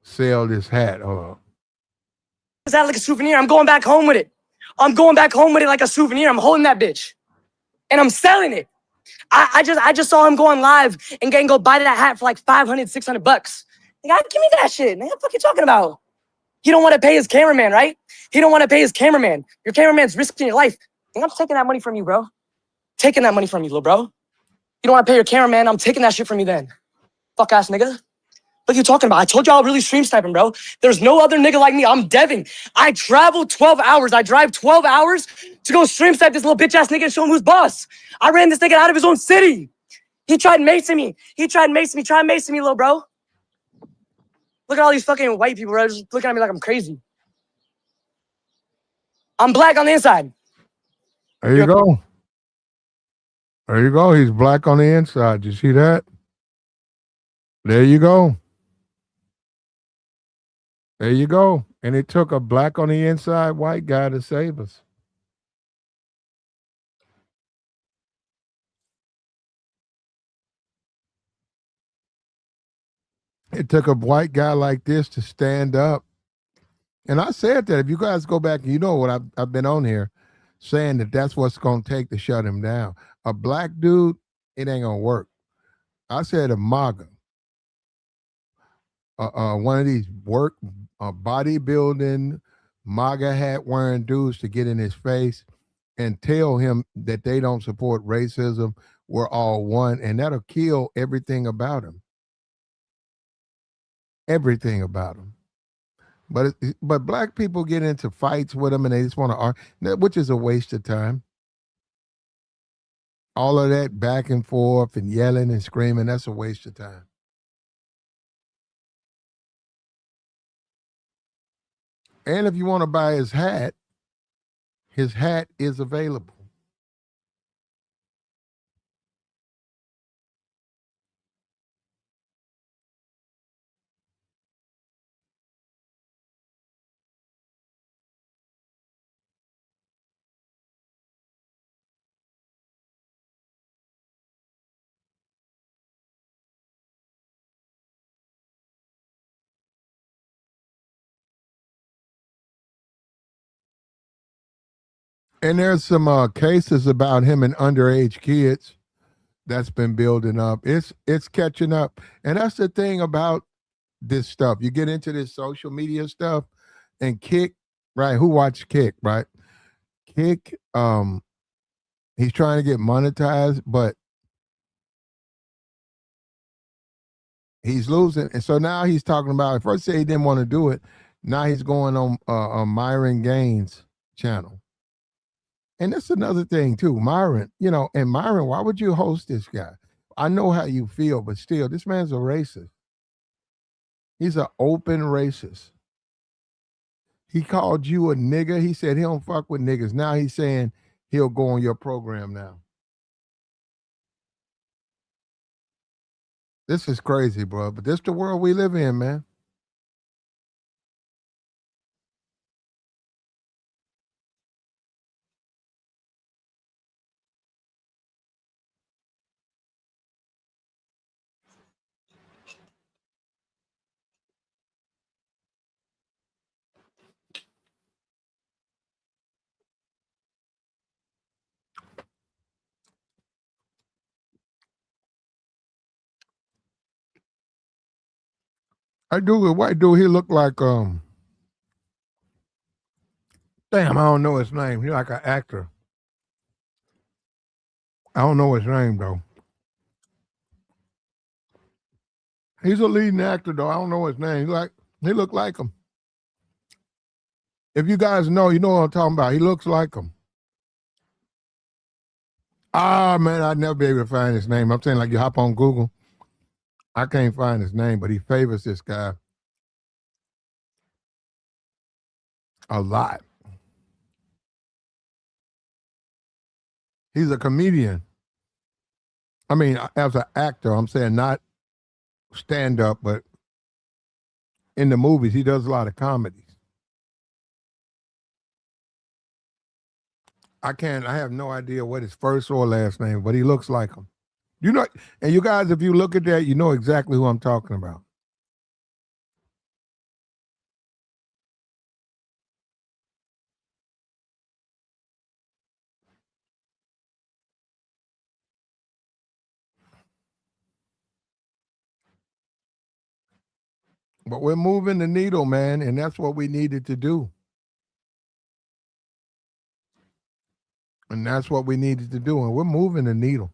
sell this hat. Hold up. Is that like a souvenir? I'm going back home with it. I'm going back home with it like a souvenir. I'm holding that bitch. And I'm selling it. I just saw him going live and go buy that hat for like $500, $600. Like, give me that shit. Man, what the fuck you talking about? He don't want to pay his cameraman, right? He don't want to pay his cameraman. Your cameraman's risking your life. I'm taking that money from you, bro. Taking that money from you, little bro. You don't want to pay your cameraman, I'm taking that shit from you then. Fuck ass nigga. What are you talking about? I told y'all really stream sniping, bro. There's no other nigga like me. I'm Devin. I travel 12 hours. I drive 12 hours to go stream snipe this little bitch ass nigga and show him who's boss. I ran this nigga out of his own city. He tried macing me. Try and mace me, little bro. Look at all these fucking white people, bro, just looking at me like I'm crazy. I'm black on the inside. There you go. There you go. He's black on the inside. You see that? There you go. There you go. And it took a black on the inside white guy to save us. It took a white guy like this to stand up. And I said that if you guys go back, you know what I've been on here saying that that's what's going to take to shut him down. A black dude, it ain't going to work. I said a MAGA. One of these bodybuilding, MAGA hat wearing dudes to get in his face and tell him that they don't support racism. We're all one, and that'll kill everything about him. Everything about him. But black people get into fights with him and they just want to argue, which is a waste of time. All of that back and forth and yelling and screaming, that's a waste of time. And if you want to buy his hat is available. And there's some cases about him and underage kids that's been building up. It's catching up. And that's the thing about this stuff. You get into this social media stuff and Kick, right? Who watched Kick, right? Kick, he's trying to get monetized, but he's losing. And so now he's talking about, at first he said he didn't want to do it. Now he's going on Myron Gaines' channel. And that's another thing too, Myron. And Myron, why would you host this guy? I know how you feel, but still, this man's a racist. He's an open racist. He called you a nigger. He said he don't fuck with niggas. Now he's saying he'll go on your program now. This is crazy, bro. But this the world we live in, man. I do a white dude, he looked like damn, I don't know his name. He's like an actor. I don't know his name though. He's a leading actor though. I don't know his name. He looked like him. If you guys know, you know what I'm talking about. He looks like him. Ah man, I'd never be able to find his name. I'm saying like you hop on Google. I can't find his name, but he favors this guy a lot. He's a comedian. I mean, as an actor, I'm saying not stand up, but in the movies, he does a lot of comedies. I have no idea what his first or last name, but he looks like him. And you guys, if you look at that, you know exactly who I'm talking about. But we're moving the needle, man, and that's what we needed to do. And that's what we needed to do, and we're moving the needle.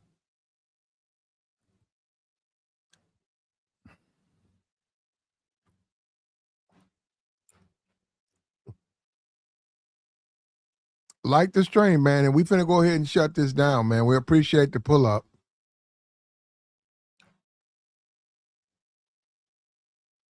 Like the stream, man, and we finna go ahead and shut this down, man. We appreciate the pull up.